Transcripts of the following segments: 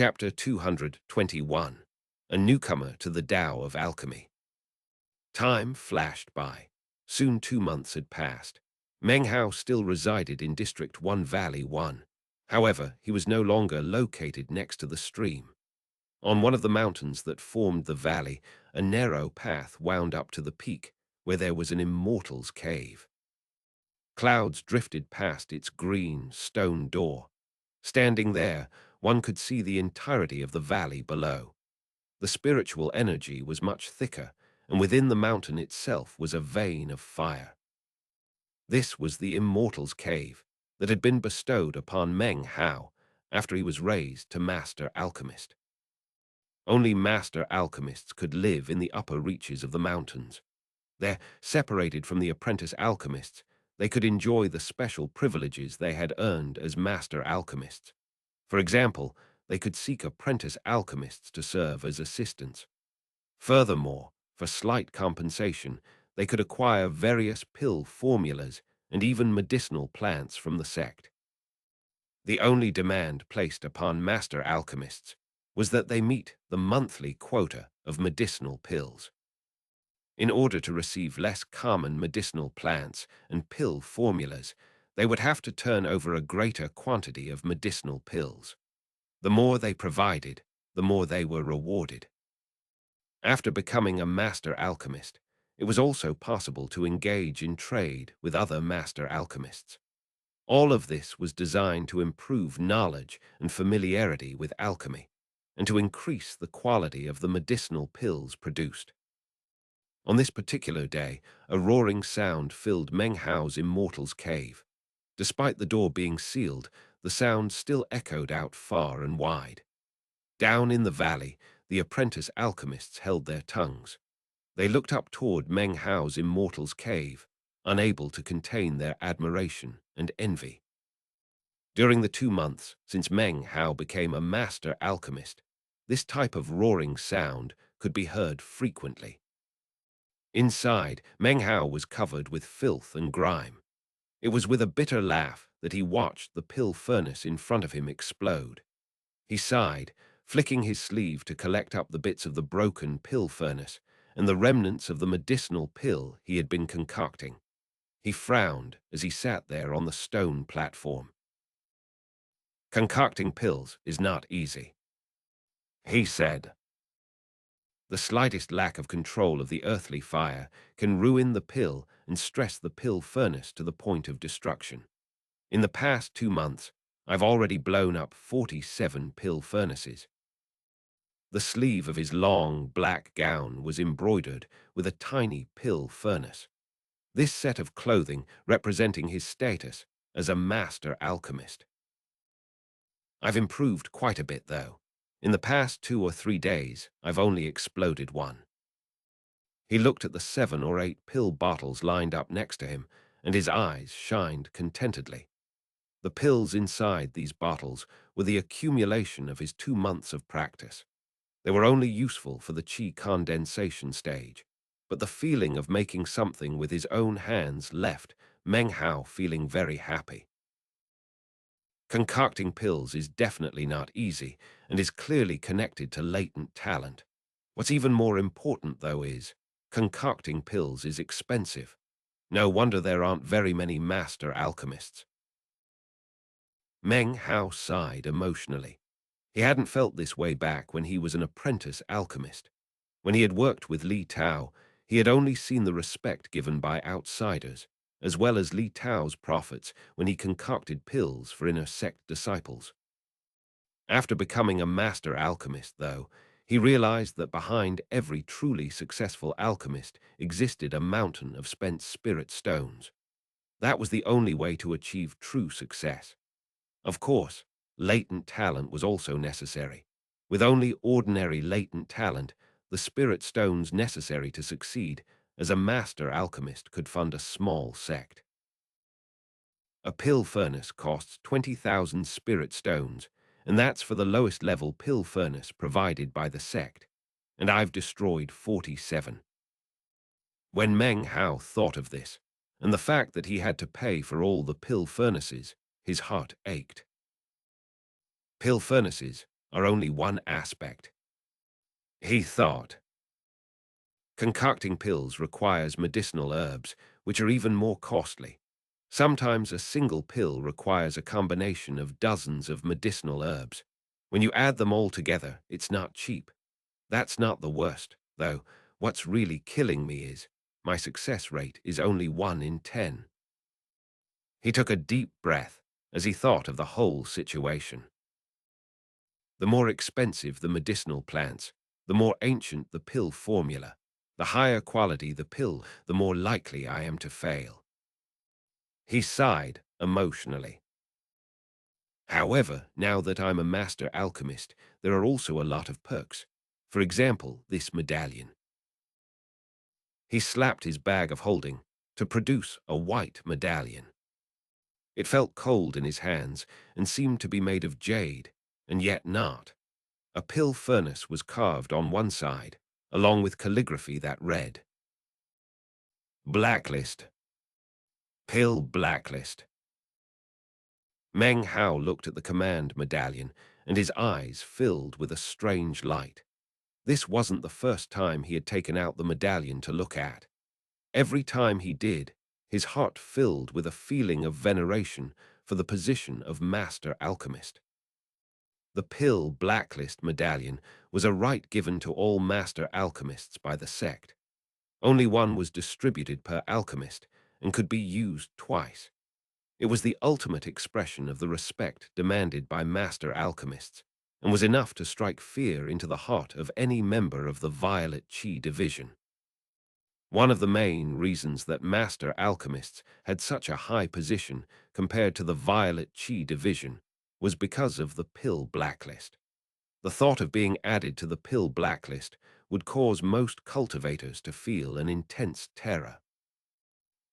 Chapter 221. A Newcomer to the Tao of Alchemy. Time flashed by. Soon 2 months had passed. Meng Hao still resided in District 1 Valley 1. However, he was no longer located next to the stream. On one of the mountains that formed the valley, a narrow path wound up to the peak, where there was an immortal's cave. Clouds drifted past its green stone door. Standing there, one could see the entirety of the valley below. The spiritual energy was much thicker, and within the mountain itself was a vein of fire. This was the Immortal's Cave that had been bestowed upon Meng Hao after he was raised to Master Alchemist. Only Master Alchemists could live in the upper reaches of the mountains. There, separated from the apprentice alchemists, they could enjoy the special privileges they had earned as Master Alchemists. For example, they could seek apprentice alchemists to serve as assistants. Furthermore, for slight compensation, they could acquire various pill formulas and even medicinal plants from the sect. The only demand placed upon master alchemists was that they meet the monthly quota of medicinal pills. In order to receive less common medicinal plants and pill formulas, they would have to turn over a greater quantity of medicinal pills. The more they provided, the more they were rewarded. After becoming a master alchemist, it was also possible to engage in trade with other master alchemists. All of this was designed to improve knowledge and familiarity with alchemy, and to increase the quality of the medicinal pills produced. On this particular day, a roaring sound filled Meng Hao's Immortal's Cave. Despite the door being sealed, the sound still echoed out far and wide. Down in the valley, the apprentice alchemists held their tongues. They looked up toward Meng Hao's Immortal's Cave, unable to contain their admiration and envy. During the 2 months since Meng Hao became a master alchemist, this type of roaring sound could be heard frequently. Inside, Meng Hao was covered with filth and grime. It was with a bitter laugh that he watched the pill furnace in front of him explode. He sighed, flicking his sleeve to collect up the bits of the broken pill furnace and the remnants of the medicinal pill he had been concocting. He frowned as he sat there on the stone platform. Concocting pills is not easy, he said. The slightest lack of control of the earthly fire can ruin the pill and stress the pill furnace to the point of destruction. In the past 2 months, I've already blown up 47 pill furnaces. The sleeve of his long, black gown was embroidered with a tiny pill furnace. This set of clothing representing his status as a master alchemist. I've improved quite a bit, though. In the past 2 or 3 days, I've only exploded one. He looked at the 7 or 8 pill bottles lined up next to him, and his eyes shined contentedly. The pills inside these bottles were the accumulation of his 2 months of practice. They were only useful for the qi condensation stage, but the feeling of making something with his own hands left Meng Hao feeling very happy. Concocting pills is definitely not easy and is clearly connected to latent talent. What's even more important, though, is concocting pills is expensive. No wonder there aren't very many master alchemists. Meng Hao sighed emotionally. He hadn't felt this way back when he was an apprentice alchemist. When he had worked with Li Tao, he had only seen the respect given by outsiders, as well as Li Tao's profits when he concocted pills for inner sect disciples. After becoming a master alchemist, though, he realized that behind every truly successful alchemist existed a mountain of spent spirit stones. That was the only way to achieve true success. Of course, latent talent was also necessary. With only ordinary latent talent, the spirit stones necessary to succeed as a master alchemist could fund a small sect. A pill furnace costs 20,000 spirit stones, and that's for the lowest level pill furnace provided by the sect, and I've destroyed 47. When Meng Hao thought of this, and the fact that he had to pay for all the pill furnaces, his heart ached. Pill furnaces are only one aspect. He thought. Concocting pills requires medicinal herbs, which are even more costly. Sometimes a single pill requires a combination of dozens of medicinal herbs. When you add them all together, it's not cheap. That's not the worst, though. What's really killing me is my success rate is only 1 in 10. He took a deep breath as he thought of the whole situation. The more expensive the medicinal plants, the more ancient the pill formula, the higher quality the pill, the more likely I am to fail. He sighed emotionally. However, now that I'm a master alchemist, there are also a lot of perks. For example, this medallion. He slapped his bag of holding to produce a white medallion. It felt cold in his hands and seemed to be made of jade, and yet not. A pill furnace was carved on one side, along with calligraphy that read, Blacklist. Pill Blacklist. Meng Hao looked at the command medallion, and his eyes filled with a strange light. This wasn't the first time he had taken out the medallion to look at. Every time he did, his heart filled with a feeling of veneration for the position of master alchemist. The pill blacklist medallion was a right given to all master alchemists by the sect. Only one was distributed per alchemist and could be used twice. It was the ultimate expression of the respect demanded by master alchemists and was enough to strike fear into the heart of any member of the Violet Chi division. One of the main reasons that master alchemists had such a high position compared to the Violet Chi division was because of the pill blacklist. The thought of being added to the pill blacklist would cause most cultivators to feel an intense terror.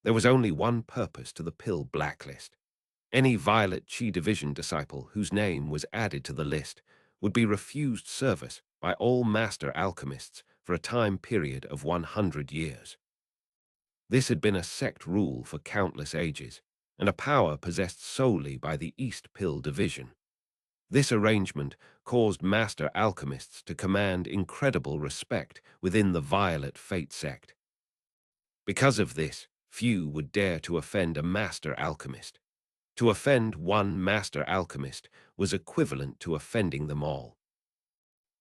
There was only one purpose to the pill blacklist. Any Violet Chi division disciple whose name was added to the list would be refused service by all master alchemists for a time period of 100 years. This had been a sect rule for countless ages, and a power possessed solely by the East Pill division. This arrangement caused master alchemists to command incredible respect within the Violet Fate sect. Because of this, few would dare to offend a master alchemist. To offend one master alchemist was equivalent to offending them all.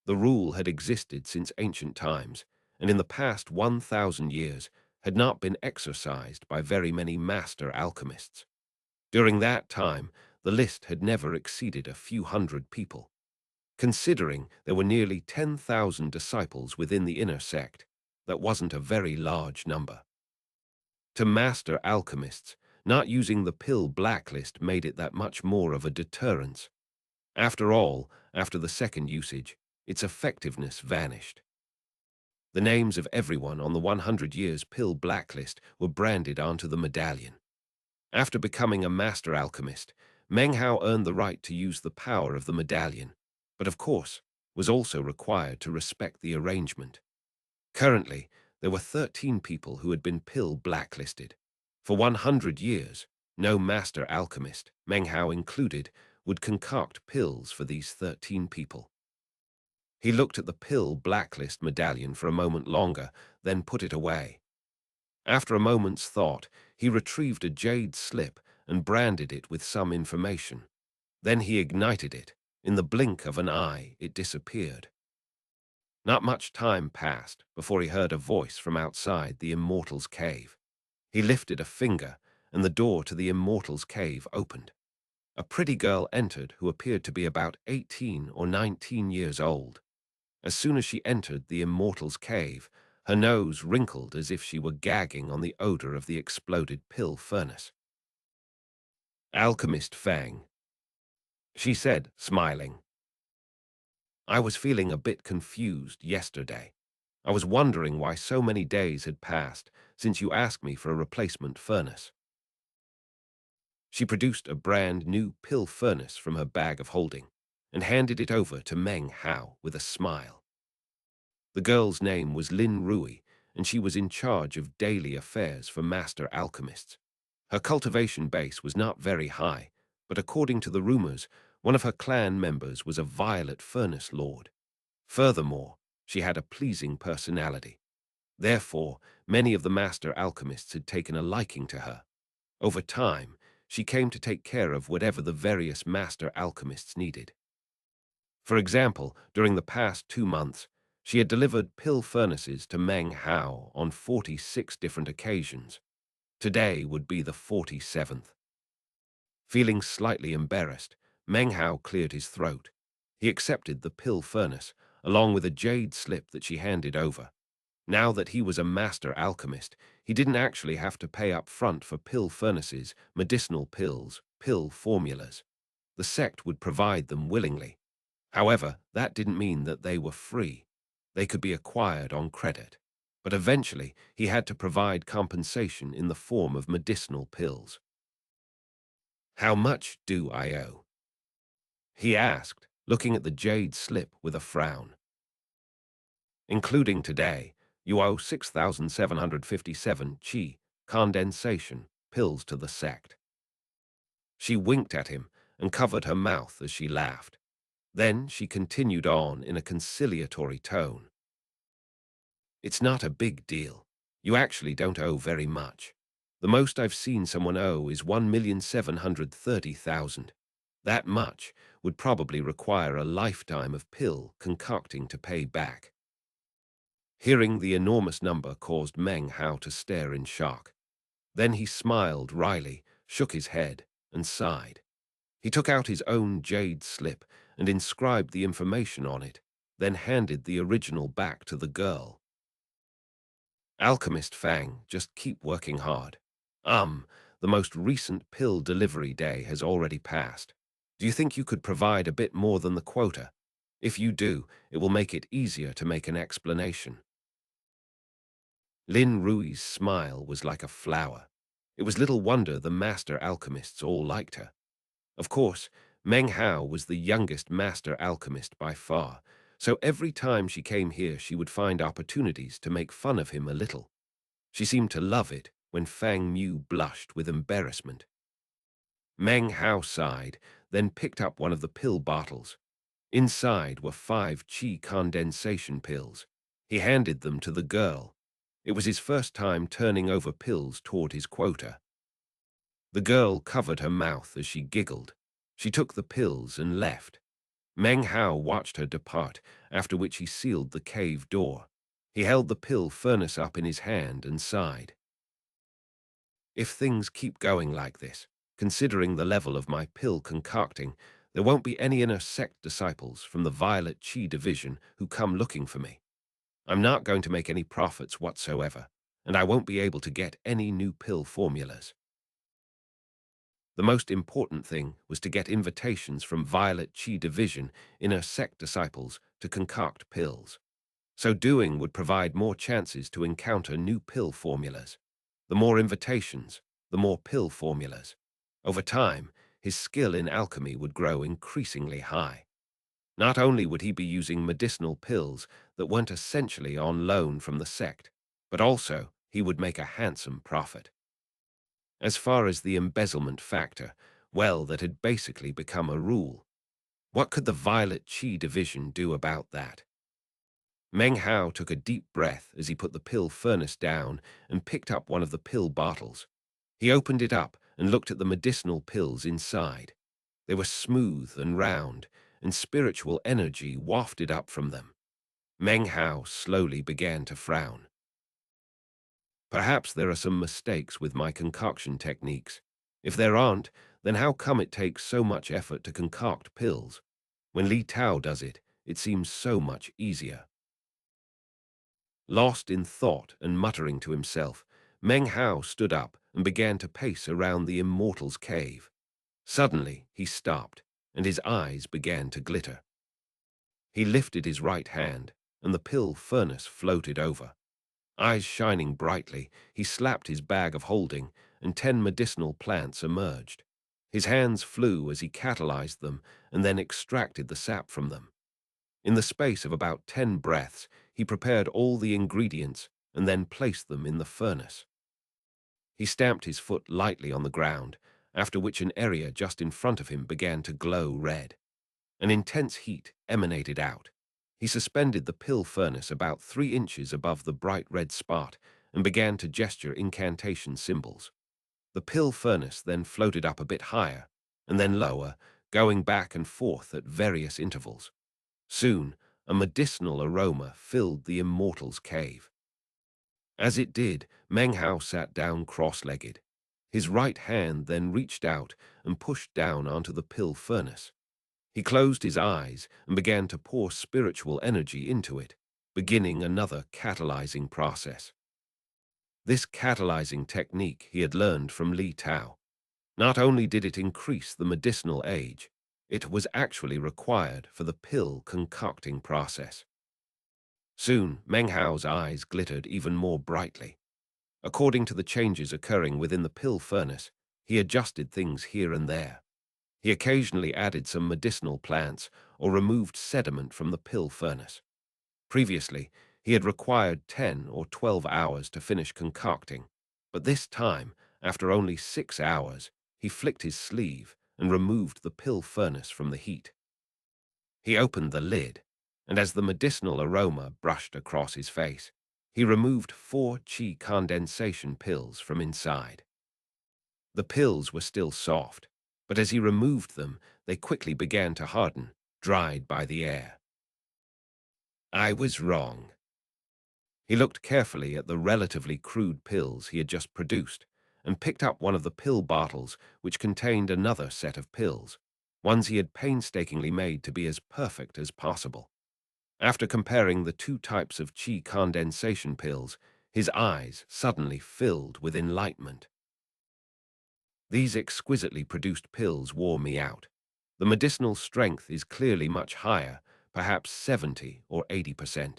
The rule had existed since ancient times, and in the past 1,000 years had not been exercised by very many master alchemists. During that time, the list had never exceeded a few hundred people. Considering there were nearly 10,000 disciples within the inner sect, that wasn't a very large number. To master alchemists, not using the pill blacklist made it that much more of a deterrence. After all, after the second usage, its effectiveness vanished. The names of everyone on the 100 years pill blacklist were branded onto the medallion. After becoming a master alchemist, Meng Hao earned the right to use the power of the medallion, but of course was also required to respect the arrangement. Currently, there were 13 people who had been pill blacklisted. For 100 years, no master alchemist, Meng Hao included, would concoct pills for these 13 people. He looked at the pill blacklist medallion for a moment longer, then put it away. After a moment's thought, he retrieved a jade slip and branded it with some information. Then he ignited it. In the blink of an eye, it disappeared. Not much time passed before he heard a voice from outside the Immortal's cave. He lifted a finger, and the door to the Immortal's cave opened. A pretty girl entered who appeared to be about 18 or 19 years old. As soon as she entered the Immortal's cave, her nose wrinkled as if she were gagging on the odor of the exploded pill furnace. "Alchemist Fang," she said, smiling. "I was feeling a bit confused yesterday. I was wondering why so many days had passed since you asked me for a replacement furnace." She produced a brand new pill furnace from her bag of holding and handed it over to Meng Hao with a smile. The girl's name was Lin Rui, and she was in charge of daily affairs for master alchemists. Her cultivation base was not very high, but according to the rumors, One of her clan members was a violet furnace lord. Furthermore, she had a pleasing personality. Therefore, many of the master alchemists had taken a liking to her. Over time, she came to take care of whatever the various master alchemists needed. For example, during the past 2 months, she had delivered pill furnaces to Meng Hao on 46 different occasions. Today would be the 47th. Feeling slightly embarrassed, Meng Hao cleared his throat. He accepted the pill furnace, along with a jade slip that she handed over. Now that he was a master alchemist, he didn't actually have to pay up front for pill furnaces, medicinal pills, pill formulas. The sect would provide them willingly. However, that didn't mean that they were free. They could be acquired on credit. But eventually, he had to provide compensation in the form of medicinal pills. "How much do I owe?" he asked, looking at the jade slip with a frown. "Including today, you owe 6,757 chi condensation pills to the sect." She winked at him and covered her mouth as she laughed. Then she continued on in a conciliatory tone. "It's not a big deal. You actually don't owe very much. The most I've seen someone owe is 1,730,000. That much would probably require a lifetime of pill concocting to pay back." Hearing the enormous number caused Meng Hao to stare in shock. Then he smiled wryly, shook his head, and sighed. He took out his own jade slip and inscribed the information on it, then handed the original back to the girl. "Alchemist Fang, just keep working hard. The most recent pill delivery day has already passed. Do you think you could provide a bit more than the quota? If you do, it will make it easier to make an explanation." Lin Rui's smile was like a flower. It was little wonder the master alchemists all liked her. Of course, Meng Hao was the youngest master alchemist by far, so every time she came here she would find opportunities to make fun of him a little. She seemed to love it when Fang Mu blushed with embarrassment. Meng Hao sighed, then picked up one of the pill bottles. Inside were 5 qi condensation pills. He handed them to the girl. It was his first time turning over pills toward his quota. The girl covered her mouth as she giggled. She took the pills and left. Meng Hao watched her depart, after which he sealed the cave door. He held the pill furnace up in his hand and sighed. "If things keep going like this, considering the level of my pill concocting, there won't be any inner sect disciples from the Violet Chi division who come looking for me. I'm not going to make any profits whatsoever, and I won't be able to get any new pill formulas." The most important thing was to get invitations from Violet Chi division inner sect disciples to concoct pills. So doing would provide more chances to encounter new pill formulas. The more invitations, the more pill formulas. Over time, his skill in alchemy would grow increasingly high. Not only would he be using medicinal pills that weren't essentially on loan from the sect, but also he would make a handsome profit. As far as the embezzlement factor, well, that had basically become a rule. What could the Violet Chi division do about that? Meng Hao took a deep breath as he put the pill furnace down and picked up one of the pill bottles. He opened it up and looked at the medicinal pills inside. They were smooth and round, and spiritual energy wafted up from them. Meng Hao slowly began to frown. "Perhaps there are some mistakes with my concoction techniques. If there aren't, then how come it takes so much effort to concoct pills? When Li Tao does it, it seems so much easier." Lost in thought and muttering to himself, Meng Hao stood up and began to pace around the immortal's cave. Suddenly, he stopped, and his eyes began to glitter. He lifted his right hand, and the pill furnace floated over. Eyes shining brightly, he slapped his bag of holding, and 10 medicinal plants emerged. His hands flew as he catalyzed them and then extracted the sap from them. In the space of about 10 breaths, he prepared all the ingredients and then placed them in the furnace. He stamped his foot lightly on the ground, after which an area just in front of him began to glow red. An intense heat emanated out. He suspended the pill furnace about 3 inches above the bright red spot and began to gesture incantation symbols. The pill furnace then floated up a bit higher and then lower, going back and forth at various intervals. Soon, a medicinal aroma filled the immortal's cave. As it did, Meng Hao sat down cross-legged. His right hand then reached out and pushed down onto the pill furnace. He closed his eyes and began to pour spiritual energy into it, beginning another catalyzing process. This catalyzing technique he had learned from Li Tao. Not only did it increase the medicinal age, it was actually required for the pill concocting process. Soon, Meng Hao's eyes glittered even more brightly. According to the changes occurring within the pill furnace, he adjusted things here and there. He occasionally added some medicinal plants or removed sediment from the pill furnace. Previously, he had required 10 or 12 hours to finish concocting, but this time, after only 6 hours, he flicked his sleeve and removed the pill furnace from the heat. He opened the lid, and as the medicinal aroma brushed across his face, he removed 4 qi condensation pills from inside. The pills were still soft, but as he removed them, they quickly began to harden, dried by the air. I was wrong. He looked carefully at the relatively crude pills he had just produced and picked up one of the pill bottles which contained another set of pills, ones he had painstakingly made to be as perfect as possible. After comparing the 2 types of qi condensation pills, his eyes suddenly filled with enlightenment. These exquisitely produced pills wore me out. The medicinal strength is clearly much higher, perhaps 70 or 80%.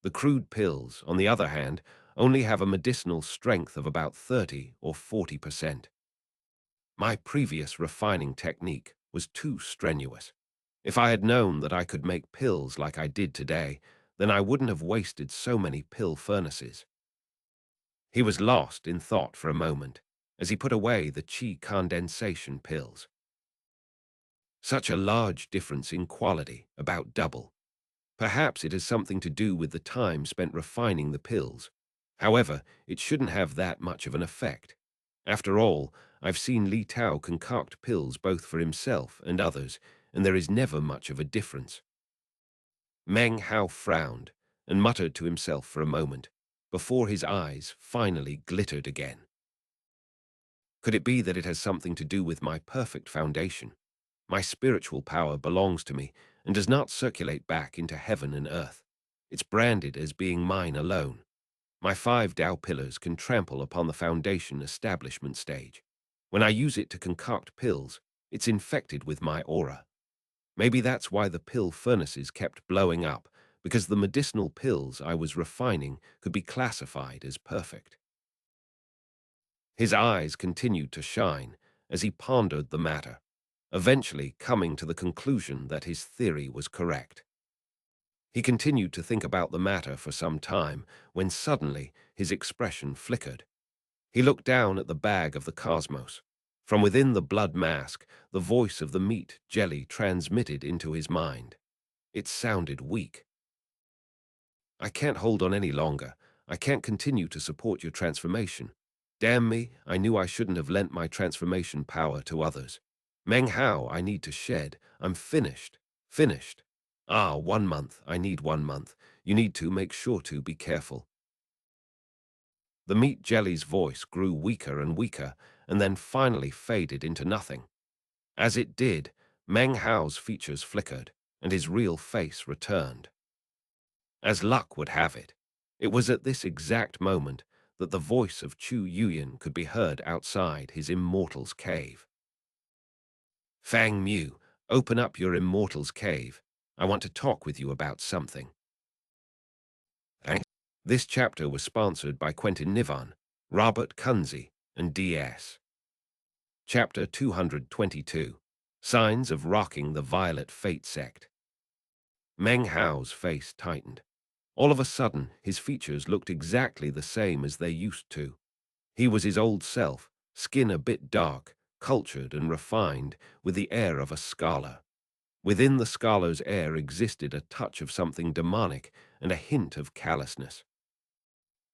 The crude pills, on the other hand, only have a medicinal strength of about 30 or 40%. My previous refining technique was too strenuous. If I had known that I could make pills like I did today, then I wouldn't have wasted so many pill furnaces. He was lost in thought for a moment as he put away the qi condensation pills. Such a large difference in quality, about double. Perhaps it has something to do with the time spent refining the pills. However, it shouldn't have that much of an effect. After all, I've seen Li Tao concoct pills both for himself and others, and there is never much of a difference. Meng Hao frowned and muttered to himself for a moment, before his eyes finally glittered again. Could it be that it has something to do with my perfect foundation? My spiritual power belongs to me and does not circulate back into heaven and earth. It's branded as being mine alone. My 5 Tao pillars can trample upon the foundation establishment stage. When I use it to concoct pills, it's infected with my aura. Maybe that's why the pill furnaces kept blowing up, because the medicinal pills I was refining could be classified as perfect. His eyes continued to shine as he pondered the matter, eventually coming to the conclusion that his theory was correct. He continued to think about the matter for some time when suddenly his expression flickered. He looked down at the bag of the cosmos. From within the blood mask, the voice of the meat jelly transmitted into his mind. It sounded weak. I can't hold on any longer. I can't continue to support your transformation. Damn me, I knew I shouldn't have lent my transformation power to others. Meng Hao, I need to shed. I'm finished. Finished. 1 month. I need 1 month. You need to make sure to be careful. The meat jelly's voice grew weaker and weaker, and then finally faded into nothing. As it did, Meng Hao's features flickered, and his real face returned. As luck would have it, it was at this exact moment that the voice of Chu Yuyan could be heard outside his immortal's cave. Fang Mu, open up your immortal's cave. I want to talk with you about something. Thanks. This chapter was sponsored by Quentin Nivan, Robert Kunze, and D.S. Chapter 222, Signs of Rocking the Violet Fate Sect. Meng Hao's face tightened. All of a sudden, his features looked exactly the same as they used to. He was his old self, skin a bit dark, cultured and refined, with the air of a scholar. Within the scholar's air existed a touch of something demonic and a hint of callousness.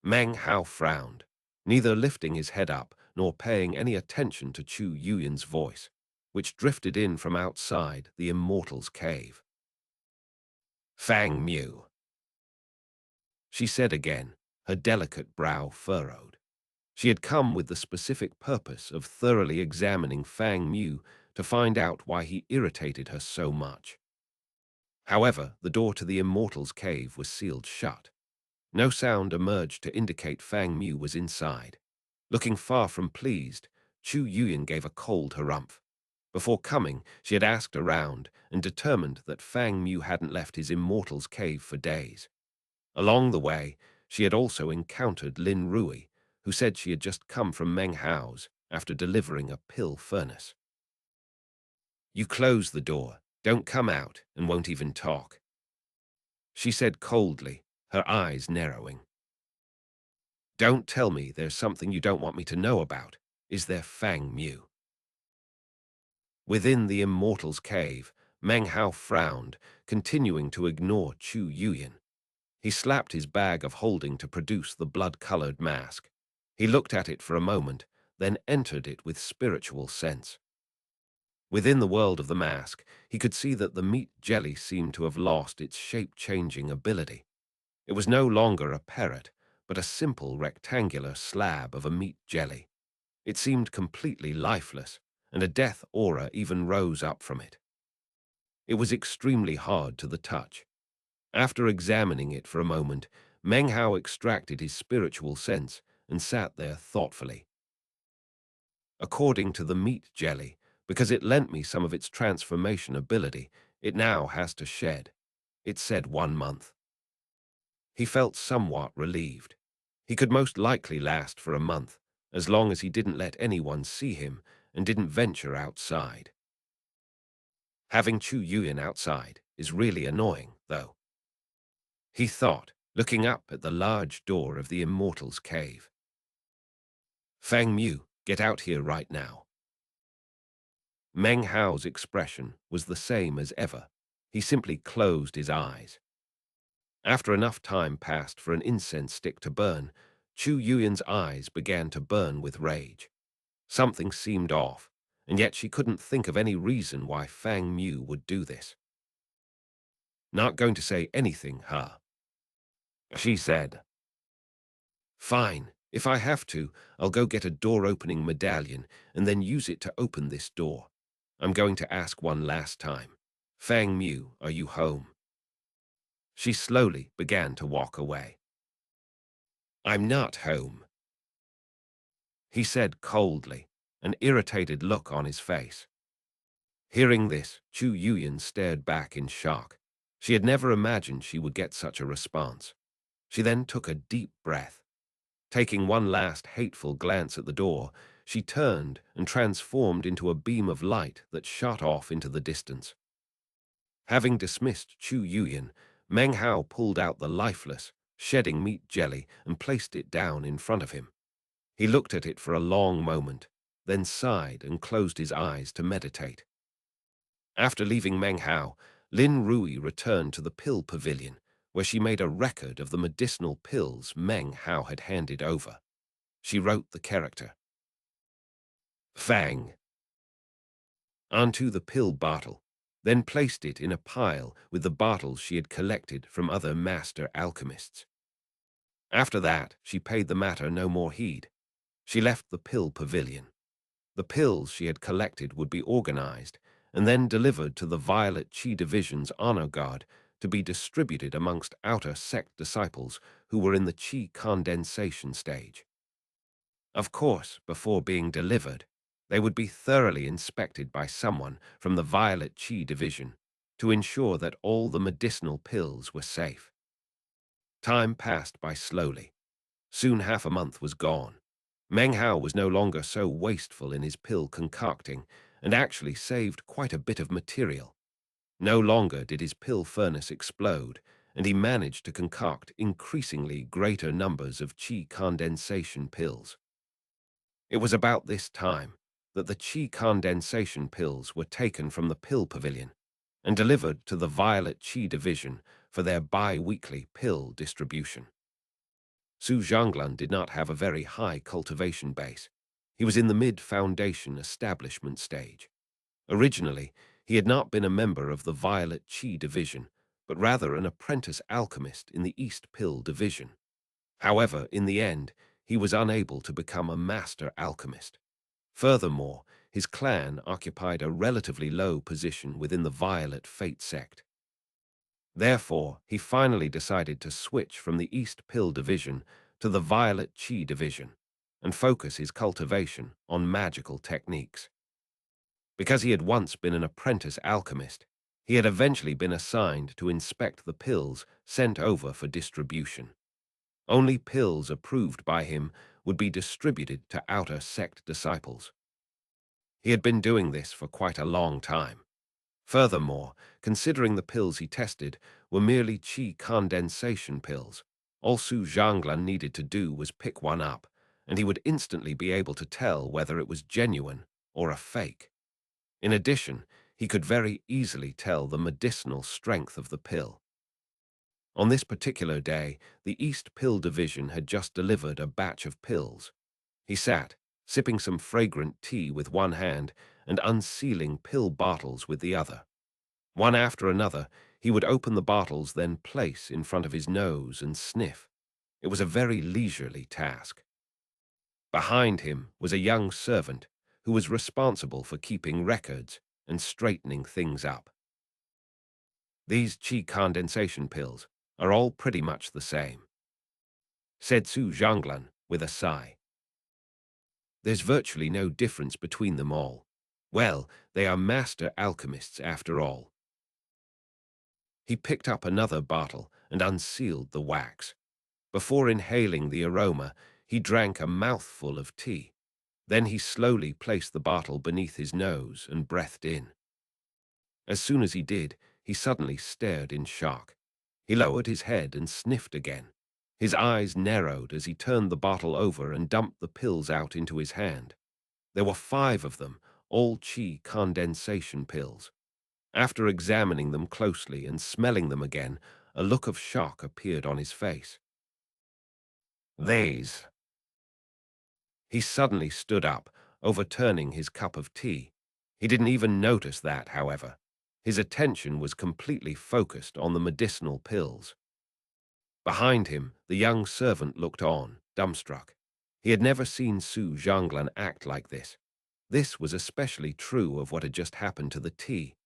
Meng Hao frowned, neither lifting his head up nor paying any attention to Chu Yuyan's voice, which drifted in from outside the immortal's cave. "Fang Mu," she said again, her delicate brow furrowed. She had come with the specific purpose of thoroughly examining Fang Mu to find out why he irritated her so much. However, the door to the immortal's cave was sealed shut. No sound emerged to indicate Fang Mu was inside. Looking far from pleased, Chu Yuyan gave a cold harumph. Before coming, she had asked around and determined that Fang Mu hadn't left his immortal's cave for days. Along the way, she had also encountered Lin Rui, who said she had just come from Meng Hao's after delivering a pill furnace. "You close the door, don't come out, and won't even talk," she said coldly, her eyes narrowing. "Don't tell me there's something you don't want me to know about. Is there, Fang Mu?" Within the immortal's cave, Meng Hao frowned, continuing to ignore Chu Yuyan. He slapped his bag of holding to produce the blood-colored mask. He looked at it for a moment, then entered it with spiritual sense. Within the world of the mask, he could see that the meat jelly seemed to have lost its shape-changing ability. It was no longer a parrot, but a simple rectangular slab of a meat jelly. It seemed completely lifeless, and a death aura even rose up from it. It was extremely hard to the touch. After examining it for a moment, Meng Hao extracted his spiritual sense and sat there thoughtfully. "According to the meat jelly, because it lent me some of its transformation ability, it now has to shed. It said 1 month. He felt somewhat relieved. He could most likely last for a month, as long as he didn't let anyone see him and didn't venture outside. Having Chu Yuyan outside is really annoying, though, he thought, looking up at the large door of the immortal's cave. "Fang Mu, get out here right now." Meng Hao's expression was the same as ever. He simply closed his eyes. After enough time passed for an incense stick to burn, Chu Yuyan's eyes began to burn with rage. Something seemed off, and yet she couldn't think of any reason why Fang Mu would do this. "Not going to say anything, huh?" she said. "Fine. If I have to, I'll go get a door-opening medallion and then use it to open this door. I'm going to ask one last time. Fang Mu, are you home?" She slowly began to walk away. "I'm not home," he said coldly, an irritated look on his face. Hearing this, Chu Yuyan stared back in shock. She had never imagined she would get such a response. She then took a deep breath. Taking one last hateful glance at the door, she turned and transformed into a beam of light that shot off into the distance. Having dismissed Chu Yuyan, Meng Hao pulled out the lifeless, shedding meat jelly and placed it down in front of him. He looked at it for a long moment, then sighed and closed his eyes to meditate. After leaving Meng Hao, Lin Rui returned to the pill pavilion, where she made a record of the medicinal pills Meng Hao had handed over. She wrote the character "Fang" onto the pill bottle, then placed it in a pile with the bottles she had collected from other master alchemists. After that, she paid the matter no more heed. She left the pill pavilion. The pills she had collected would be organized and then delivered to the Violet Chi Division's honor guard to be distributed amongst outer sect disciples who were in the Chi condensation stage. Of course, before being delivered, they would be thoroughly inspected by someone from the Violet Chi Division to ensure that all the medicinal pills were safe. Time passed by slowly. Soon half a month was gone. Meng Hao was no longer so wasteful in his pill concocting and actually saved quite a bit of material. No longer did his pill furnace explode, and he managed to concoct increasingly greater numbers of Chi condensation pills. It was about this time that the qi condensation pills were taken from the pill pavilion and delivered to the Violet Qi division for their bi-weekly pill distribution. Su Zhanglan did not have a very high cultivation base. He was in the mid-foundation establishment stage. Originally, he had not been a member of the Violet Qi division, but rather an apprentice alchemist in the East Pill division. However, in the end, he was unable to become a master alchemist. Furthermore, his clan occupied a relatively low position within the Violet Fate sect. Therefore, he finally decided to switch from the East Pill division to the Violet Qi division and focus his cultivation on magical techniques. Because he had once been an apprentice alchemist, he had eventually been assigned to inspect the pills sent over for distribution. Only pills approved by him would be distributed to outer sect disciples. He had been doing this for quite a long time. Furthermore, considering the pills he tested were merely qi condensation pills, all Su Zhanglan needed to do was pick one up, and he would instantly be able to tell whether it was genuine or a fake. In addition, he could very easily tell the medicinal strength of the pill. On this particular day, the East Pill Division had just delivered a batch of pills. He sat, sipping some fragrant tea with one hand and unsealing pill bottles with the other. One after another, he would open the bottles, then place in front of his nose and sniff. It was a very leisurely task. Behind him was a young servant who was responsible for keeping records and straightening things up. These qi condensation pills are all pretty much the same, said Su Zhanglan with a sigh. There's virtually no difference between them all. Well, they are master alchemists after all. He picked up another bottle and unsealed the wax. Before inhaling the aroma, he drank a mouthful of tea. Then he slowly placed the bottle beneath his nose and breathed in. As soon as he did, he suddenly stared in shock. He lowered his head and sniffed again. His eyes narrowed as he turned the bottle over and dumped the pills out into his hand. There were 5 of them, all qi condensation pills. After examining them closely and smelling them again, a look of shock appeared on his face. These. He suddenly stood up, overturning his cup of tea. He didn't even notice that, however. His attention was completely focused on the medicinal pills. Behind him, the young servant looked on, dumbstruck. He had never seen Su Zhanglan act like this. This was especially true of what had just happened to the tea.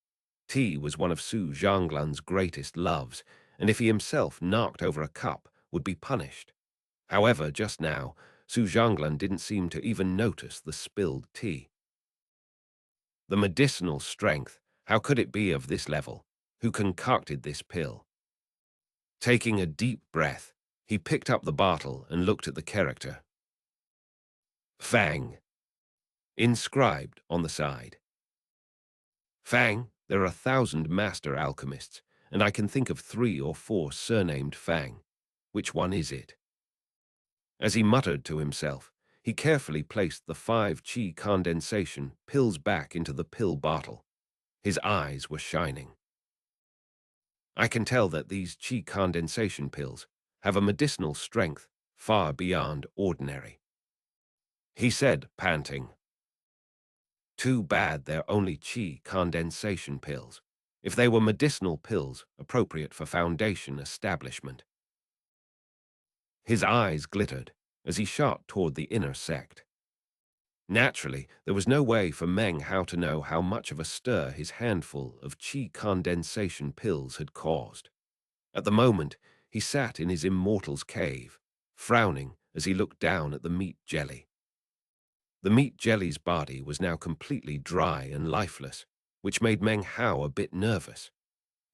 Tea was one of Su Zhanglan's greatest loves, and if he himself knocked over a cup, would be punished. However, just now, Su Zhanglan didn't seem to even notice the spilled tea. The medicinal strength, how could it be of this level? Who concocted this pill? Taking a deep breath, he picked up the bottle and looked at the character. Fang. Inscribed on the side. Fang, there are 1,000 master alchemists, and I can think of 3 or 4 surnamed Fang. Which one is it? As he muttered to himself, he carefully placed the 5 qi condensation pills back into the pill bottle. His eyes were shining. I can tell that these qi condensation pills have a medicinal strength far beyond ordinary, he said, panting. Too bad they're only qi condensation pills. If they were medicinal pills appropriate for foundation establishment. His eyes glittered as he shot toward the inner sect. Naturally, there was no way for Meng Hao to know how much of a stir his handful of qi condensation pills had caused. At the moment, he sat in his immortal's cave, frowning as he looked down at the meat jelly. The meat jelly's body was now completely dry and lifeless, which made Meng Hao a bit nervous.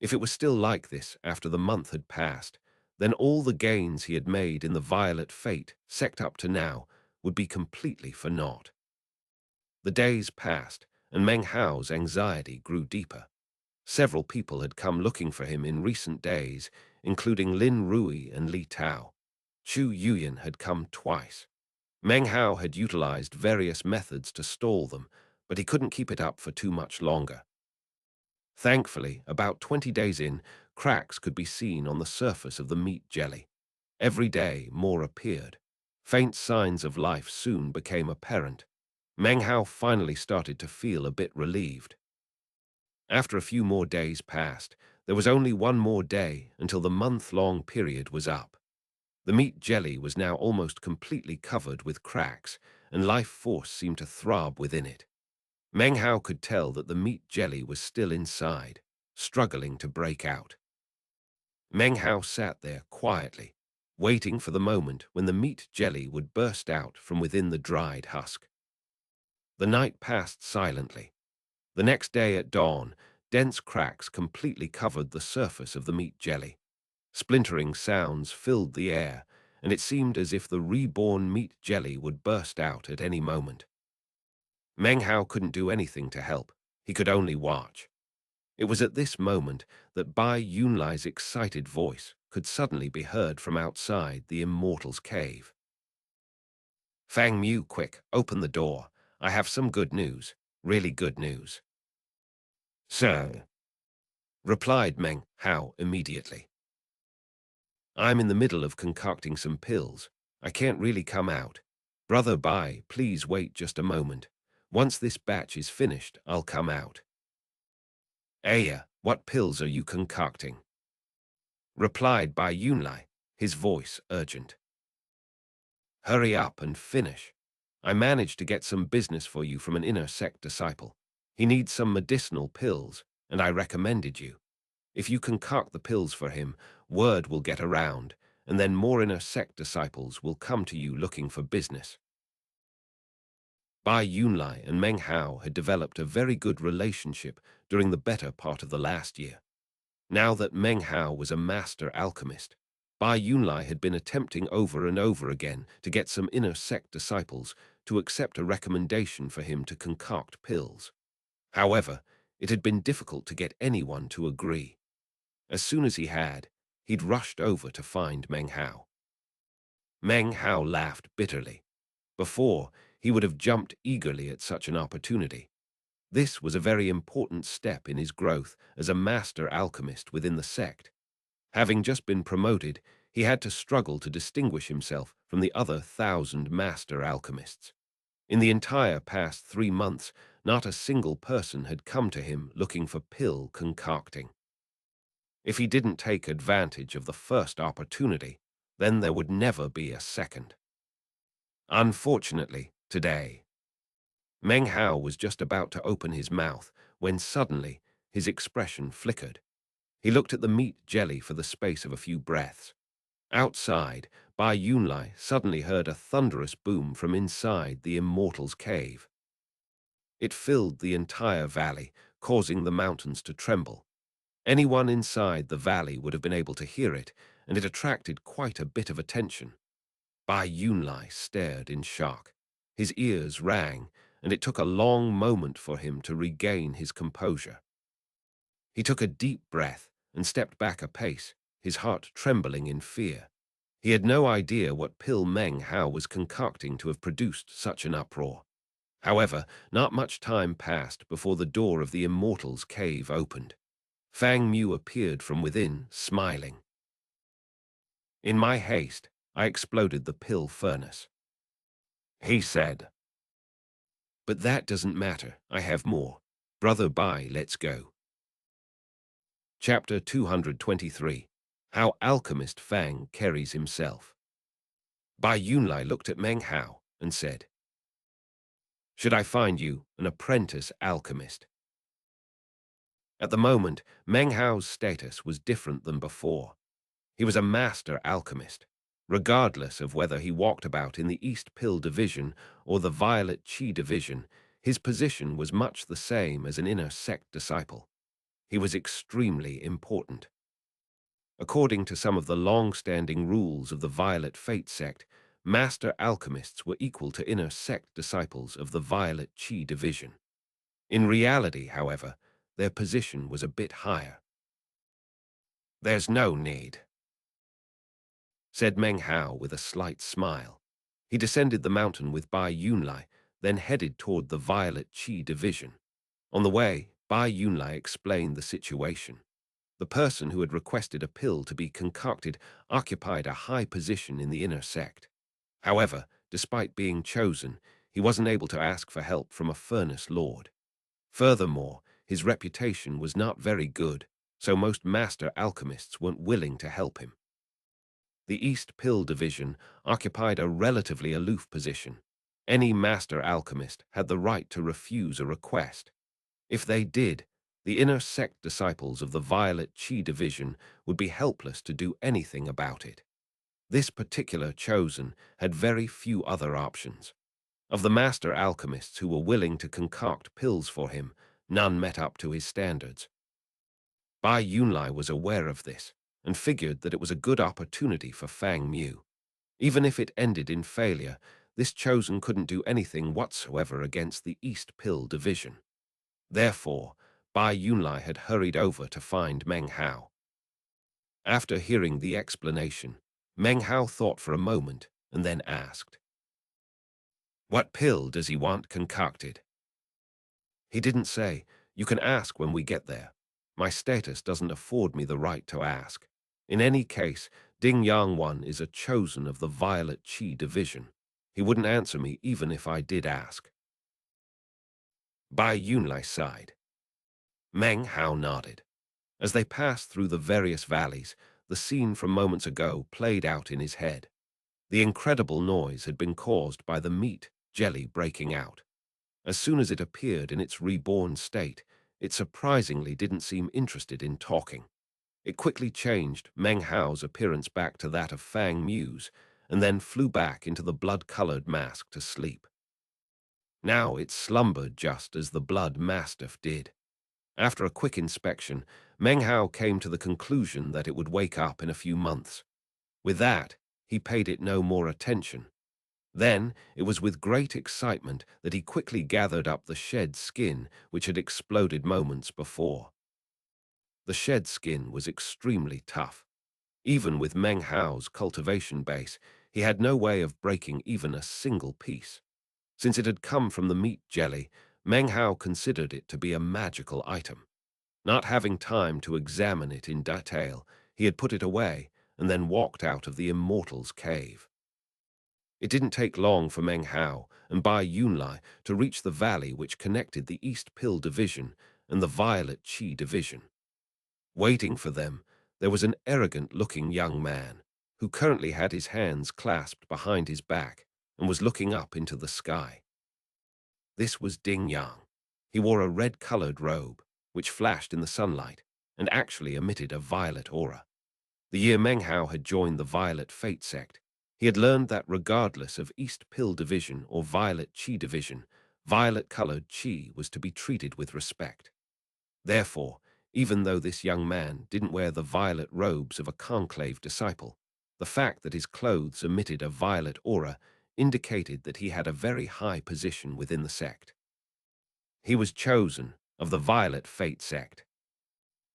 If it was still like this after the month had passed, then all the gains he had made in the Violet Fate sect up to now would be completely for naught. The days passed, and Meng Hao's anxiety grew deeper. Several people had come looking for him in recent days, including Lin Rui and Li Tao. Chu Yuyan had come twice. Meng Hao had utilized various methods to stall them, but he couldn't keep it up for too much longer. Thankfully, about 20 days in, cracks could be seen on the surface of the meat jelly. Every day, more appeared. Faint signs of life soon became apparent. Meng Hao finally started to feel a bit relieved. After a few more days passed, there was only one more day until the month-long period was up. The meat jelly was now almost completely covered with cracks, and life force seemed to throb within it. Meng Hao could tell that the meat jelly was still inside, struggling to break out. Meng Hao sat there quietly, waiting for the moment when the meat jelly would burst out from within the dried husk. The night passed silently. The next day at dawn, dense cracks completely covered the surface of the meat jelly. Splintering sounds filled the air, and it seemed as if the reborn meat jelly would burst out at any moment. Meng Hao couldn't do anything to help. He could only watch. It was at this moment that Bai Yunlai's excited voice could suddenly be heard from outside the Immortal's cave. "Fang Mu, quick, open the door. I have some good news, really good news." "Sir," replied Meng Hao immediately. "I'm in the middle of concocting some pills. I can't really come out. Brother Bai, please wait just a moment. Once this batch is finished, I'll come out." "Aya, what pills are you concocting?" replied Bai Yunlai, his voice urgent. "Hurry up and finish. I managed to get some business for you from an inner sect disciple. He needs some medicinal pills, and I recommended you. If you concoct the pills for him, word will get around, and then more inner sect disciples will come to you looking for business." Bai Yunlai and Meng Hao had developed a very good relationship during the better part of the last year. Now that Meng Hao was a master alchemist, Bai Yunlai had been attempting over and over again to get some inner sect disciples to accept a recommendation for him to concoct pills. However, it had been difficult to get anyone to agree. As soon as he had, he'd rushed over to find Meng Hao. Meng Hao laughed bitterly. Before, he would have jumped eagerly at such an opportunity. This was a very important step in his growth as a master alchemist within the sect. Having just been promoted, he had to struggle to distinguish himself from the other 1,000 master alchemists. In the entire past 3 months, not a single person had come to him looking for pill concocting. If he didn't take advantage of the first opportunity, then there would never be a second. Unfortunately, today, Meng Hao was just about to open his mouth when suddenly his expression flickered. He looked at the meat jelly for the space of a few breaths. Outside, Bai Yunlai suddenly heard a thunderous boom from inside the Immortal's cave. It filled the entire valley, causing the mountains to tremble. Anyone inside the valley would have been able to hear it, and it attracted quite a bit of attention. Bai Yunlai stared in shock. His ears rang, and it took a long moment for him to regain his composure. He took a deep breath and stepped back a pace, his heart trembling in fear. He had no idea what pill Meng Hao was concocting to have produced such an uproar. However, not much time passed before the door of the Immortal's cave opened. Fang Mu appeared from within, smiling. "In my haste, I exploded the pill furnace," he said. "But that doesn't matter, I have more. Brother Bai, let's go." Chapter 223. How Alchemist Fang Carries Himself. Bai Yunlai looked at Meng Hao and said, "Should I find you an apprentice alchemist?" At the moment, Meng Hao's status was different than before. He was a master alchemist. Regardless of whether he walked about in the East Pill Division or the Violet Qi Division, his position was much the same as an inner sect disciple. He was extremely important. According to some of the long-standing rules of the Violet Fate sect, master alchemists were equal to inner sect disciples of the Violet Qi Division. In reality, however, their position was a bit higher. "There's no need," said Meng Hao with a slight smile. He descended the mountain with Bai Yunlai, then headed toward the Violet Qi division. On the way, Bai Yunlai explained the situation. The person who had requested a pill to be concocted occupied a high position in the inner sect. However, despite being chosen, he wasn't able to ask for help from a furnace lord. Furthermore, his reputation was not very good, so most master alchemists weren't willing to help him. The East Pill Division occupied a relatively aloof position. Any master alchemist had the right to refuse a request. If they did, the inner sect disciples of the Violet Qi Division would be helpless to do anything about it. This particular chosen had very few other options. Of the master alchemists who were willing to concoct pills for him, none met up to his standards. Bai Yunlai was aware of this and figured that it was a good opportunity for Fang Mu. Even if it ended in failure, this chosen couldn't do anything whatsoever against the East Pill Division. Therefore, Bai Yunlai had hurried over to find Meng Hao. After hearing the explanation, Meng Hao thought for a moment and then asked, "What pill does he want concocted?" He didn't say, "You can ask when we get there. My status doesn't afford me the right to ask." In any case, Ding Yang is a chosen of the Violet Qi Division. He wouldn't answer me even if I did ask. Bai Yunlai sighed. Meng Hao nodded. As they passed through the various valleys, the scene from moments ago played out in his head. The incredible noise had been caused by the meat jelly breaking out. As soon as it appeared in its reborn state, it surprisingly didn't seem interested in talking. It quickly changed Meng Hao's appearance back to that of Fang Mu's, and then flew back into the blood-colored mask to sleep. Now it slumbered just as the blood mastiff did. After a quick inspection, Meng Hao came to the conclusion that it would wake up in a few months. With that, he paid it no more attention. Then, it was with great excitement that he quickly gathered up the shed skin which had exploded moments before. The shed skin was extremely tough. Even with Meng Hao's cultivation base, he had no way of breaking even a single piece. Since it had come from the meat jelly, Meng Hao considered it to be a magical item. Not having time to examine it in detail, he had put it away and then walked out of the Immortal's cave. It didn't take long for Meng Hao and Bai Yunlai to reach the valley which connected the East Pill Division and the Violet Qi Division. Waiting for them, there was an arrogant-looking young man who currently had his hands clasped behind his back and was looking up into the sky. This was Ding Yang. He wore a red-colored robe, which flashed in the sunlight and actually emitted a violet aura. The year Meng Hao had joined the Violet Fate sect, he had learned that regardless of East Pill Division or Violet Qi Division, violet-colored Qi was to be treated with respect. Therefore, even though this young man didn't wear the violet robes of a conclave disciple, the fact that his clothes emitted a violet aura indicated that he had a very high position within the sect. He was chosen of the Violet Fate sect.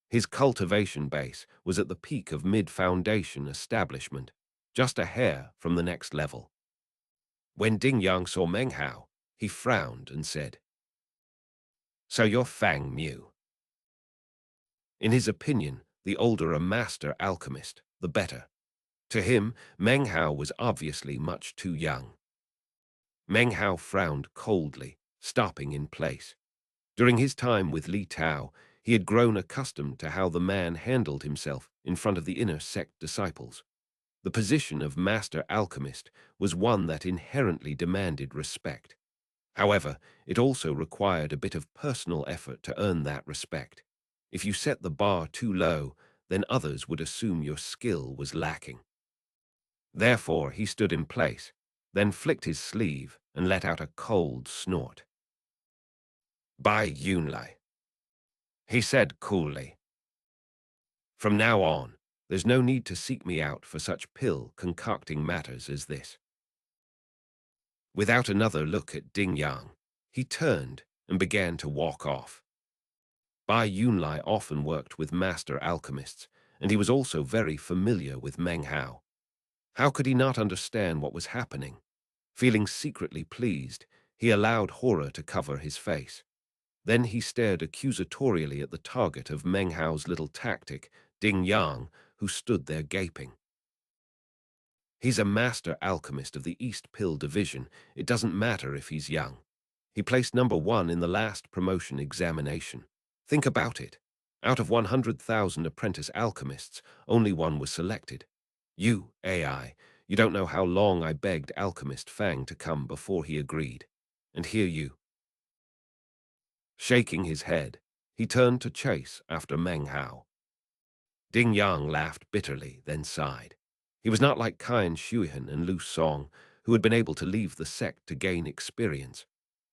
His cultivation base was at the peak of mid-foundation establishment, just a hair from the next level. When Ding Yang saw Meng Hao, he frowned and said, "So you're Fang Mu." In his opinion, the older a master alchemist, the better. To him, Meng Hao was obviously much too young. Meng Hao frowned coldly, stopping in place. During his time with Li Tao, he had grown accustomed to how the man handled himself in front of the inner sect disciples. The position of master alchemist was one that inherently demanded respect. However, it also required a bit of personal effort to earn that respect. If you set the bar too low, then others would assume your skill was lacking. Therefore, he stood in place, then flicked his sleeve and let out a cold snort. "Bai Yunlai," he said coolly. "From now on, there's no need to seek me out for such pill-concocting matters as this." Without another look at Ding Yang, he turned and began to walk off. Bai Yunlai often worked with master alchemists, and he was also very familiar with Meng Hao. How could he not understand what was happening? Feeling secretly pleased, He allowed horror to cover his face. Then he stared accusatorially at the target of Meng Hao's little tactic, Ding Yang, who stood there gaping. He's a master alchemist of the East Pill Division. It doesn't matter if he's young. He placed #1 in the last promotion examination. Think about it. Out of 100,000 apprentice alchemists, only one was selected. You, AI, you don't know how long I begged Alchemist Fang to come before he agreed. And here you. Shaking his head, he turned to chase after Meng Hao. Ding Yang laughed bitterly, then sighed. He was not like Qian Shuihan and Lu Song, who had been able to leave the sect to gain experience.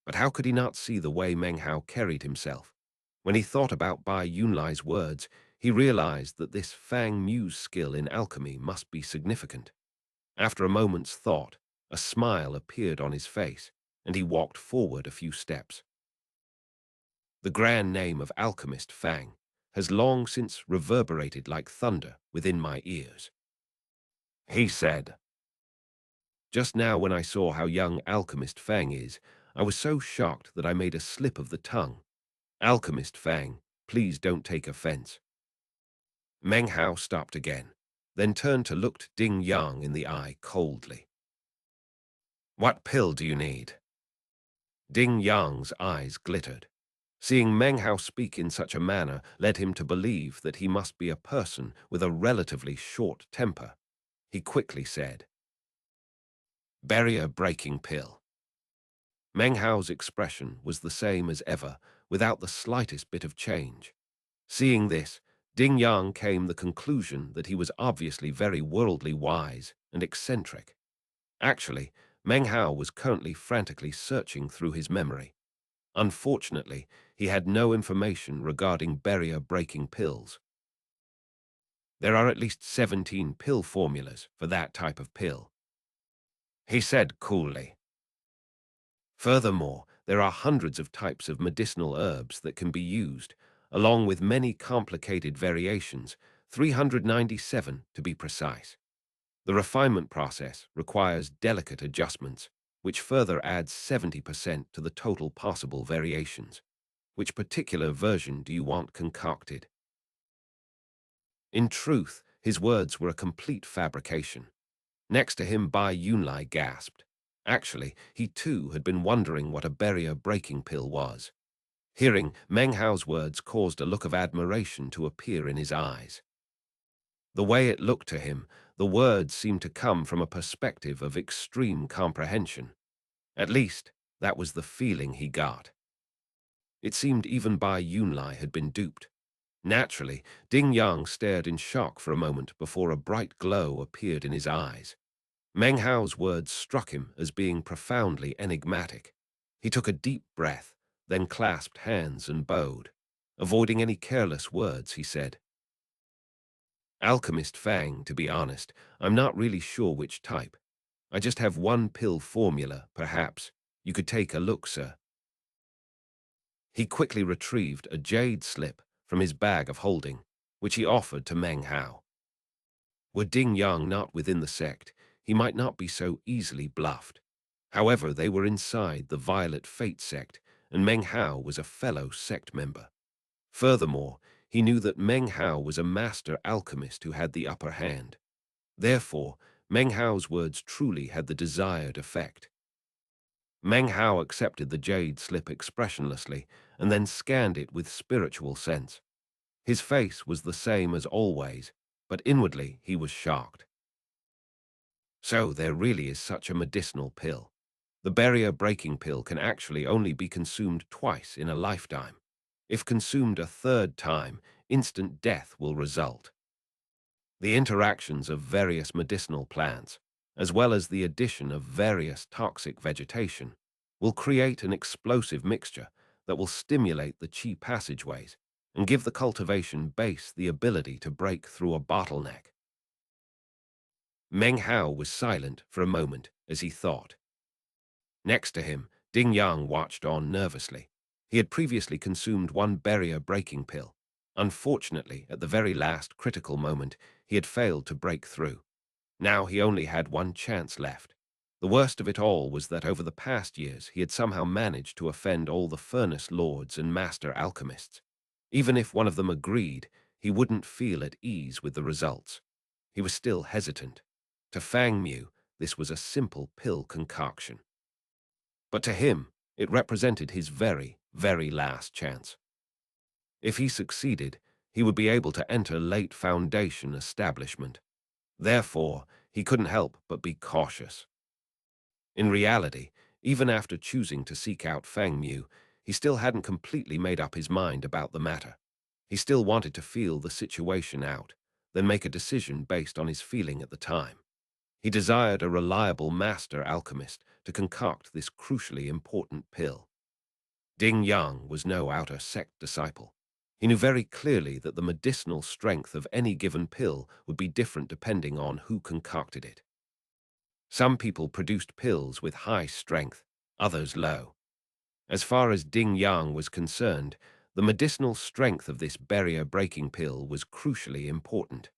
But how could he not see the way Meng Hao carried himself? When he thought about Bai Yunlai's words, he realized that this Fang Mu's skill in alchemy must be significant. After a moment's thought, a smile appeared on his face, and he walked forward a few steps. The grand name of Alchemist Fang has long since reverberated like thunder within my ears. He said, "Just now when I saw how young Alchemist Fang is, I was so shocked that I made a slip of the tongue. Alchemist Fang, please don't take offense." Meng Hao stopped again, then turned to look Ding Yang in the eye coldly. "What pill do you need?" Ding Yang's eyes glittered. Seeing Meng Hao speak in such a manner led him to believe that he must be a person with a relatively short temper. He quickly said, "Barrier-breaking pill." Meng Hao's expression was the same as ever, without the slightest bit of change. Seeing this, Ding Yang came to the conclusion that he was obviously very worldly wise and eccentric. Actually, Meng Hao was currently frantically searching through his memory. Unfortunately, he had no information regarding barrier-breaking pills. There are at least 17 pill formulas for that type of pill, he said coolly. Furthermore, there are hundreds of types of medicinal herbs that can be used, along with many complicated variations, 397 to be precise. The refinement process requires delicate adjustments, which further adds 70% to the total possible variations. Which particular version do you want concocted? In truth, his words were a complete fabrication. Next to him, Bai Yunlai gasped. Actually, he too had been wondering what a barrier-breaking pill was. Hearing Meng Hao's words caused a look of admiration to appear in his eyes. The way it looked to him, the words seemed to come from a perspective of extreme comprehension. At least, that was the feeling he got. It seemed even Bai Yunlai had been duped. Naturally, Ding Yang stared in shock for a moment before a bright glow appeared in his eyes. Meng Hao's words struck him as being profoundly enigmatic. He took a deep breath, then clasped hands and bowed. Avoiding any careless words, he said, "Alchemist Fang, to be honest, I'm not really sure which type. I just have one pill formula, perhaps. You could take a look, sir." He quickly retrieved a jade slip from his bag of holding, which he offered to Meng Hao. Were Ding Yang not within the sect, he might not be so easily bluffed. However, they were inside the Violet Fate sect, and Meng Hao was a fellow sect member. Furthermore, he knew that Meng Hao was a master alchemist who had the upper hand. Therefore, Meng Hao's words truly had the desired effect. Meng Hao accepted the jade slip expressionlessly and then scanned it with spiritual sense. His face was the same as always, but inwardly he was shocked. So there really is such a medicinal pill. The barrier-breaking pill can actually only be consumed twice in a lifetime. If consumed a third time, instant death will result. The interactions of various medicinal plants, as well as the addition of various toxic vegetation, will create an explosive mixture that will stimulate the qi passageways and give the cultivation base the ability to break through a bottleneck. Meng Hao was silent for a moment as he thought. Next to him, Ding Yang watched on nervously. He had previously consumed one barrier-breaking pill. Unfortunately, at the very last critical moment, he had failed to break through. Now he only had one chance left. The worst of it all was that over the past years he had somehow managed to offend all the furnace lords and master alchemists. Even if one of them agreed, he wouldn't feel at ease with the results. He was still hesitant. To Fang Mu, this was a simple pill concoction. But to him, it represented his very, very last chance. If he succeeded, he would be able to enter late foundation establishment. Therefore, he couldn't help but be cautious. In reality, even after choosing to seek out Fang Mu, he still hadn't completely made up his mind about the matter. He still wanted to feel the situation out, then make a decision based on his feeling at the time. He desired a reliable master alchemist to concoct this crucially important pill. Ding Yang was no outer sect disciple. He knew very clearly that the medicinal strength of any given pill would be different depending on who concocted it. Some people produced pills with high strength, others low. As far as Ding Yang was concerned, the medicinal strength of this barrier-breaking pill was crucially important.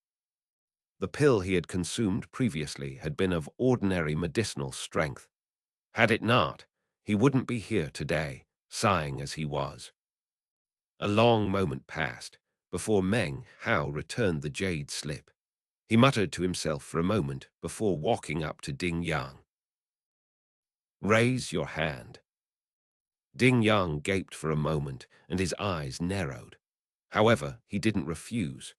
The pill he had consumed previously had been of ordinary medicinal strength. Had it not, he wouldn't be here today, sighing as he was. A long moment passed before Meng Hao returned the jade slip. He muttered to himself for a moment before walking up to Ding Yang. "Raise your hand." Ding Yang gaped for a moment and his eyes narrowed. However, he didn't refuse.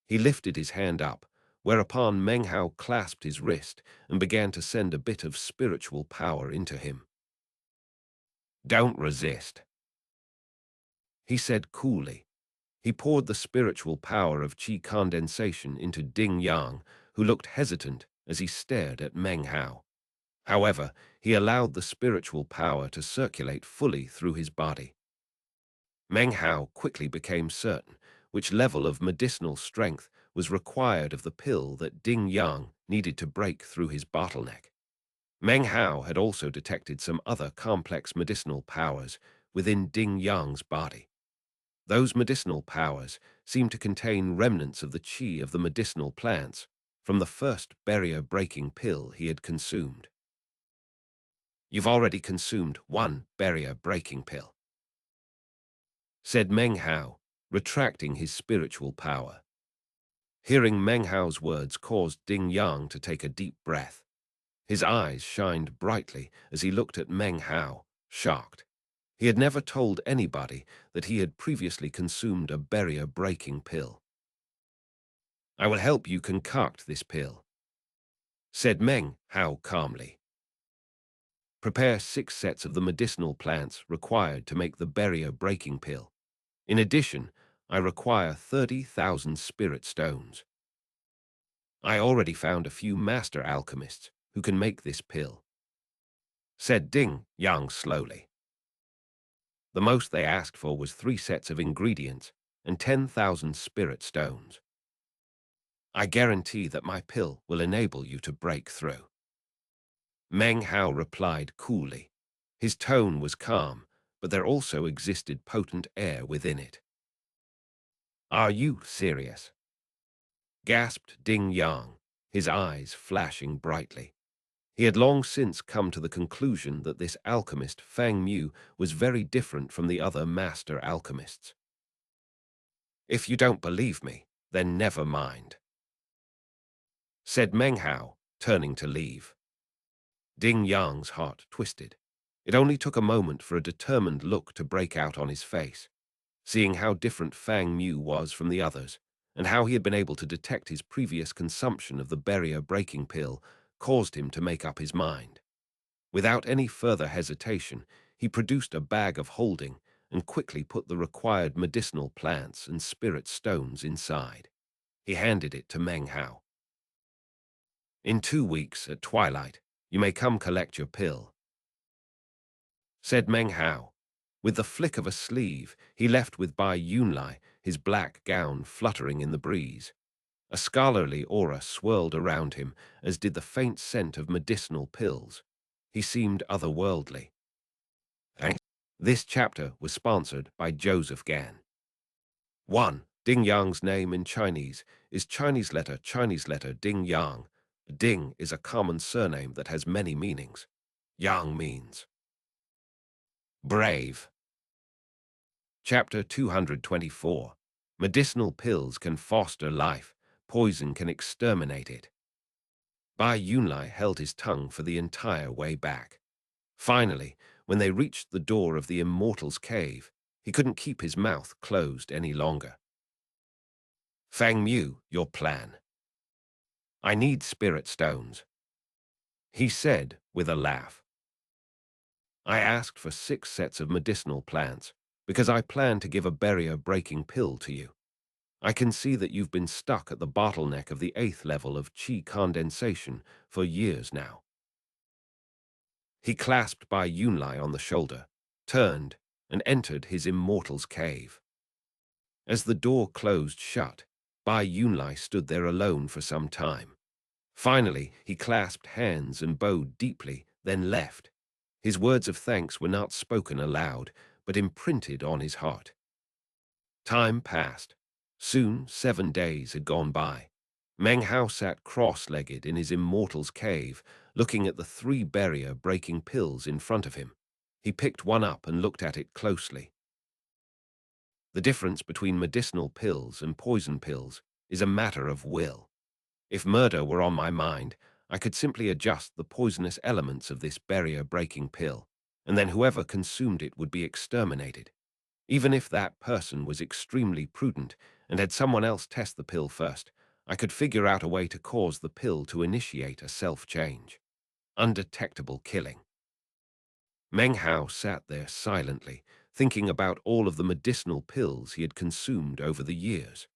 He lifted his hand up, whereupon Meng Hao clasped his wrist and began to send a bit of spiritual power into him. "Don't resist," he said coolly. He poured the spiritual power of qi condensation into Ding Yang, who looked hesitant as he stared at Meng Hao. However, he allowed the spiritual power to circulate fully through his body. Meng Hao quickly became certain which level of medicinal strength was required of the pill that Ding Yang needed to break through his bottleneck. Meng Hao had also detected some other complex medicinal powers within Ding Yang's body. Those medicinal powers seemed to contain remnants of the qi of the medicinal plants from the first barrier-breaking pill he had consumed. "You've already consumed one barrier-breaking pill," said Meng Hao, retracting his spiritual power. Hearing Meng Hao's words caused Ding Yang to take a deep breath. His eyes shined brightly as he looked at Meng Hao, shocked. He had never told anybody that he had previously consumed a barrier-breaking pill. "I will help you concoct this pill," said Meng Hao calmly. "Prepare 6 sets of the medicinal plants required to make the barrier-breaking pill. In addition, I require 30,000 spirit stones. I already found a few master alchemists who can make this pill," said Ding Yang slowly. The most they asked for was 3 sets of ingredients and 10,000 spirit stones. "I guarantee that my pill will enable you to break through," Meng Hao replied coolly. His tone was calm, but there also existed potent air within it. "Are you serious?" gasped Ding Yang, his eyes flashing brightly. He had long since come to the conclusion that this alchemist Fang Mu was very different from the other master alchemists. "If you don't believe me, then never mind," said Meng Hao, turning to leave. Ding Yang's heart twisted. It only took a moment for a determined look to break out on his face. Seeing how different Fang Mu was from the others, and how he had been able to detect his previous consumption of the barrier-breaking pill, caused him to make up his mind. Without any further hesitation, he produced a bag of holding and quickly put the required medicinal plants and spirit stones inside. He handed it to Meng Hao. "In 2 weeks, at twilight, you may come collect your pill," said Meng Hao. With the flick of a sleeve, he left with Bai Yunlai, his black gown fluttering in the breeze. A scholarly aura swirled around him, as did the faint scent of medicinal pills. He seemed otherworldly. This chapter was sponsored by Joseph Gan. 1. Ding Yang's name in Chinese is Chinese letter Ding Yang. Ding is a common surname that has many meanings. Yang means brave. Chapter 224. Medicinal pills can foster life. Poison can exterminate it. Bai Yunlai held his tongue for the entire way back. Finally, when they reached the door of the Immortal's cave, he couldn't keep his mouth closed any longer. Fang Mu, your plan. I need spirit stones, he said with a laugh. I asked for 6 sets of medicinal plants because I plan to give a barrier-breaking pill to you. I can see that you've been stuck at the bottleneck of the 8th level of qi condensation for years now. He clasped Bai Yunlai on the shoulder, turned, and entered his Immortal's cave. As the door closed shut, Bai Yunlai stood there alone for some time. Finally, he clasped hands and bowed deeply, then left. His words of thanks were not spoken aloud, but imprinted on his heart. Time passed. Soon 7 days had gone by. Meng Hao sat cross-legged in his Immortal's cave, looking at the 3 barrier-breaking pills in front of him. He picked one up and looked at it closely. The difference between medicinal pills and poison pills is a matter of will. If murder were on my mind, I could simply adjust the poisonous elements of this barrier-breaking pill, and then whoever consumed it would be exterminated. Even if that person was extremely prudent and had someone else test the pill first, I could figure out a way to cause the pill to initiate a self-change. Undetectable killing. Meng Hao sat there silently, thinking about all of the medicinal pills he had consumed over the years.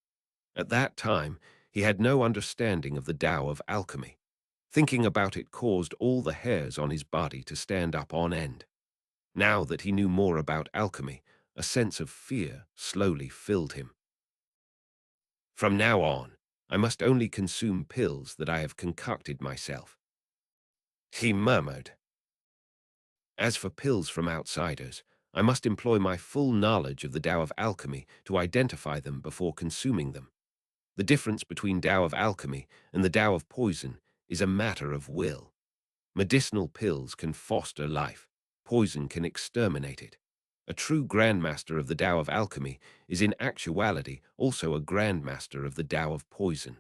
At that time, he had no understanding of the Tao of alchemy. Thinking about it caused all the hairs on his body to stand up on end. Now that he knew more about alchemy, a sense of fear slowly filled him. From now on, I must only consume pills that I have concocted myself, he murmured. As for pills from outsiders, I must employ my full knowledge of the Tao of alchemy to identify them before consuming them. The difference between Tao of alchemy and the Tao of poison is a matter of will. Medicinal pills can foster life. Poison can exterminate it. A true grandmaster of the Tao of alchemy is in actuality also a grandmaster of the Tao of poison.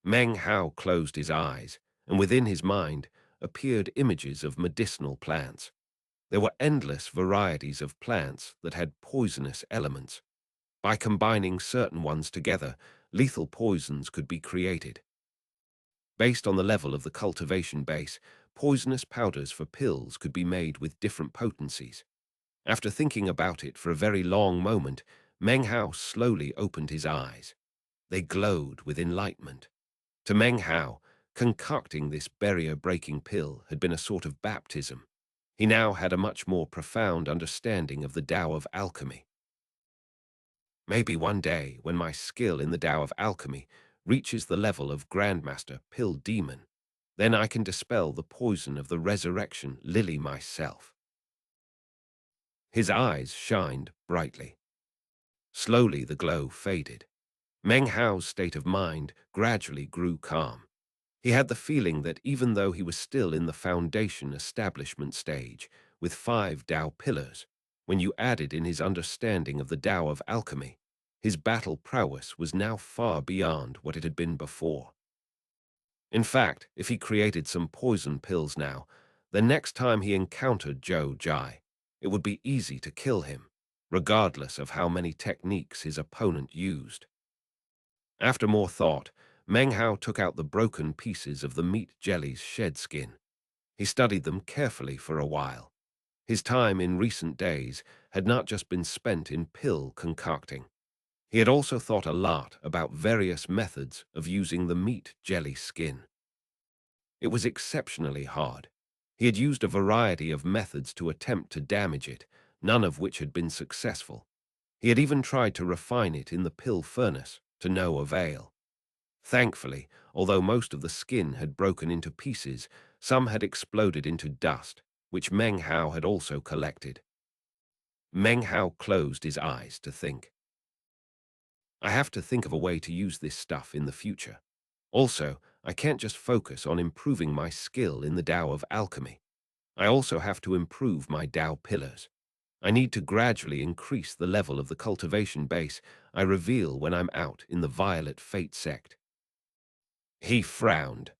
Meng Hao closed his eyes, and within his mind appeared images of medicinal plants. There were endless varieties of plants that had poisonous elements. By combining certain ones together, lethal poisons could be created. Based on the level of the cultivation base, poisonous powders for pills could be made with different potencies. After thinking about it for a very long moment, Meng Hao slowly opened his eyes. They glowed with enlightenment. To Meng Hao, concocting this barrier-breaking pill had been a sort of baptism. He now had a much more profound understanding of the Tao of alchemy. Maybe one day, when my skill in the Tao of alchemy reaches the level of Grandmaster Pill Demon, then I can dispel the poison of the resurrection lily myself. His eyes shined brightly. Slowly the glow faded. Meng Hao's state of mind gradually grew calm. He had the feeling that even though he was still in the foundation establishment stage, with 5 Tao pillars, when you added in his understanding of the Tao of alchemy, his battle prowess was now far beyond what it had been before. In fact, if he created some poison pills now, the next time he encountered Zhou Jai, it would be easy to kill him, regardless of how many techniques his opponent used. After more thought, Meng Hao took out the broken pieces of the meat jelly's shed skin. He studied them carefully for a while. His time in recent days had not just been spent in pill concocting. He had also thought a lot about various methods of using the meat jelly skin. It was exceptionally hard. He had used a variety of methods to attempt to damage it, none of which had been successful. He had even tried to refine it in the pill furnace, to no avail. Thankfully, although most of the skin had broken into pieces, some had exploded into dust, which Meng Hao had also collected. Meng Hao closed his eyes to think. I have to think of a way to use this stuff in the future. Also, I can't just focus on improving my skill in the Tao of alchemy. I also have to improve my Tao pillars. I need to gradually increase the level of the cultivation base I reveal when I'm out in the Violet Fate sect. He frowned.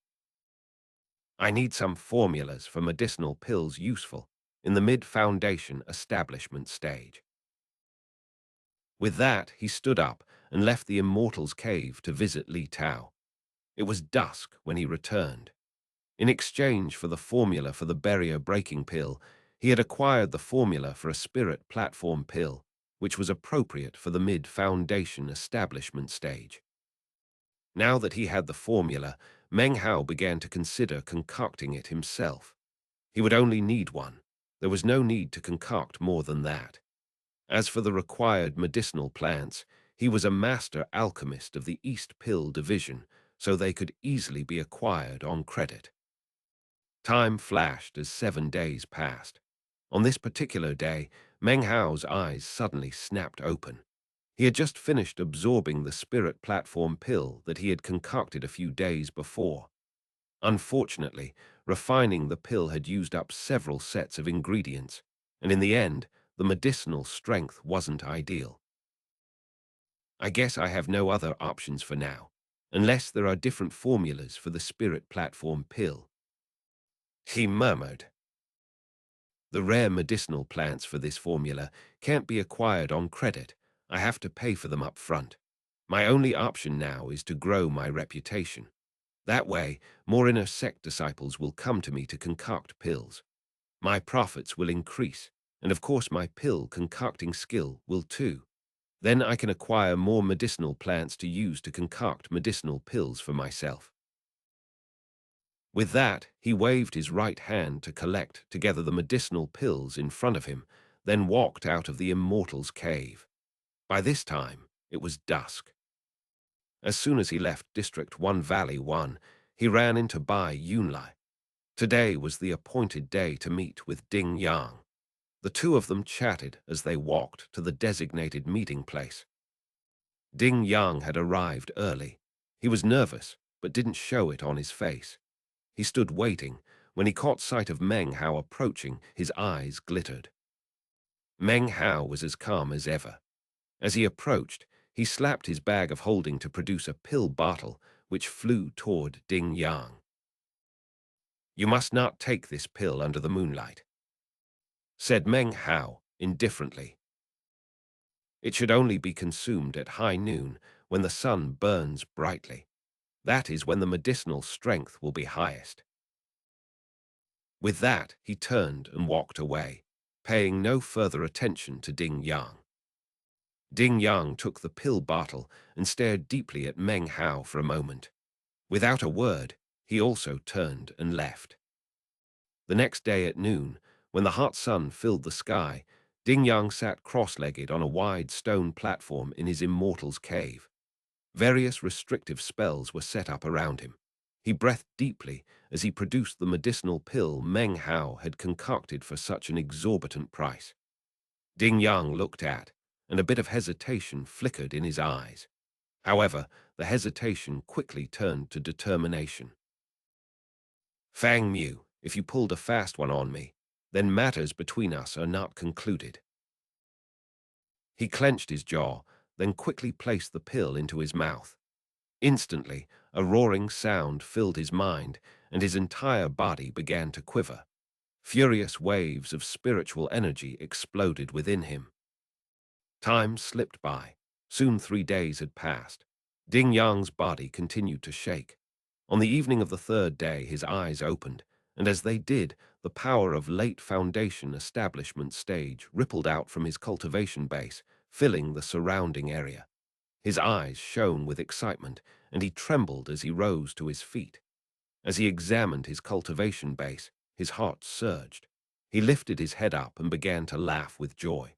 I need some formulas for medicinal pills useful in the mid-foundation establishment stage. With that, he stood up and left the Immortal's cave to visit Li Tao. It was dusk when he returned. In exchange for the formula for the barrier-breaking pill, he had acquired the formula for a spirit platform pill, which was appropriate for the mid-foundation establishment stage. Now that he had the formula, Meng Hao began to consider concocting it himself. He would only need one. There was no need to concoct more than that. As for the required medicinal plants, he was a master alchemist of the East Pill division, so they could easily be acquired on credit. Time flashed as 7 days passed. On this particular day, Meng Hao's eyes suddenly snapped open. He had just finished absorbing the spirit platform pill that he had concocted a few days before. Unfortunately, refining the pill had used up several sets of ingredients, and in the end, the medicinal strength wasn't ideal. I guess I have no other options for now, unless there are different formulas for the spirit platform pill. He murmured. The rare medicinal plants for this formula can't be acquired on credit. I have to pay for them up front. My only option now is to grow my reputation. That way, more inner sect disciples will come to me to concoct pills. My profits will increase, and of course my pill concocting skill will too. Then I can acquire more medicinal plants to use to concoct medicinal pills for myself. With that, he waved his right hand to collect together the medicinal pills in front of him, then walked out of the Immortal's cave. By this time, it was dusk. As soon as he left District 1 Valley 1, he ran into Bai Yunlai. Today was the appointed day to meet with Ding Yang. The two of them chatted as they walked to the designated meeting place. Ding Yang had arrived early. He was nervous, but didn't show it on his face. He stood waiting. When he caught sight of Meng Hao approaching, his eyes glittered. Meng Hao was as calm as ever. As he approached, he slapped his bag of holding to produce a pill bottle, which flew toward Ding Yang. "You must not take this pill under the moonlight," said Meng Hao indifferently. "It should only be consumed at high noon, when the sun burns brightly. That is when the medicinal strength will be highest." With that, he turned and walked away, paying no further attention to Ding Yang. Ding Yang took the pill bottle and stared deeply at Meng Hao for a moment. Without a word, he also turned and left. The next day at noon, when the hot sun filled the sky, Ding Yang sat cross-legged on a wide stone platform in his Immortal's cave. Various restrictive spells were set up around him. He breathed deeply as he produced the medicinal pill Meng Hao had concocted for such an exorbitant price. Ding Yang looked at, and a bit of hesitation flickered in his eyes. However, the hesitation quickly turned to determination. "Fang Mu, if you pulled a fast one on me, then matters between us are not concluded." He clenched his jaw, then quickly placed the pill into his mouth. Instantly, a roaring sound filled his mind, and his entire body began to quiver. Furious waves of spiritual energy exploded within him. Time slipped by. Soon 3 days had passed. Ding Yang's body continued to shake. On the evening of the third day, his eyes opened, and as they did, the power of late foundation establishment stage rippled out from his cultivation base, filling the surrounding area. His eyes shone with excitement, and he trembled as he rose to his feet. As he examined his cultivation base, his heart surged. He lifted his head up and began to laugh with joy.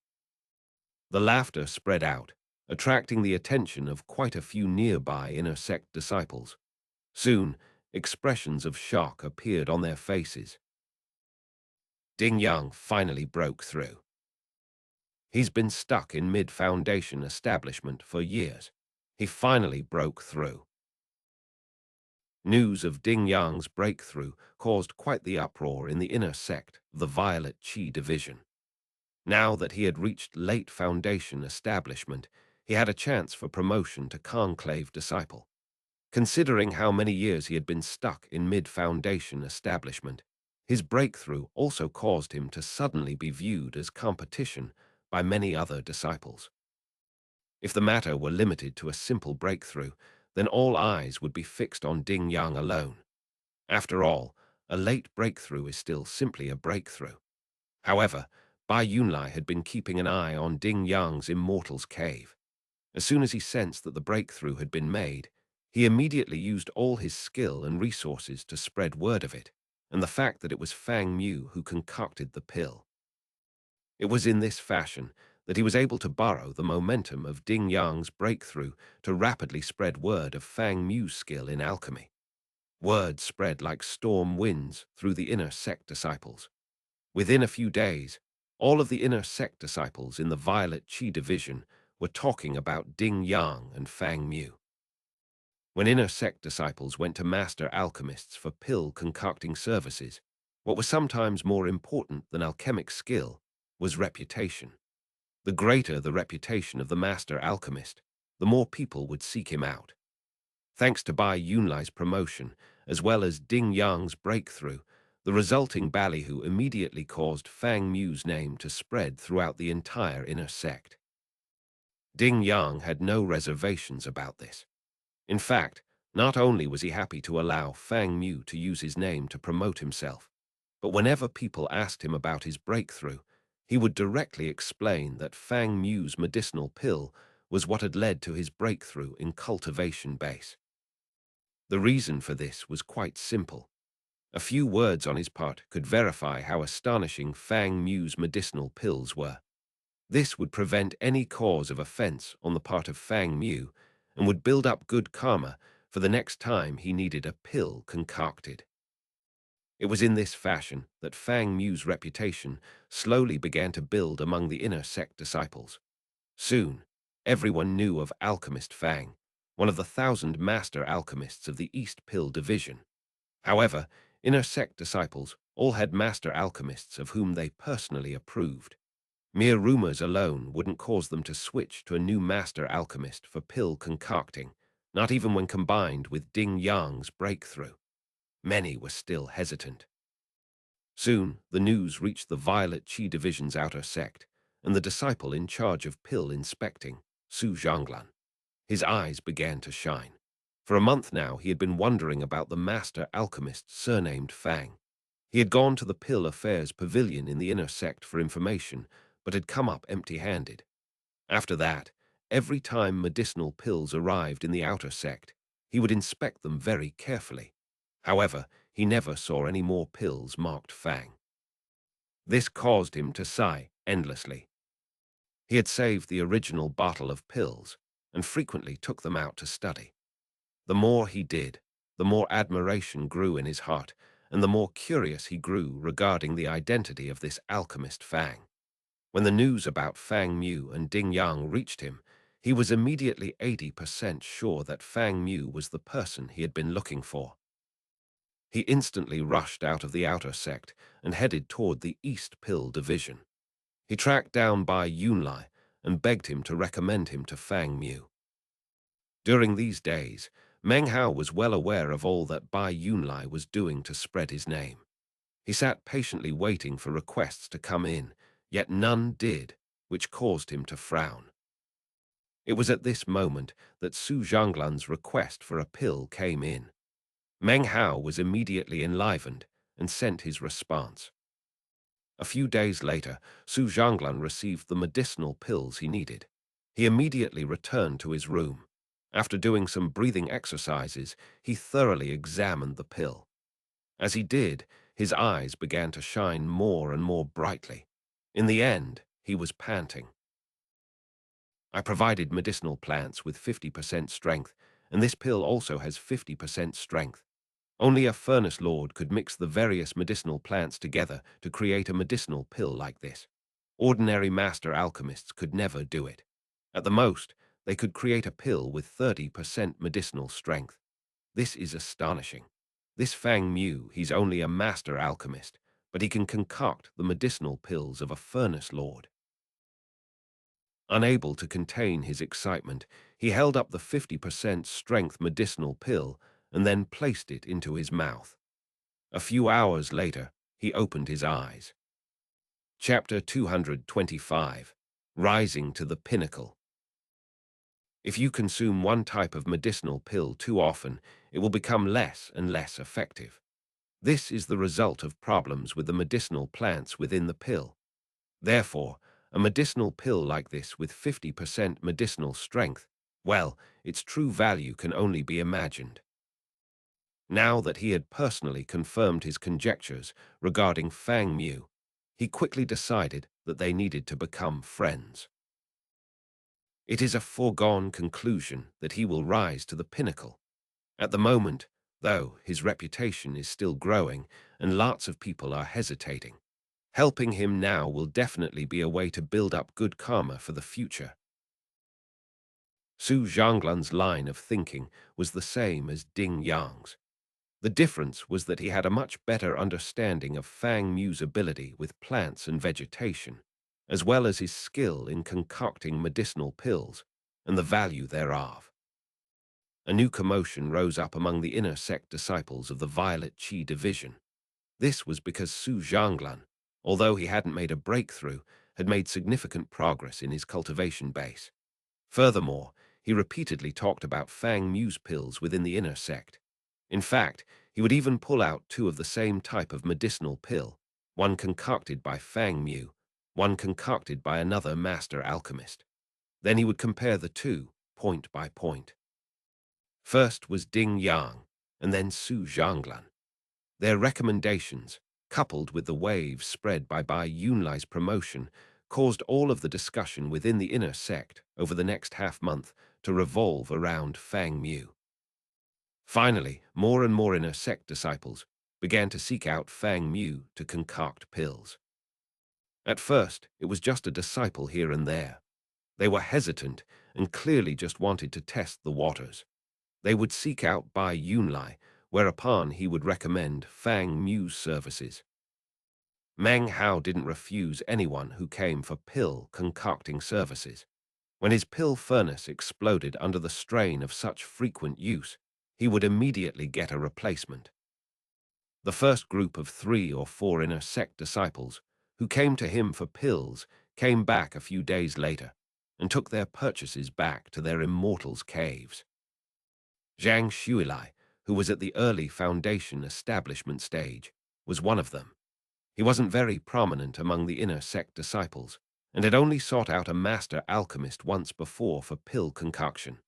The laughter spread out, attracting the attention of quite a few nearby inner sect disciples. Soon, expressions of shock appeared on their faces. Ding Yang finally broke through. He's been stuck in mid-foundation establishment for years. He finally broke through. News of Ding Yang's breakthrough caused quite the uproar in the inner sect of the Violet Qi division. Now that he had reached late foundation establishment, he had a chance for promotion to conclave disciple. Considering how many years he had been stuck in mid-foundation establishment, his breakthrough also caused him to suddenly be viewed as competition by many other disciples. If the matter were limited to a simple breakthrough, then all eyes would be fixed on Ding Yang alone. After all, a late breakthrough is still simply a breakthrough. However, Bai Yunlai had been keeping an eye on Ding Yang's Immortal's Cave. As soon as he sensed that the breakthrough had been made, he immediately used all his skill and resources to spread word of it, and the fact that it was Fang Mu who concocted the pill. It was in this fashion that he was able to borrow the momentum of Ding Yang's breakthrough to rapidly spread word of Fang Mu's skill in alchemy. Word spread like storm winds through the inner sect disciples. Within a few days, all of the inner sect disciples in the Violet Qi division were talking about Ding Yang and Fang Mu. When inner sect disciples went to master alchemists for pill-concocting services, what was sometimes more important than alchemic skill was reputation. The greater the reputation of the master alchemist, the more people would seek him out. Thanks to Bai Yunlai's promotion, as well as Ding Yang's breakthrough, the resulting ballyhoo immediately caused Fang Mu's name to spread throughout the entire inner sect. Ding Yang had no reservations about this. In fact, not only was he happy to allow Fang Mu to use his name to promote himself, but whenever people asked him about his breakthrough, he would directly explain that Fang Mu's medicinal pill was what had led to his breakthrough in cultivation base. The reason for this was quite simple. A few words on his part could verify how astonishing Fang Mu's medicinal pills were. This would prevent any cause of offense on the part of Fang Mu and would build up good karma for the next time he needed a pill concocted. It was in this fashion that Fang Mu's reputation slowly began to build among the inner sect disciples. Soon, everyone knew of Alchemist Fang, one of the 1,000 master alchemists of the East Pill division. However, inner sect disciples all had master alchemists of whom they personally approved. Mere rumors alone wouldn't cause them to switch to a new master alchemist for pill concocting, not even when combined with Ding Yang's breakthrough. Many were still hesitant. Soon, the news reached the Violet Qi division's outer sect, and the disciple in charge of pill inspecting, Su Zhanglan. His eyes began to shine. For a month now, he had been wondering about the master alchemist surnamed Fang. He had gone to the Pill Affairs Pavilion in the inner sect for information, but had come up empty-handed. After that, every time medicinal pills arrived in the outer sect, he would inspect them very carefully. However, he never saw any more pills marked Fang. This caused him to sigh endlessly. He had saved the original bottle of pills and frequently took them out to study. The more he did, the more admiration grew in his heart, and the more curious he grew regarding the identity of this alchemist Fang. When the news about Fang Mu and Ding Yang reached him, he was immediately 80% sure that Fang Mu was the person he had been looking for. He instantly rushed out of the outer sect and headed toward the East Pill division. He tracked down Bai Yunlai and begged him to recommend him to Fang Mu. During these days, Meng Hao was well aware of all that Bai Yunlai was doing to spread his name. He sat patiently waiting for requests to come in, yet none did, which caused him to frown. It was at this moment that Su Zhanglan's request for a pill came in. Meng Hao was immediately enlivened and sent his response. A few days later, Su Zhanglan received the medicinal pills he needed. He immediately returned to his room. After doing some breathing exercises, he thoroughly examined the pill. As he did, his eyes began to shine more and more brightly. In the end, he was panting. I provided medicinal plants with 50% strength, and this pill also has 50% strength. Only a furnace lord could mix the various medicinal plants together to create a medicinal pill like this. Ordinary master alchemists could never do it. At the most, they could create a pill with 30% medicinal strength. This is astonishing. This Fang Mu, he's only a master alchemist, but he can concoct the medicinal pills of a furnace lord. Unable to contain his excitement, he held up the 50% strength medicinal pill and then placed it into his mouth. A few hours later, he opened his eyes. Chapter 225, Rising to the Pinnacle. If you consume one type of medicinal pill too often, it will become less and less effective. This is the result of problems with the medicinal plants within the pill. Therefore, a medicinal pill like this with 50% medicinal strength, well, its true value can only be imagined. Now that he had personally confirmed his conjectures regarding Fang Mu, he quickly decided that they needed to become friends. It is a foregone conclusion that he will rise to the pinnacle. At the moment, though, his reputation is still growing and lots of people are hesitating. Helping him now will definitely be a way to build up good karma for the future. Su Zhanglan's line of thinking was the same as Ding Yang's. The difference was that he had a much better understanding of Fang Mu's ability with plants and vegetation, as well as his skill in concocting medicinal pills and the value thereof. A new commotion rose up among the inner sect disciples of the Violet Qi division. This was because Su Zhanglan, although he hadn't made a breakthrough, had made significant progress in his cultivation base. Furthermore, he repeatedly talked about Fang Mu's pills within the inner sect. In fact, he would even pull out two of the same type of medicinal pill, one concocted by Fang Mu, one concocted by another master alchemist. Then he would compare the two, point by point. First was Ding Yang, and then Su Zhanglan. Their recommendations, coupled with the waves spread by Bai Yunlai's promotion, caused all of the discussion within the inner sect over the next half-month to revolve around Fang Mu. Finally, more and more inner sect disciples began to seek out Fang Mu to concoct pills. At first, it was just a disciple here and there. They were hesitant and clearly just wanted to test the waters. They would seek out Bai Yunlai, whereupon he would recommend Fang Mu's services. Meng Hao didn't refuse anyone who came for pill concocting services. When his pill furnace exploded under the strain of such frequent use, he would immediately get a replacement. The first group of 3 or 4 inner sect disciples who came to him for pills came back a few days later and took their purchases back to their immortals' caves. Zhang Xuilai, who was at the early foundation establishment stage, was one of them. He wasn't very prominent among the inner sect disciples, and had only sought out a master alchemist once before for pill concoction.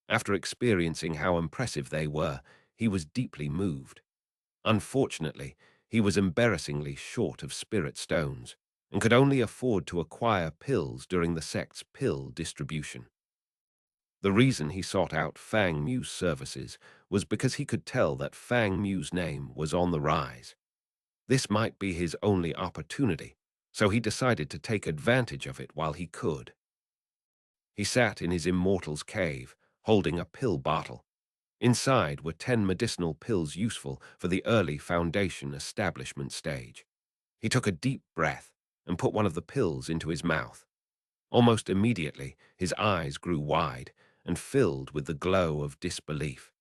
After experiencing how impressive they were, he was deeply moved. Unfortunately, he was embarrassingly short of spirit stones, and could only afford to acquire pills during the sect's pill distribution. The reason he sought out Fang Mu's services was because he could tell that Fang Mu's name was on the rise. This might be his only opportunity, so he decided to take advantage of it while he could. He sat in his immortal's cave, holding a pill bottle. Inside were 10 medicinal pills useful for the early foundation establishment stage. He took a deep breath and put one of the pills into his mouth. Almost immediately, his eyes grew wide and filled with the glow of disbelief.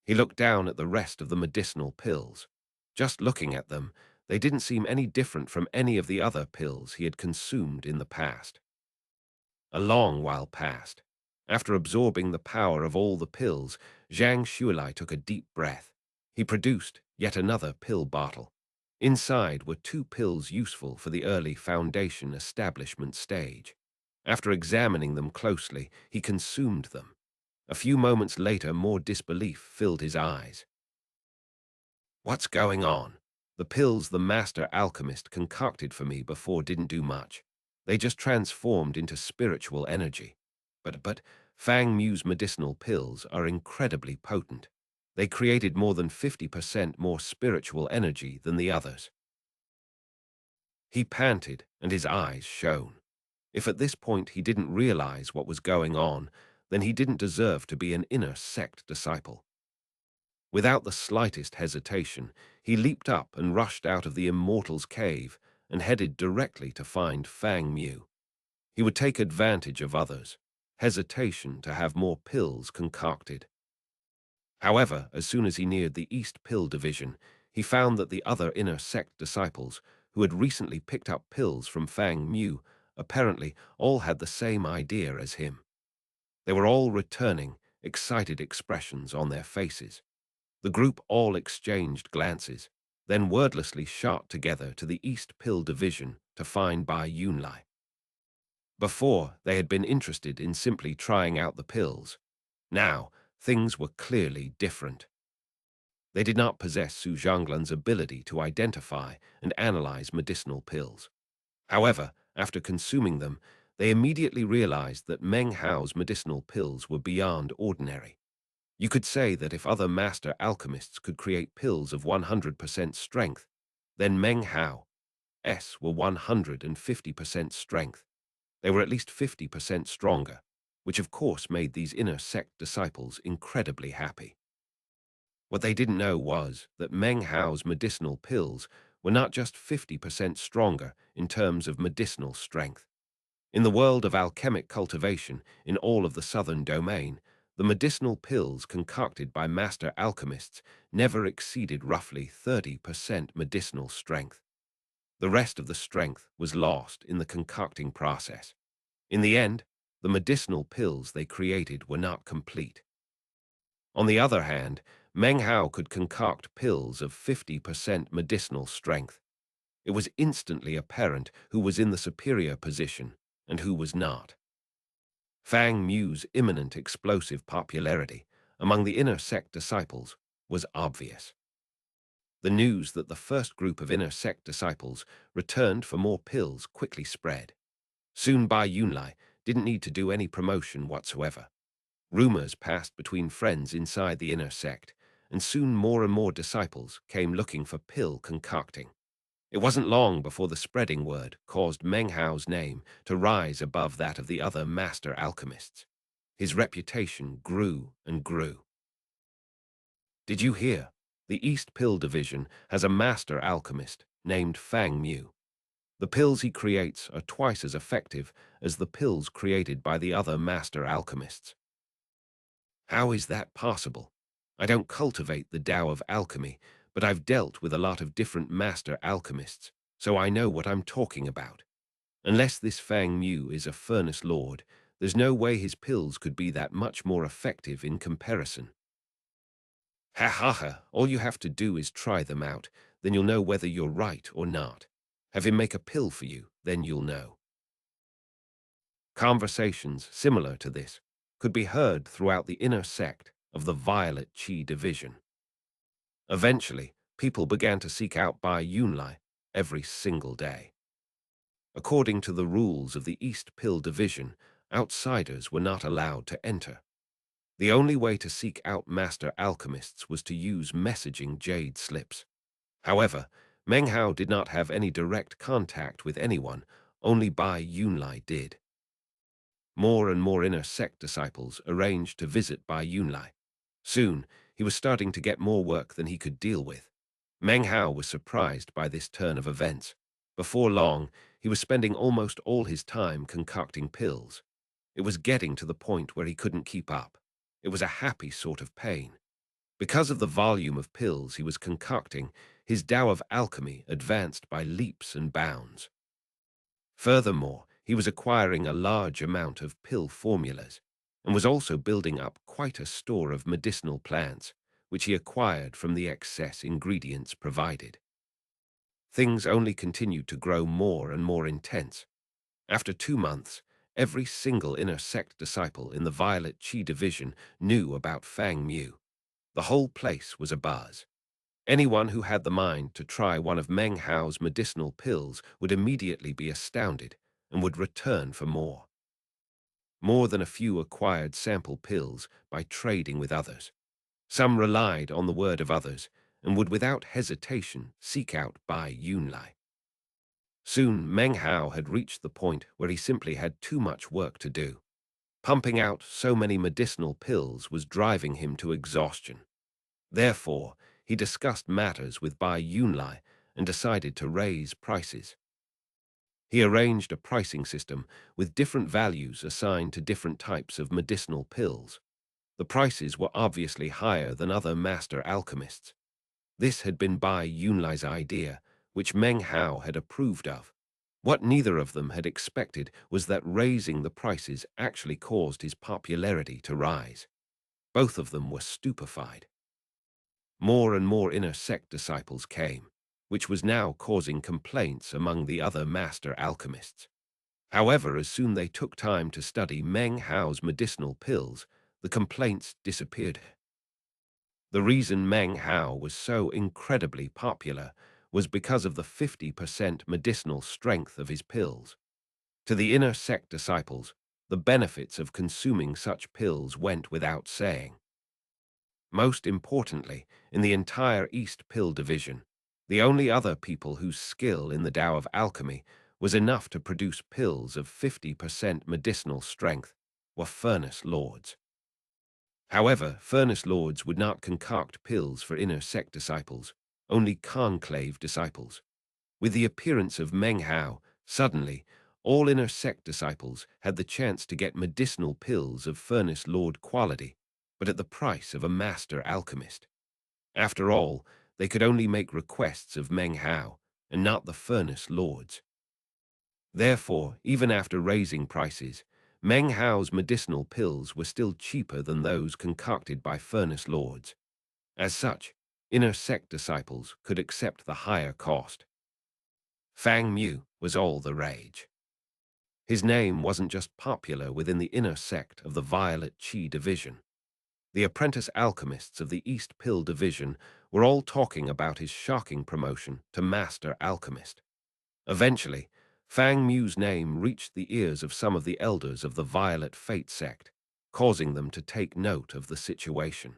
He looked down at the rest of the medicinal pills. Just looking at them, they didn't seem any different from any of the other pills he had consumed in the past. A long while passed. After absorbing the power of all the pills, Zhang Xuelai took a deep breath. He produced yet another pill bottle. Inside were 2 pills useful for the early foundation establishment stage. After examining them closely, he consumed them. A few moments later, more disbelief filled his eyes. What's going on? The pills the master alchemist concocted for me before didn't do much. They just transformed into spiritual energy. But Fang Mu's medicinal pills are incredibly potent. They created more than 50% more spiritual energy than the others. He panted, and his eyes shone. If at this point he didn't realize what was going on, then he didn't deserve to be an inner sect disciple. Without the slightest hesitation, he leaped up and rushed out of the immortal's cave and headed directly to find Fang Mu. He would take advantage of others' hesitation to have more pills concocted. However, as soon as he neared the East Pill Division, he found that the other inner sect disciples, who had recently picked up pills from Fang Mu, apparently all had the same idea as him. They were all returning, excited expressions on their faces. The group all exchanged glances, then wordlessly shot together to the East Pill Division to find Bai Yunlai. Before, they had been interested in simply trying out the pills. Now, things were clearly different. They did not possess Su Zhanglan's ability to identify and analyze medicinal pills. However, after consuming them, they immediately realized that Meng Hao's medicinal pills were beyond ordinary. You could say that if other master alchemists could create pills of 100% strength, then Meng Hao's were 150% strength. They were at least 50% stronger, which of course made these inner sect disciples incredibly happy. What they didn't know was that Meng Hao's medicinal pills were not just 50% stronger in terms of medicinal strength. In the world of alchemic cultivation in all of the southern domain, the medicinal pills concocted by master alchemists never exceeded roughly 30% medicinal strength. The rest of the strength was lost in the concocting process. In the end, the medicinal pills they created were not complete. On the other hand, Meng Hao could concoct pills of 50% medicinal strength. It was instantly apparent who was in the superior position and who was not. Fang Mu's imminent explosive popularity among the inner sect disciples was obvious. The news that the first group of inner sect disciples returned for more pills quickly spread. Soon Bai Yunlai didn't need to do any promotion whatsoever. Rumors passed between friends inside the inner sect, and soon more and more disciples came looking for pill concocting. It wasn't long before the spreading word caused Meng Hao's name to rise above that of the other master alchemists. His reputation grew and grew. Did you hear? The East Pill Division has a master alchemist named Fang Mu. The pills he creates are twice as effective as the pills created by the other master alchemists. How is that possible? I don't cultivate the Tao of alchemy, but I've dealt with a lot of different master alchemists, so I know what I'm talking about. Unless this Fang Mu is a furnace lord, there's no way his pills could be that much more effective in comparison. Ha ha ha, all you have to do is try them out, then you'll know whether you're right or not. Have him make a pill for you, then you'll know. Conversations similar to this could be heard throughout the inner sect of the Violet Qi division. Eventually, people began to seek out Bai Yunlai every single day. According to the rules of the East Pill division, outsiders were not allowed to enter. The only way to seek out master alchemists was to use messaging jade slips. However, Meng Hao did not have any direct contact with anyone, only Bai Yunlai did. More and more inner sect disciples arranged to visit Bai Yunlai. Soon, he was starting to get more work than he could deal with. Meng Hao was surprised by this turn of events. Before long, he was spending almost all his time concocting pills. It was getting to the point where he couldn't keep up. It was a happy sort of pain. Because of the volume of pills he was concocting, his Tao of alchemy advanced by leaps and bounds. Furthermore, he was acquiring a large amount of pill formulas, and was also building up quite a store of medicinal plants, which he acquired from the excess ingredients provided. Things only continued to grow more and more intense. After 2 months, every single inner sect disciple in the Violet Qi division knew about Fang Mu. The whole place was abuzz. Anyone who had the mind to try one of Meng Hao's medicinal pills would immediately be astounded and would return for more. More than a few acquired sample pills by trading with others. Some relied on the word of others and would without hesitation seek out Bai Yunlai. Soon Meng Hao had reached the point where he simply had too much work to do. Pumping out so many medicinal pills was driving him to exhaustion. Therefore, he discussed matters with Bai Yunlai and decided to raise prices. He arranged a pricing system with different values assigned to different types of medicinal pills. The prices were obviously higher than other master alchemists. This had been Bai Yunlai's idea, which Meng Hao had approved of. What neither of them had expected was that raising the prices actually caused his popularity to rise. Both of them were stupefied. More and more inner sect disciples came, which was now causing complaints among the other master alchemists. However, as soon they took time to study Meng Hao's medicinal pills, the complaints disappeared. The reason Meng Hao was so incredibly popular was because of the 50% medicinal strength of his pills. To the inner sect disciples, the benefits of consuming such pills went without saying. Most importantly, in the entire East Pill division, the only other people whose skill in the Tao of alchemy was enough to produce pills of 50% medicinal strength were furnace lords. However, furnace lords would not concoct pills for inner sect disciples, only conclave disciples. With the appearance of Meng Hao, suddenly, all inner sect disciples had the chance to get medicinal pills of furnace lord quality, but at the price of a master alchemist. After all, they could only make requests of Meng Hao, and not the furnace lords. Therefore, even after raising prices, Meng Hao's medicinal pills were still cheaper than those concocted by furnace lords. As such, inner sect disciples could accept the higher cost. Fang Mu was all the rage. His name wasn't just popular within the inner sect of the Violet Qi division. The apprentice alchemists of the East Pill division were all talking about his shocking promotion to master alchemist. Eventually, Fang Mu's name reached the ears of some of the elders of the Violet Fate sect, causing them to take note of the situation.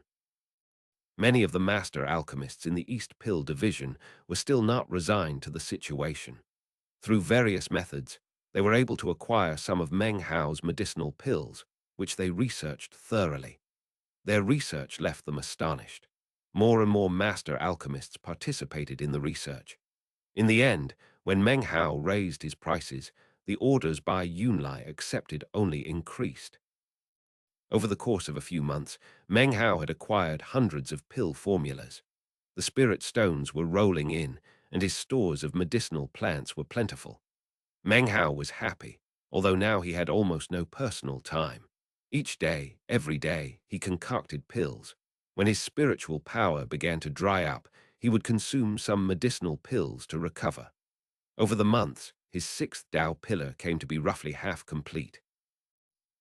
Many of the master alchemists in the East Pill division were still not resigned to the situation. Through various methods, they were able to acquire some of Meng Hao's medicinal pills, which they researched thoroughly. Their research left them astonished. More and more master alchemists participated in the research. In the end, when Meng Hao raised his prices, the orders by Yunlai accepted only increased. Over the course of a few months, Meng Hao had acquired hundreds of pill formulas. The spirit stones were rolling in, and his stores of medicinal plants were plentiful. Meng Hao was happy, although now he had almost no personal time. Each day, every day, he concocted pills. When his spiritual power began to dry up, he would consume some medicinal pills to recover. Over the months, his sixth Tao pillar came to be roughly half complete.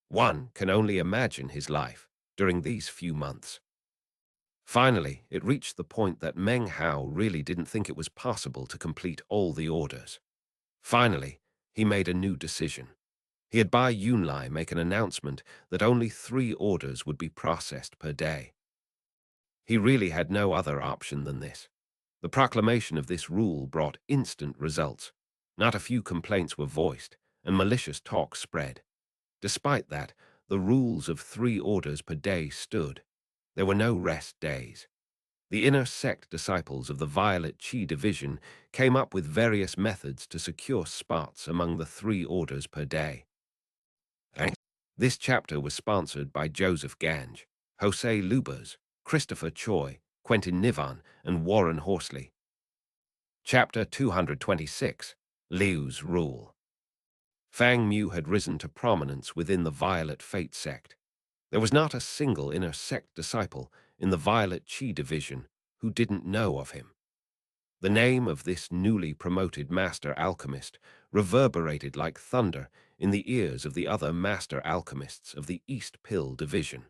One can only imagine his life during these few months. Finally, it reached the point that Meng Hao really didn't think it was possible to complete all the orders. Finally, he made a new decision. He had Bai Yunlai make an announcement that only 3 orders would be processed per day. He really had no other option than this. The proclamation of this rule brought instant results. Not a few complaints were voiced, and malicious talk spread. Despite that, the rules of 3 orders per day stood. There were no rest days. The inner sect disciples of the Violet Qi division came up with various methods to secure spots among the 3 orders per day. This chapter was sponsored by Joseph Gange, Jose Lubers, Christopher Choi, Quentin Nivan, and Warren Horsley. Chapter 226, Liu's Rule. Fang Mu had risen to prominence within the Violet Fate sect. There was not a single inner sect disciple in the Violet Qi division who didn't know of him. The name of this newly promoted master alchemist reverberated like thunder in the ears of the other master alchemists of the East Pill division.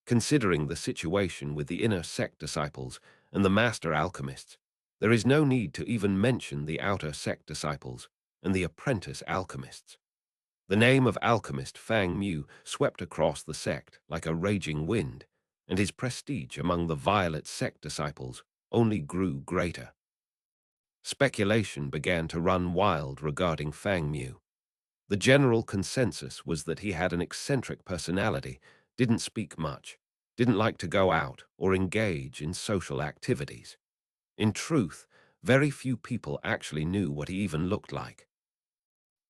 Considering the situation with the inner sect disciples and the master alchemists, there is no need to even mention the outer sect disciples and the apprentice alchemists. The name of alchemist Fang Mu swept across the sect like a raging wind, and his prestige among the Violet sect disciples only grew greater. Speculation began to run wild regarding Fang Mu. The general consensus was that he had an eccentric personality, didn't speak much, didn't like to go out or engage in social activities. In truth, very few people actually knew what he even looked like.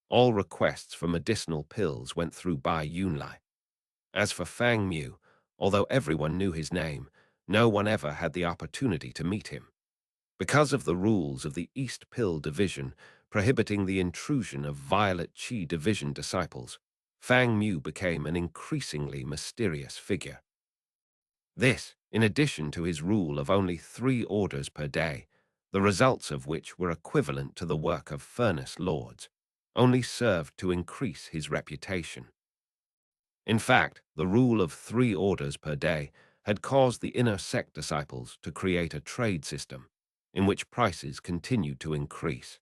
All requests for medicinal pills went through Bai Yunlai. As for Fang Mu, although everyone knew his name, no one ever had the opportunity to meet him. Because of the rules of the East Pill Division prohibiting the intrusion of Violet Chi Division disciples, Fang Mu became an increasingly mysterious figure. This, in addition to his rule of only 3 orders per day, the results of which were equivalent to the work of furnace lords, only served to increase his reputation. In fact, the rule of 3 orders per day had caused the inner sect disciples to create a trade system in which prices continued to increase.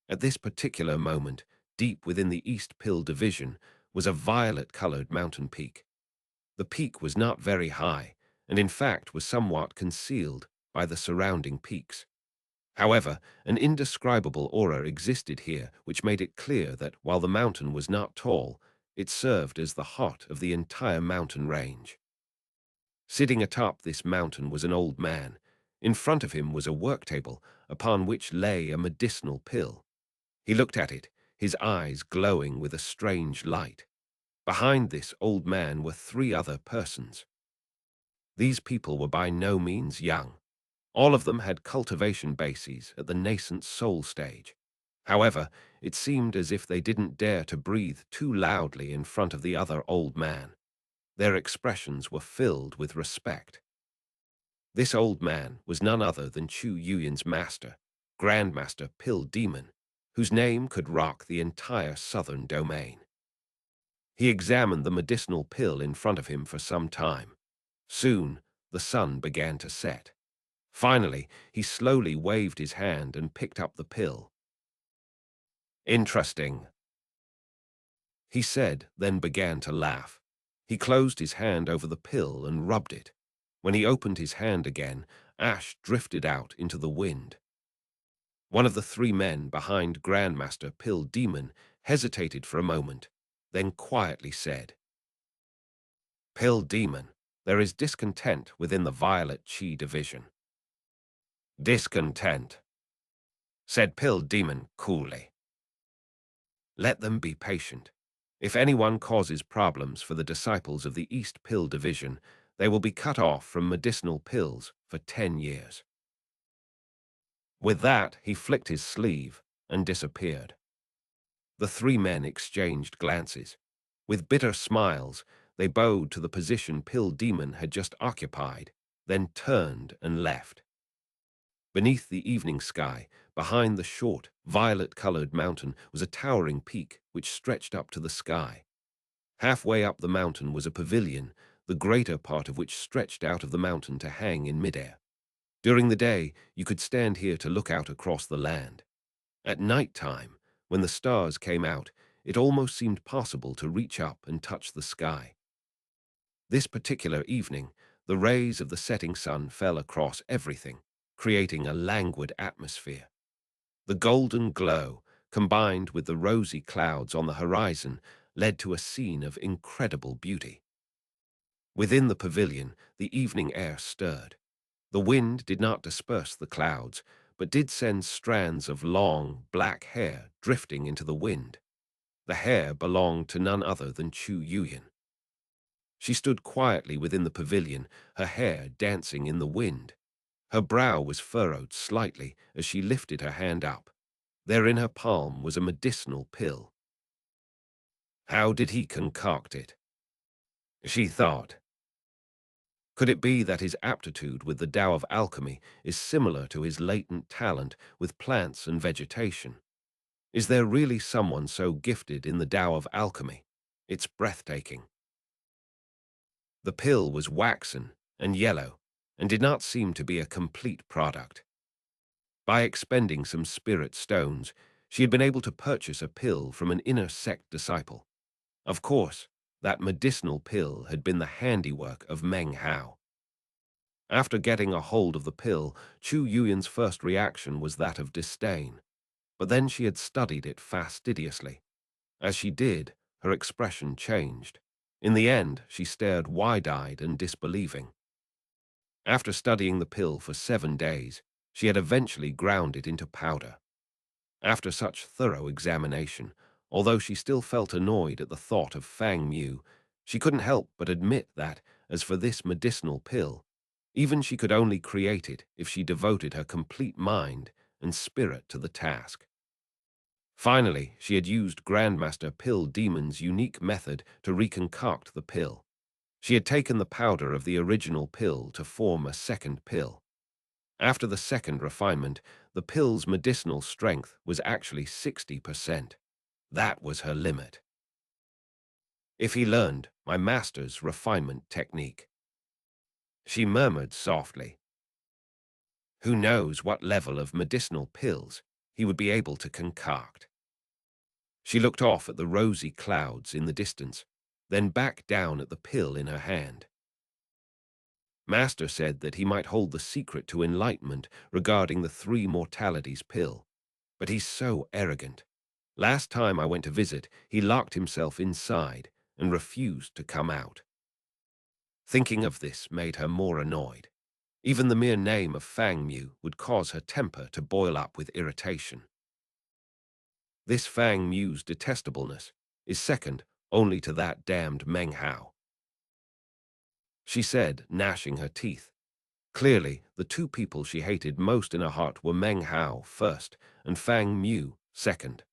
At this particular moment, deep within the East Pill Division, was a violet-colored mountain peak. The peak was not very high, and in fact was somewhat concealed by the surrounding peaks. However, an indescribable aura existed here which made it clear that while the mountain was not tall, it served as the heart of the entire mountain range. Sitting atop this mountain was an old man. In front of him was a work table upon which lay a medicinal pill. He looked at it, his eyes glowing with a strange light. Behind this old man were 3 other persons. These people were by no means young. All of them had cultivation bases at the nascent soul stage. However, it seemed as if they didn't dare to breathe too loudly in front of the other old man. Their expressions were filled with respect. This old man was none other than Chu Yuyan's master, Grandmaster Pill Demon, whose name could rock the entire southern domain. He examined the medicinal pill in front of him for some time. Soon, the sun began to set. Finally, he slowly waved his hand and picked up the pill. "Interesting," he said, then began to laugh. He closed his hand over the pill and rubbed it. When he opened his hand again, ash drifted out into the wind. One of the 3 men behind Grandmaster Pill Demon hesitated for a moment, then quietly said, "Pill Demon, there is discontent within the Violet Chi Division." "Discontent," said Pill Demon coolly. "Let them be patient. If anyone causes problems for the disciples of the East Pill Division, they will be cut off from medicinal pills for 10 years. With that, he flicked his sleeve and disappeared. The 3 men exchanged glances. With bitter smiles, they bowed to the position Pill Demon had just occupied, then turned and left. Beneath the evening sky, behind the short, violet-colored mountain, was a towering peak which stretched up to the sky. Halfway up the mountain was a pavilion, the greater part of which stretched out of the mountain to hang in midair. During the day, you could stand here to look out across the land. At night time, when the stars came out, it almost seemed possible to reach up and touch the sky. This particular evening, the rays of the setting sun fell across everything, creating a languid atmosphere. The golden glow, combined with the rosy clouds on the horizon, led to a scene of incredible beauty. Within the pavilion, the evening air stirred. The wind did not disperse the clouds, but did send strands of long, black hair drifting into the wind. The hair belonged to none other than Chu Yuyan. She stood quietly within the pavilion, her hair dancing in the wind. Her brow was furrowed slightly as she lifted her hand up. There in her palm was a medicinal pill. How did he concoct it? She thought. Could it be that his aptitude with the Tao of alchemy is similar to his latent talent with plants and vegetation? Is there really someone so gifted in the Tao of alchemy? It's breathtaking. The pill was waxen and yellow and did not seem to be a complete product. By expending some spirit stones, she had been able to purchase a pill from an inner sect disciple. Of course, that medicinal pill had been the handiwork of Meng Hao. After getting a hold of the pill, Chu Yuyan's first reaction was that of disdain. But then she had studied it fastidiously. As she did, her expression changed. In the end, she stared wide-eyed and disbelieving. After studying the pill for 7 days, she had eventually ground it into powder. After such thorough examination, although she still felt annoyed at the thought of Fang Mu, she couldn't help but admit that, as for this medicinal pill, even she could only create it if she devoted her complete mind and spirit to the task. Finally, she had used Grandmaster Pill Demon's unique method to reconcoct the pill. She had taken the powder of the original pill to form a second pill. After the second refinement, the pill's medicinal strength was actually 60%. That was her limit. If he learned my master's refinement technique, she murmured softly, who knows what level of medicinal pills he would be able to concoct. She looked off at the rosy clouds in the distance, then back down at the pill in her hand. Master said that he might hold the secret to enlightenment regarding the three mortalities pill, but he's so arrogant. Last time I went to visit, he locked himself inside and refused to come out. Thinking of this made her more annoyed. Even the mere name of Fang Mu would cause her temper to boil up with irritation. This Fang Mu's detestableness is second only to that damned Meng Hao, she said, gnashing her teeth. Clearly, the two people she hated most in her heart were Meng Hao first and Fang Mu second.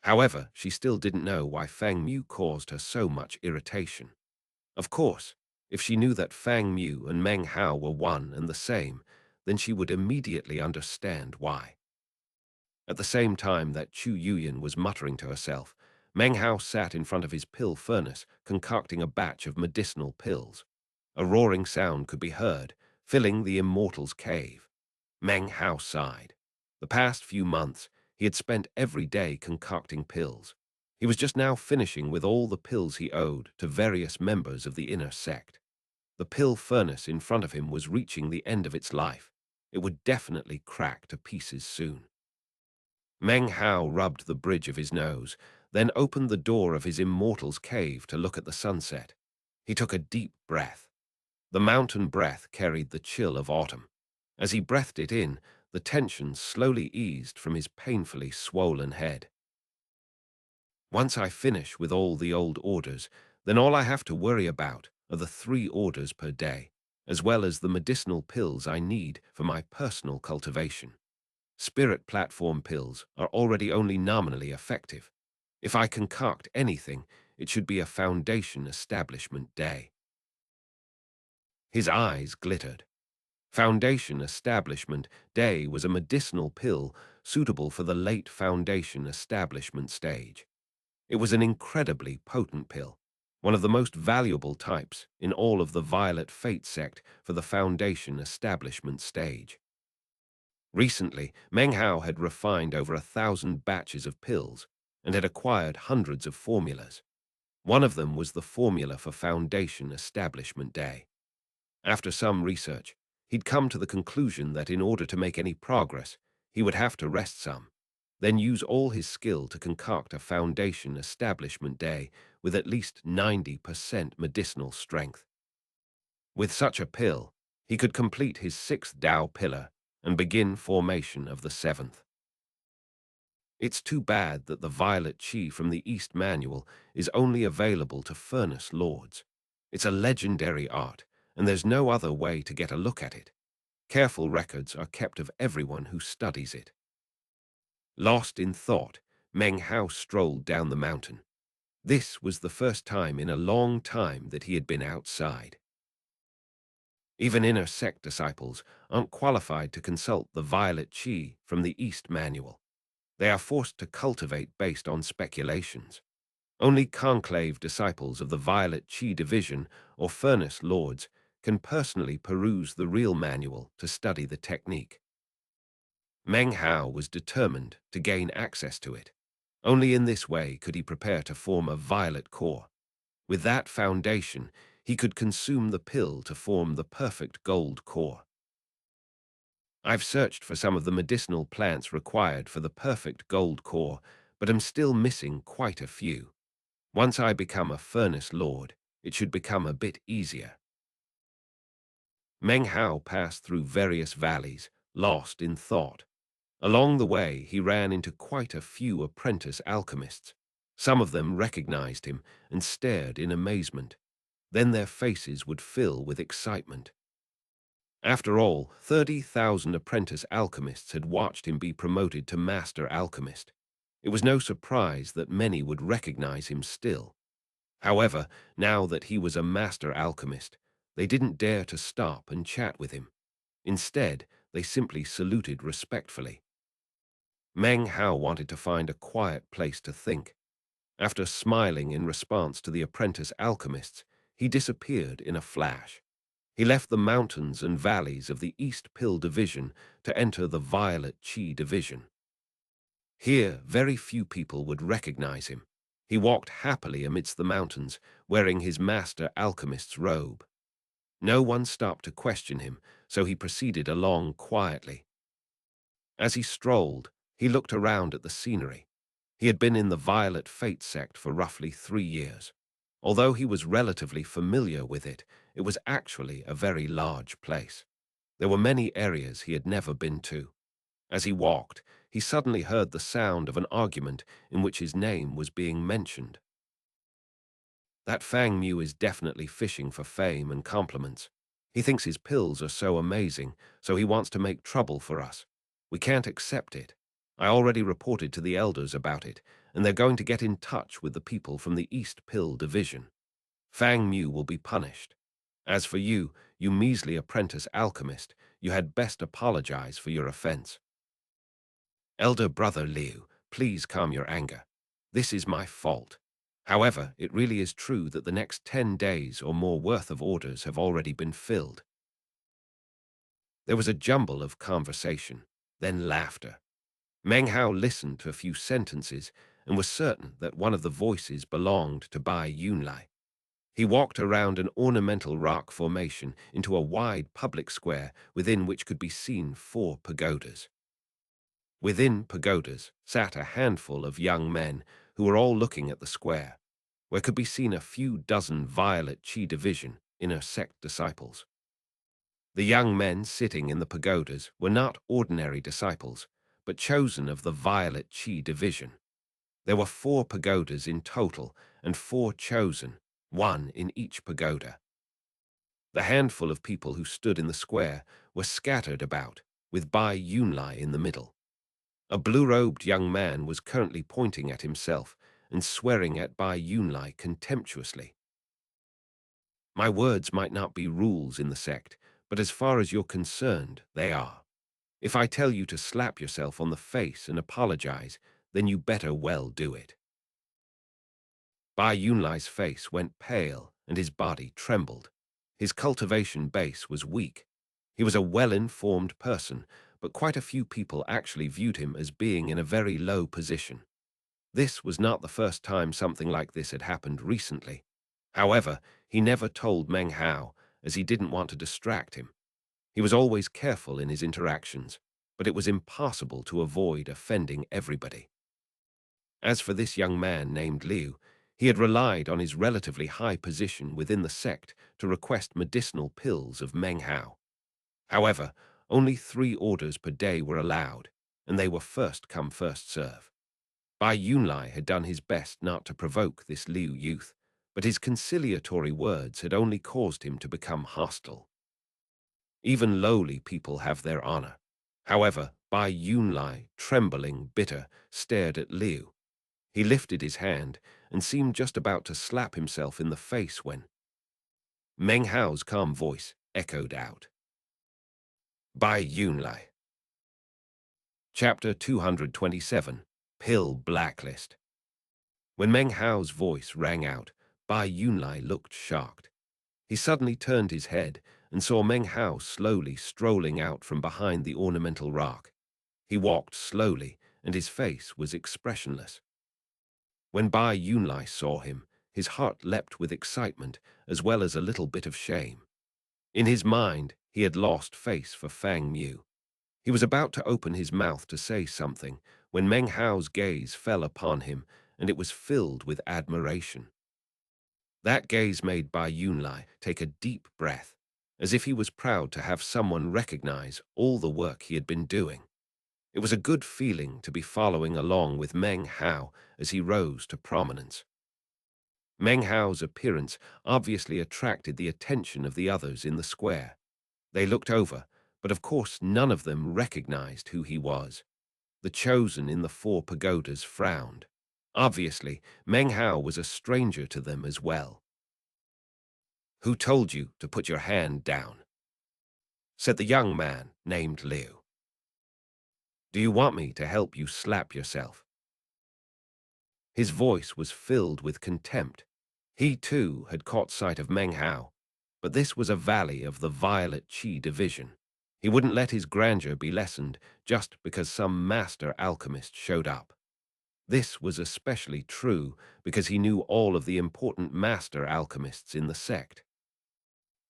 However, she still didn't know why Fang Mu caused her so much irritation. Of course, if she knew that Fang Mu and Meng Hao were one and the same, then she would immediately understand why. At the same time that Chu Yuyan was muttering to herself, Meng Hao sat in front of his pill furnace concocting a batch of medicinal pills. A roaring sound could be heard, filling the immortal's cave. Meng Hao sighed. The past few months, he had spent every day concocting pills. He was just now finishing with all the pills he owed to various members of the inner sect. The pill furnace in front of him was reaching the end of its life. It would definitely crack to pieces soon. Meng Hao rubbed the bridge of his nose, then opened the door of his immortal's cave to look at the sunset. He took a deep breath. The mountain breath carried the chill of autumn. As he breathed it in, the tension slowly eased from his painfully swollen head. Once I finish with all the old orders, then all I have to worry about are the 3 orders per day, as well as the medicinal pills I need for my personal cultivation. Spirit platform pills are already only nominally effective. If I concoct anything, it should be a foundation establishment day. His eyes glittered. Foundation Establishment Day was a medicinal pill suitable for the late Foundation Establishment stage. It was an incredibly potent pill, one of the most valuable types in all of the Violet Fate sect for the Foundation Establishment stage. Recently, Meng Hao had refined over 1,000 batches of pills and had acquired hundreds of formulas. One of them was the formula for Foundation Establishment Day. After some research, he'd come to the conclusion that in order to make any progress, he would have to rest some, then use all his skill to concoct a Foundation Establishment Day with at least 90% medicinal strength. With such a pill, he could complete his 6th Tao pillar and begin formation of the 7th. It's too bad that the violet chi from the East Manual is only available to Furnace Lords. It's a legendary art, and there's no other way to get a look at it. Careful records are kept of everyone who studies it. Lost in thought, Meng Hao strolled down the mountain. This was the first time in a long time that he had been outside. Even inner sect disciples aren't qualified to consult the violet chi from the East Manual. They are forced to cultivate based on speculations. Only conclave disciples of the Violet Chi Division or Furnace Lords can personally peruse the real manual to study the technique. Meng Hao was determined to gain access to it. Only in this way could he prepare to form a violet core. With that foundation, he could consume the pill to form the perfect gold core. I've searched for some of the medicinal plants required for the perfect gold core, but am still missing quite a few. Once I become a furnace lord, it should become a bit easier. Meng Hao passed through various valleys, lost in thought. Along the way, he ran into quite a few apprentice alchemists. Some of them recognized him and stared in amazement. Then their faces would fill with excitement. After all, 30,000 apprentice alchemists had watched him be promoted to master alchemist. It was no surprise that many would recognize him still. However, now that he was a master alchemist, they didn't dare to stop and chat with him. Instead, they simply saluted respectfully. Meng Hao wanted to find a quiet place to think. After smiling in response to the apprentice alchemists, he disappeared in a flash. He left the mountains and valleys of the East Pill Division to enter the Violet Qi Division. Here, very few people would recognize him. He walked happily amidst the mountains, wearing his master alchemist's robe. No one stopped to question him, so he proceeded along quietly. As he strolled, he looked around at the scenery. He had been in the Violet Fate sect for roughly 3 years. Although he was relatively familiar with it, it was actually a very large place. There were many areas he had never been to. As he walked, he suddenly heard the sound of an argument in which his name was being mentioned. That Fang Mu is definitely fishing for fame and compliments. He thinks his pills are so amazing, so he wants to make trouble for us. We can't accept it. I already reported to the elders about it, and they're going to get in touch with the people from the East Pill Division. Fang Mu will be punished. As for you, you measly apprentice alchemist, you had best apologize for your offense. Elder brother Liu, please calm your anger. This is my fault. However, it really is true that the next 10 days or more worth of orders have already been filled. There was a jumble of conversation, then laughter. Meng Hao listened to a few sentences and was certain that one of the voices belonged to Bai Yunlai. He walked around an ornamental rock formation into a wide public square within which could be seen 4 pagodas. Within pagodas sat a handful of young men who were all looking at the square, where could be seen a few dozen Violet Qi Division inner sect disciples. The young men sitting in the pagodas were not ordinary disciples, but chosen of the Violet Qi Division. There were 4 pagodas in total and 4 chosen, 1 in each pagoda. The handful of people who stood in the square were scattered about, with Bai Yunlai in the middle. A blue-robed young man was currently pointing at himself and swearing at Bai Yunlai contemptuously. My words might not be rules in the sect, but as far as you're concerned, they are. If I tell you to slap yourself on the face and apologize, then you better well do it. Bai Yunlai's face went pale and his body trembled. His cultivation base was weak. He was a well-informed person, but quite a few people actually viewed him as being in a very low position. This was not the first time something like this had happened recently. However, he never told Meng Hao, as he didn't want to distract him. He was always careful in his interactions, but it was impossible to avoid offending everybody. As for this young man named Liu, he had relied on his relatively high position within the sect to request medicinal pills of Meng Hao. However, only 3 orders per day were allowed, and they were first come, first serve. Bai Yunlai had done his best not to provoke this Liu youth, but his conciliatory words had only caused him to become hostile. Even lowly people have their honor. However, Bai Yunlai, trembling, bitter, stared at Liu. He lifted his hand and seemed just about to slap himself in the face when Meng Hao's calm voice echoed out. Bai Yunlai. Chapter 227, Pill Blacklist. When Meng Hao's voice rang out, Bai Yunlai looked shocked. He suddenly turned his head and saw Meng Hao slowly strolling out from behind the ornamental rock. He walked slowly, and his face was expressionless. When Bai Yunlai saw him, his heart leapt with excitement as well as a little bit of shame. In his mind, he had lost face for Fang Mu. He was about to open his mouth to say something when Meng Hao's gaze fell upon him, and it was filled with admiration. That gaze made Bai Yunlai take a deep breath, as if he was proud to have someone recognize all the work he had been doing. It was a good feeling to be following along with Meng Hao as he rose to prominence. Meng Hao's appearance obviously attracted the attention of the others in the square. They looked over, but of course none of them recognized who he was. The chosen in the four pagodas frowned. Obviously, Meng Hao was a stranger to them as well. "Who told you to put your hand down?" said the young man named Liu. "Do you want me to help you slap yourself?" His voice was filled with contempt. He, too, had caught sight of Meng Hao, but this was a valley of the Violet Qi division. He wouldn't let his grandeur be lessened just because some master alchemist showed up. This was especially true because he knew all of the important master alchemists in the sect.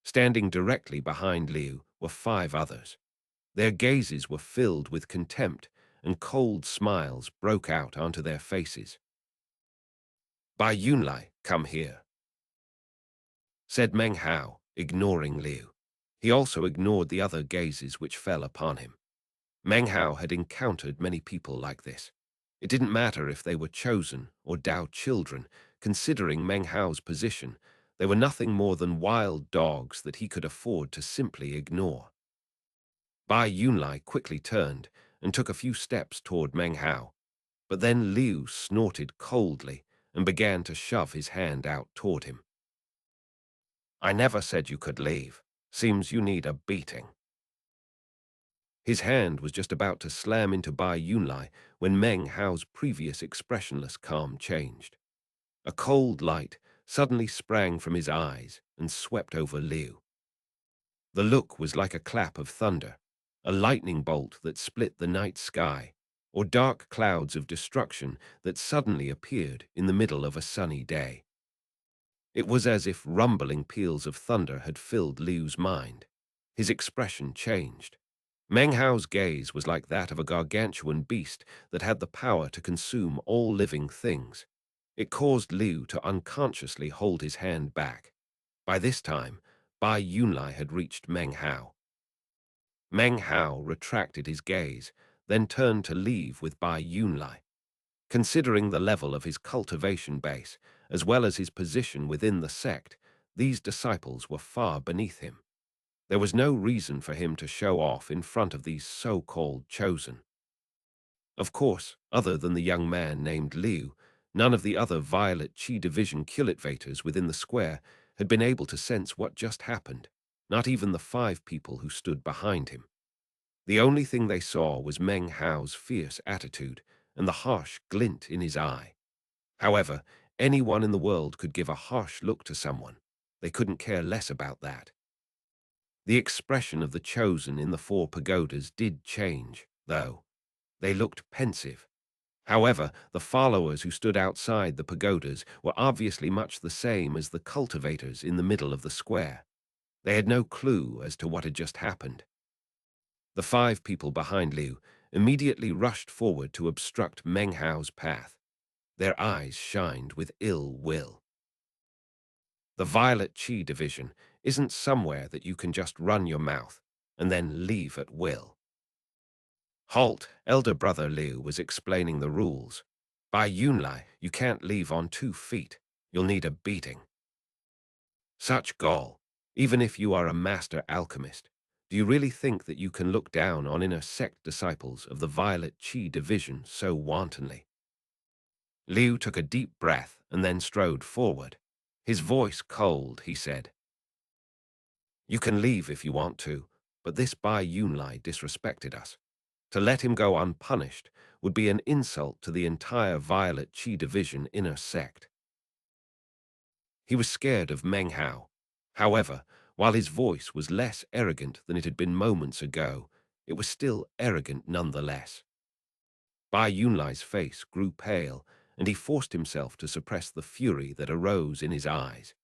Standing directly behind Liu were 5 others. Their gazes were filled with contempt, and cold smiles broke out onto their faces. "Bai Yunlai, come here," said Meng Hao, ignoring Liu. He also ignored the other gazes which fell upon him. Meng Hao had encountered many people like this. It didn't matter if they were chosen or Dao children. Considering Meng Hao's position, they were nothing more than wild dogs that he could afford to simply ignore. Bai Yunlai quickly turned and took a few steps toward Meng Hao, but then Liu snorted coldly and began to shove his hand out toward him. "I never said you could leave. Seems you need a beating." His hand was just about to slam into Bai Yunlai when Meng Hao's previous expressionless calm changed. A cold light suddenly sprang from his eyes and swept over Liu. The look was like a clap of thunder, a lightning bolt that split the night sky, or dark clouds of destruction that suddenly appeared in the middle of a sunny day. It was as if rumbling peals of thunder had filled Liu's mind. His expression changed. Meng Hao's gaze was like that of a gargantuan beast that had the power to consume all living things. It caused Liu to unconsciously hold his hand back. By this time, Bai Yunlai had reached Meng Hao. Meng Hao retracted his gaze, then turned to leave with Bai Yunlai. Considering the level of his cultivation base, as well as his position within the sect, these disciples were far beneath him. There was no reason for him to show off in front of these so-called chosen. Of course, other than the young man named Liu, none of the other Violet Qi Division cultivators within the square had been able to sense what just happened, not even the 5 people who stood behind him. The only thing they saw was Meng Hao's fierce attitude and the harsh glint in his eye. However, anyone in the world could give a harsh look to someone. They couldn't care less about that. The expression of the chosen in the 4 pagodas did change, though. They looked pensive. However, the followers who stood outside the pagodas were obviously much the same as the cultivators in the middle of the square. They had no clue as to what had just happened. The 5 people behind Liu immediately rushed forward to obstruct Meng Hao's path. Their eyes shined with ill will. The Violet Qi Division isn't somewhere that you can just run your mouth and then leave at will. "Halt," elder brother Liu was explaining the rules. "By Yunlai, you can't leave on 2 feet. You'll need a beating." Such gall. Even if you are a master alchemist, do you really think that you can look down on inner sect disciples of the Violet Qi Division so wantonly? Liu took a deep breath and then strode forward. His voice cold, he said, "You can leave if you want to, but this Bai Yunlai disrespected us. To let him go unpunished would be an insult to the entire Violet Qi Division inner sect." He was scared of Meng Hao. However, while his voice was less arrogant than it had been moments ago, it was still arrogant nonetheless. Bai Yunlai's face grew pale, and he forced himself to suppress the fury that arose in his eyes.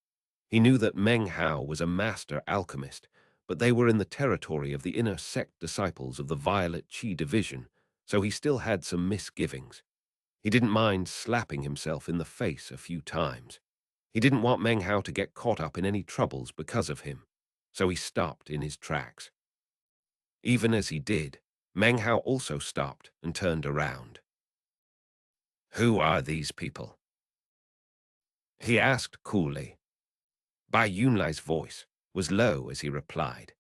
He knew that Meng Hao was a master alchemist, but they were in the territory of the inner sect disciples of the Violet Qi Division, so he still had some misgivings. He didn't mind slapping himself in the face a few times. He didn't want Meng Hao to get caught up in any troubles because of him, so he stopped in his tracks. Even as he did, Meng Hao also stopped and turned around. "Who are these people?" he asked coolly. Bai Yunlai's voice was low as he replied.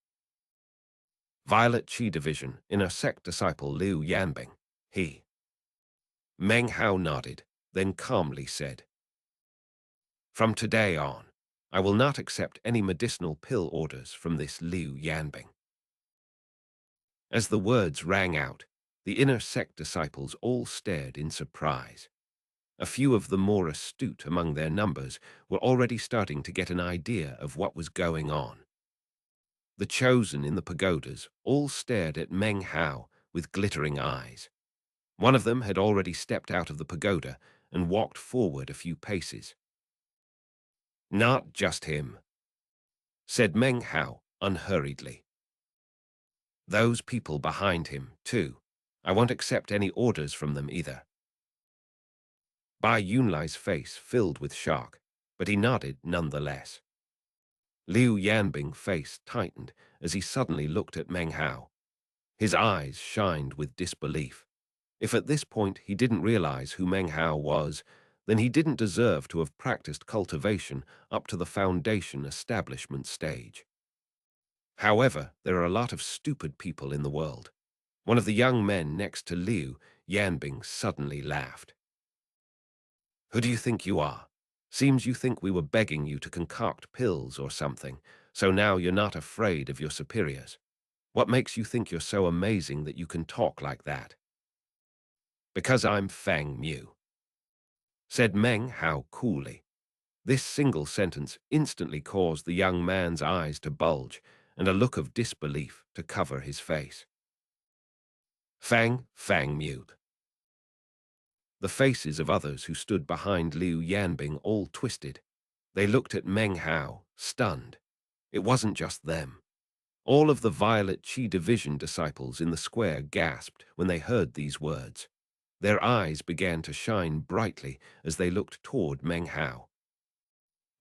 "Violet Qi Division, inner sect disciple Liu Yanbing." He. Meng Hao nodded, then calmly said, "From today on, I will not accept any medicinal pill orders from this Liu Yanbing." As the words rang out, the inner sect disciples all stared in surprise. A few of the more astute among their numbers were already starting to get an idea of what was going on. The chosen in the pagodas all stared at Meng Hao with glittering eyes. One of them had already stepped out of the pagoda and walked forward a few paces. "Not just him," said Meng Hao unhurriedly. "Those people behind him, too. I won't accept any orders from them either." Bai Yunlai's face filled with shock, but he nodded nonetheless. Liu Yanbing's face tightened as he suddenly looked at Meng Hao. His eyes shined with disbelief. If at this point he didn't realize who Meng Hao was, then he didn't deserve to have practiced cultivation up to the foundation establishment stage. However, there are a lot of stupid people in the world. One of the young men next to Liu Yanbing suddenly laughed. "Who do you think you are? Seems you think we were begging you to concoct pills or something, so now you're not afraid of your superiors. What makes you think you're so amazing that you can talk like that?" "Because I'm Fang Mu," said Meng Hao coolly. This single sentence instantly caused the young man's eyes to bulge and a look of disbelief to cover his face. Fang Mu. The faces of others who stood behind Liu Yanbing all twisted. They looked at Meng Hao, stunned. It wasn't just them. All of the Violet Qi Division disciples in the square gasped when they heard these words. Their eyes began to shine brightly as they looked toward Meng Hao.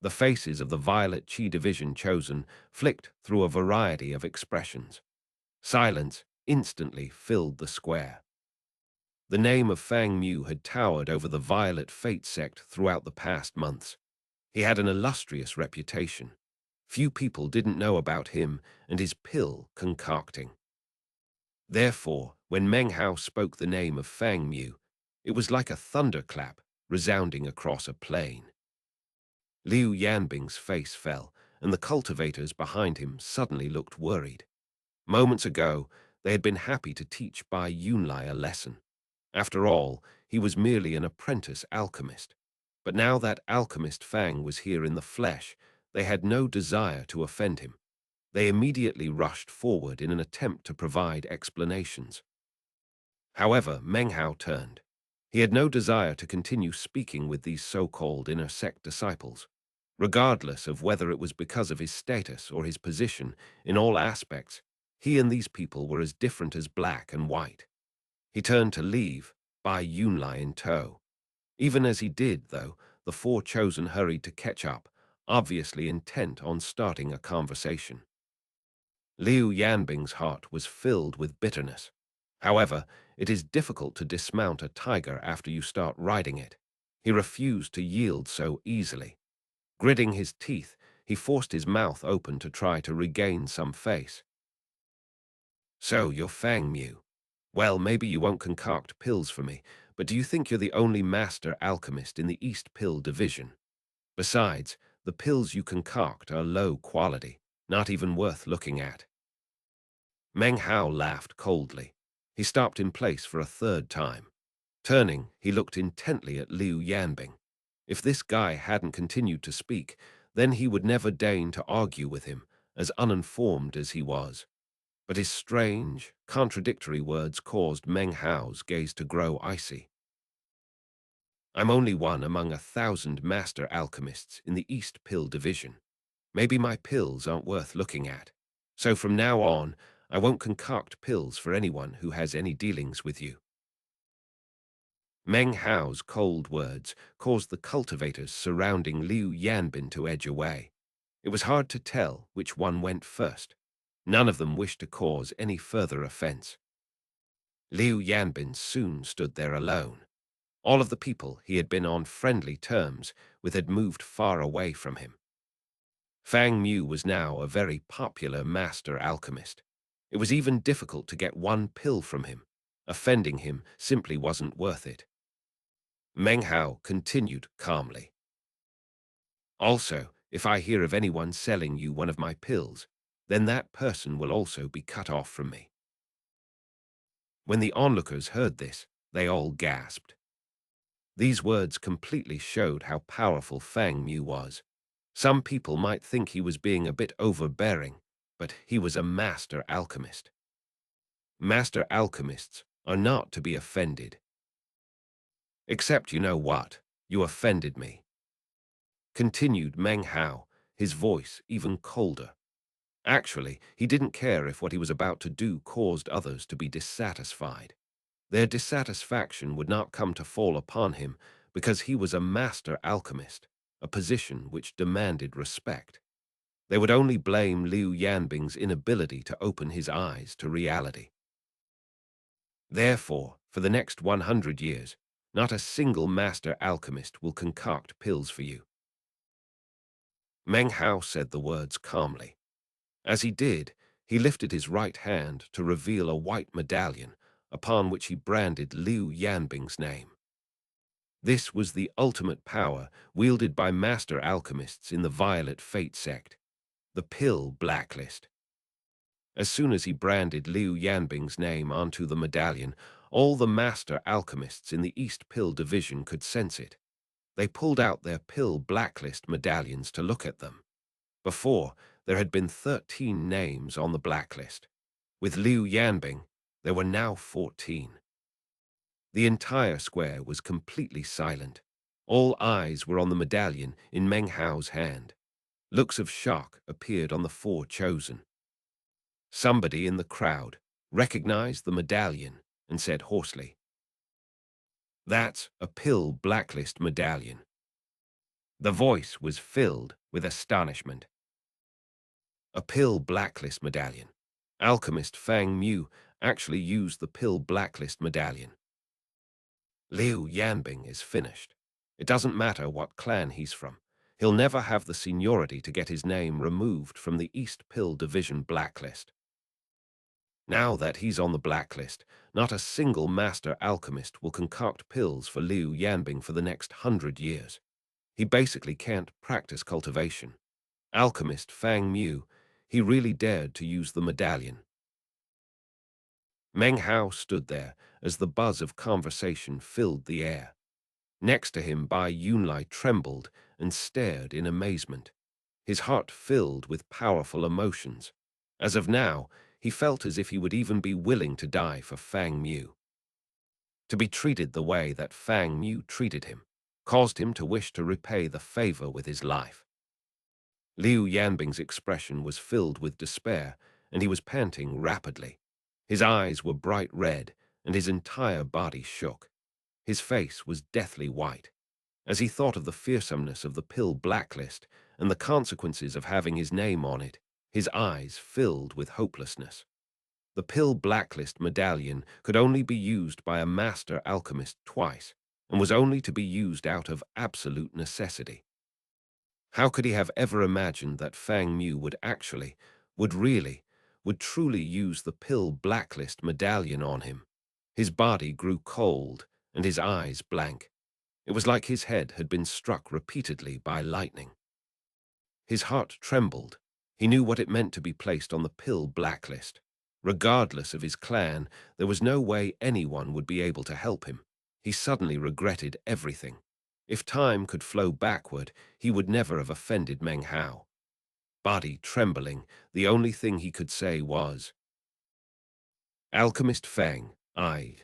The faces of the Violet Qi Division chosen flicked through a variety of expressions. Silence instantly filled the square. The name of Fang Mu had towered over the Violet Fate sect throughout the past months. He had an illustrious reputation. Few people didn't know about him and his pill concocting. Therefore, when Meng Hao spoke the name of Fang Mu, it was like a thunderclap resounding across a plain. Liu Yanbing's face fell, and the cultivators behind him suddenly looked worried. Moments ago, they had been happy to teach Bai Yunlai a lesson. After all, he was merely an apprentice alchemist. But now that alchemist Fang was here in the flesh, they had no desire to offend him. They immediately rushed forward in an attempt to provide explanations. However, Meng Hao turned. He had no desire to continue speaking with these so-called inner sect disciples. Regardless of whether it was because of his status or his position, in all aspects, he and these people were as different as black and white. He turned to leave, Bai Yunlai in tow. Even as he did, though, the four chosen hurried to catch up, obviously intent on starting a conversation. Liu Yanbing's heart was filled with bitterness. However, it is difficult to dismount a tiger after you start riding it. He refused to yield so easily. Gritting his teeth, he forced his mouth open to try to regain some face. "So you're Fang Mu. Well, maybe you won't concoct pills for me, but do you think you're the only master alchemist in the East Pill Division? Besides, the pills you concoct are low quality, not even worth looking at." Meng Hao laughed coldly. He stopped in place for a third time. Turning, he looked intently at Liu Yanbing. If this guy hadn't continued to speak, then he would never deign to argue with him, as uninformed as he was. But his strange, contradictory words caused Meng Hao's gaze to grow icy. "I'm only one among 1,000 master alchemists in the East Pill Division. Maybe my pills aren't worth looking at. So from now on, I won't concoct pills for anyone who has any dealings with you." Meng Hao's cold words caused the cultivators surrounding Liu Yanbin to edge away. It was hard to tell which one went first. None of them wished to cause any further offense. Liu Yanbin soon stood there alone. All of the people he had been on friendly terms with had moved far away from him. Fang Mu was now a very popular master alchemist. It was even difficult to get one pill from him. Offending him simply wasn't worth it. Meng Hao continued calmly. Also, if I hear of anyone selling you one of my pills, then that person will also be cut off from me. When the onlookers heard this, they all gasped. These words completely showed how powerful Fang Mu was. Some people might think he was being a bit overbearing, but he was a master alchemist. Master alchemists are not to be offended. Except you know what? You offended me. Continued Meng Hao, his voice even colder. Actually, he didn't care if what he was about to do caused others to be dissatisfied. Their dissatisfaction would not come to fall upon him because he was a master alchemist, a position which demanded respect. They would only blame Liu Yanbing's inability to open his eyes to reality. Therefore, for the next 100 years, not a single master alchemist will concoct pills for you. Meng Hao said the words calmly. As he did, he lifted his right hand to reveal a white medallion upon which he branded Liu Yanbing's name. This was the ultimate power wielded by master alchemists in the Violet Fate sect, the Pill Blacklist. As soon as he branded Liu Yanbing's name onto the medallion, all the master alchemists in the East Pill Division could sense it. They pulled out their Pill Blacklist medallions to look at them. Before, there had been 13 names on the blacklist. With Liu Yanbing, there were now 14. The entire square was completely silent. All eyes were on the medallion in Meng Hao's hand. Looks of shock appeared on the four chosen. Somebody in the crowd recognized the medallion and said hoarsely, "That's a Pill Blacklist medallion." The voice was filled with astonishment. A Pill Blacklist medallion. Alchemist Fang Mu actually used the Pill Blacklist medallion. Liu Yanbing is finished. It doesn't matter what clan he's from. He'll never have the seniority to get his name removed from the East Pill Division blacklist. Now that he's on the blacklist, not a single master alchemist will concoct pills for Liu Yanbing for the next 100 years. He basically can't practice cultivation. Alchemist Fang Mu, he really dared to use the medallion. Meng Hao stood there as the buzz of conversation filled the air. Next to him, Bai Yunlai trembled and stared in amazement. His heart filled with powerful emotions. As of now, he felt as if he would even be willing to die for Fang Mu. To be treated the way that Fang Mu treated him caused him to wish to repay the favor with his life. Liu Yanbing's expression was filled with despair, and he was panting rapidly. His eyes were bright red, and his entire body shook. His face was deathly white. As he thought of the fearsomeness of the Pill Blacklist and the consequences of having his name on it, his eyes filled with hopelessness. The Pill Blacklist medallion could only be used by a master alchemist twice, and was only to be used out of absolute necessity. How could he have ever imagined that Fang Mu would truly use the Pill Blacklist medallion on him? His body grew cold, and his eyes blank. It was like his head had been struck repeatedly by lightning. His heart trembled. He knew what it meant to be placed on the Pill Blacklist. Regardless of his clan, there was no way anyone would be able to help him. He suddenly regretted everything. If time could flow backward, he would never have offended Meng Hao. Body trembling, the only thing he could say was, "Alchemist Fang, I."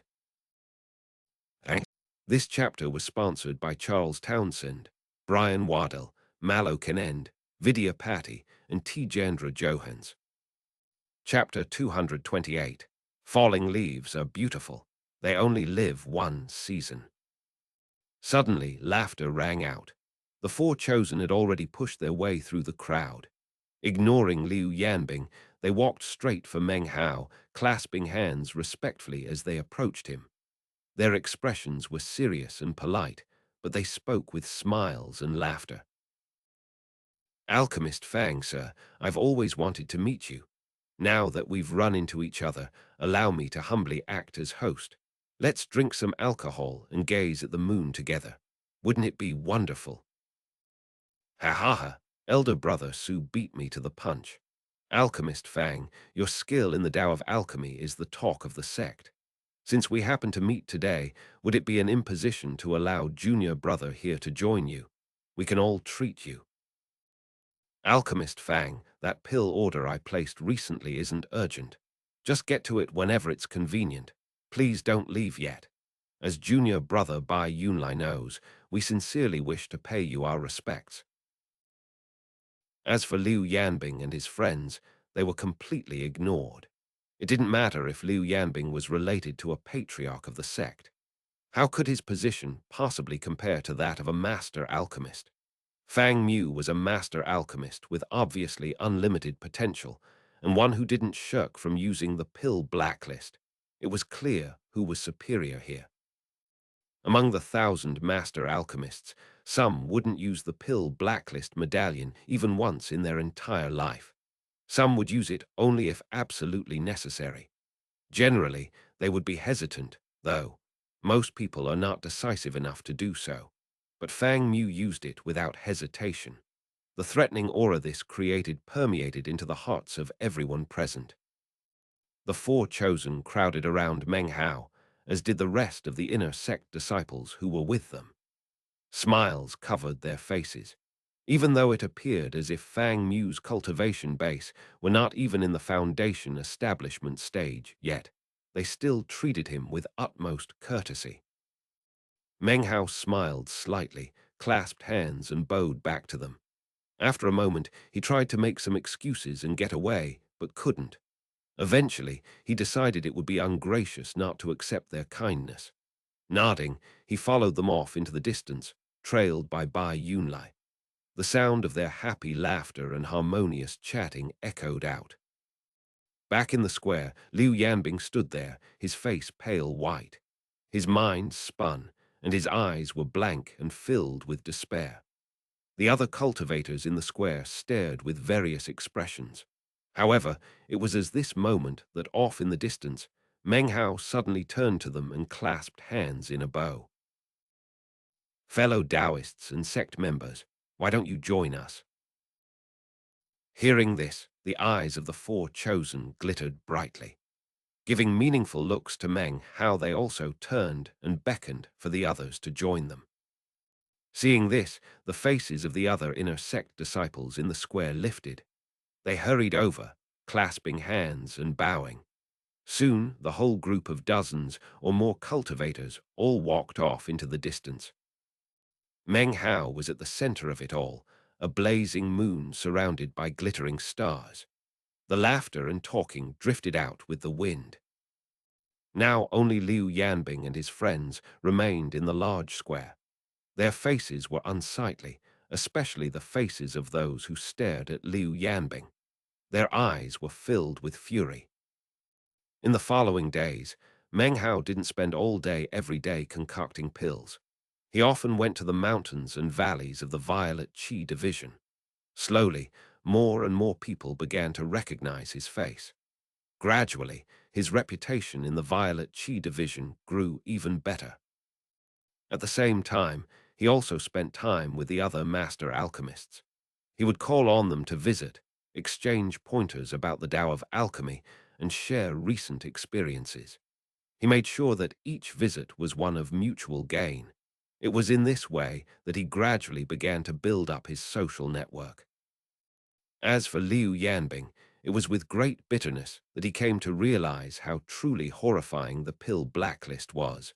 This chapter was sponsored by Charles Townsend, Brian Waddell, Malo Kenend, Vidya Patty, and T. Jandra Johans. Chapter 228. Falling leaves are beautiful. They only live one season. Suddenly, laughter rang out. The four chosen had already pushed their way through the crowd. Ignoring Liu Yanbing, they walked straight for Meng Hao, clasping hands respectfully as they approached him. Their expressions were serious and polite, but they spoke with smiles and laughter. Alchemist Fang, sir, I've always wanted to meet you. Now that we've run into each other, allow me to humbly act as host. Let's drink some alcohol and gaze at the moon together. Wouldn't it be wonderful? Ha ha ha, elder brother Su beat me to the punch. Alchemist Fang, your skill in the Tao of alchemy is the talk of the sect. Since we happen to meet today, would it be an imposition to allow junior brother here to join you? We can all treat you. Alchemist Fang, that pill order I placed recently isn't urgent. Just get to it whenever it's convenient. Please don't leave yet. As junior brother Bai Yunlai knows, we sincerely wish to pay you our respects. As for Liu Yanbing and his friends, they were completely ignored. It didn't matter if Liu Yanbing was related to a patriarch of the sect. How could his position possibly compare to that of a master alchemist? Fang Mu was a master alchemist with obviously unlimited potential, and one who didn't shirk from using the pill blacklist. It was clear who was superior here. Among the 1,000 master alchemists, some wouldn't use the pill blacklist medallion even once in their entire life. Some would use it only if absolutely necessary. Generally, they would be hesitant, though. Most people are not decisive enough to do so. But Fang Mu used it without hesitation. The threatening aura this created permeated into the hearts of everyone present. The four chosen crowded around Meng Hao, as did the rest of the inner sect disciples who were with them. Smiles covered their faces, even though it appeared as if Fang Mu's cultivation base were not even in the foundation establishment stage yet. They still treated him with utmost courtesy. Meng Hao smiled slightly, clasped hands and bowed back to them. After a moment, he tried to make some excuses and get away, but couldn't. Eventually, he decided it would be ungracious not to accept their kindness. Nodding, he followed them off into the distance, trailed by Bai Yunlai. The sound of their happy laughter and harmonious chatting echoed out. Back in the square, Liu Yanbing stood there, his face pale white. His mind spun, and his eyes were blank and filled with despair. The other cultivators in the square stared with various expressions. However, it was at this moment that off in the distance, Meng Hao suddenly turned to them and clasped hands in a bow. Fellow Taoists and sect members, why don't you join us? Hearing this, the eyes of the four chosen glittered brightly. Giving meaningful looks to Meng Hao, they also turned and beckoned for the others to join them. Seeing this, the faces of the other inner sect disciples in the square lifted. They hurried over, clasping hands and bowing. Soon, the whole group of dozens or more cultivators all walked off into the distance. Meng Hao was at the center of it all, a blazing moon surrounded by glittering stars. The laughter and talking drifted out with the wind. Now only Liu Yanbing and his friends remained in the large square. Their faces were unsightly, especially the faces of those who stared at Liu Yanbing. Their eyes were filled with fury. In the following days, Meng Hao didn't spend all day every day concocting pills. He often went to the mountains and valleys of the Violet Qi division. Slowly, more and more people began to recognize his face. Gradually, his reputation in the Violet Qi division grew even better. At the same time, he also spent time with the other master alchemists. He would call on them to visit, exchange pointers about the Tao of alchemy, and share recent experiences. He made sure that each visit was one of mutual gain. It was in this way that he gradually began to build up his social network. As for Liu Yanbing, it was with great bitterness that he came to realize how truly horrifying the pill blacklist was.